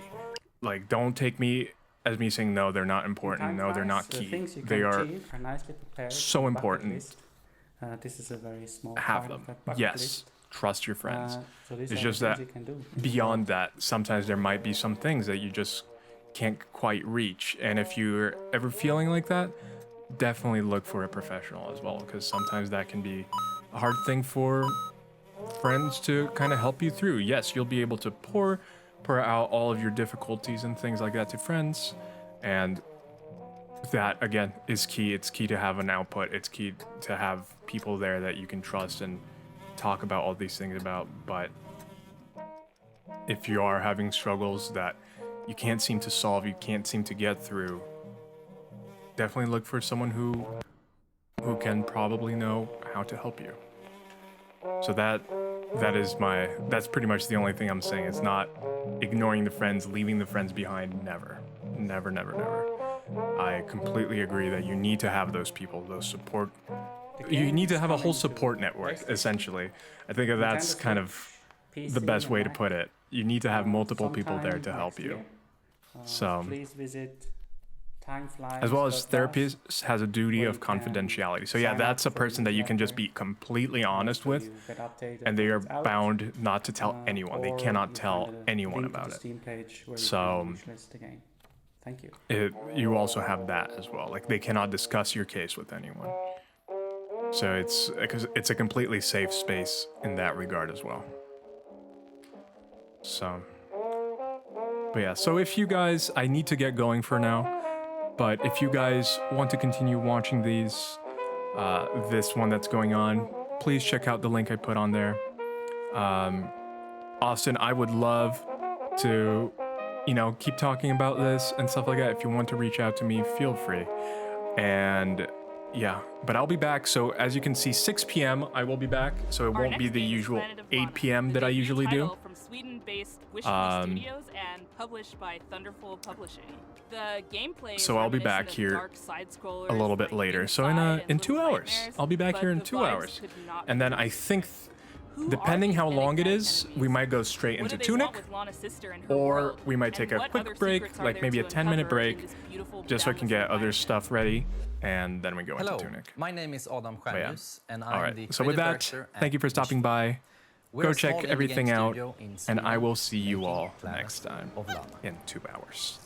Like, don't take me as me saying, no, they're not important. No, they're not key. They are so important. This is a very small Have part them. of that bucket Yes. list. Trust your friends. So these It's are just the that things you can do. beyond that, sometimes there might be some things that you just can't quite reach. And if you're ever feeling like that, definitely look for a professional as well, because sometimes that can be a hard thing for friends to kind of help you through. Yes, you'll be able to pour out all of your difficulties and things like that to friends, and that again is key. It's key to have an output. It's key to have people there that you can trust and talk about all these things about. But if you are having struggles that you can't seem to solve, you can't seem to get through, definitely look for someone who can probably know how to help you. So that's pretty much the only thing I'm saying. It's not ignoring the friends, leaving the friends behind. Never. Never, never, never. I completely agree that you need to have those people, those support. You need to have a whole support network, essentially. I think that's kind of the best way to put it. You need to have multiple people there to help you. So, please visit Timeflies, as well as therapist has a duty of confidentiality. So yeah, that's a person that you can just be completely honest with, and they are bound not to tell anyone. They cannot tell anyone about it. So thank you. You also have that as well. Like, they cannot discuss your case with anyone. So it's a completely safe space in that regard as well. So, but yeah, so if you guys, I need to get going for now, but if you guys want to continue watching these, this one that's going on, please check out the link I put on there. Austin, I would love to, keep talking about this and stuff like that. If you want to reach out to me, feel free. And yeah, but I'll be back. So as you can see, 6 p.m. I will be back. So it won't be the usual 8 p.m. that I usually do. From Sweden-based Wishful Studios and published by Thunderful Publishing. The gameplay so I'll be back here a little bit later. So in 2 hours, I'll be back here in 2 hours. And then I think, depending how long it is, we might go straight into Tunic, or we might take a quick break, like maybe a 10-minute break, just so I can get other stuff ready, and then we go into Tunic. My name is Adam Stjernhus, and I'm the so with that, thank you for stopping by. Go check everything out, and I will see you all next time in 2 hours.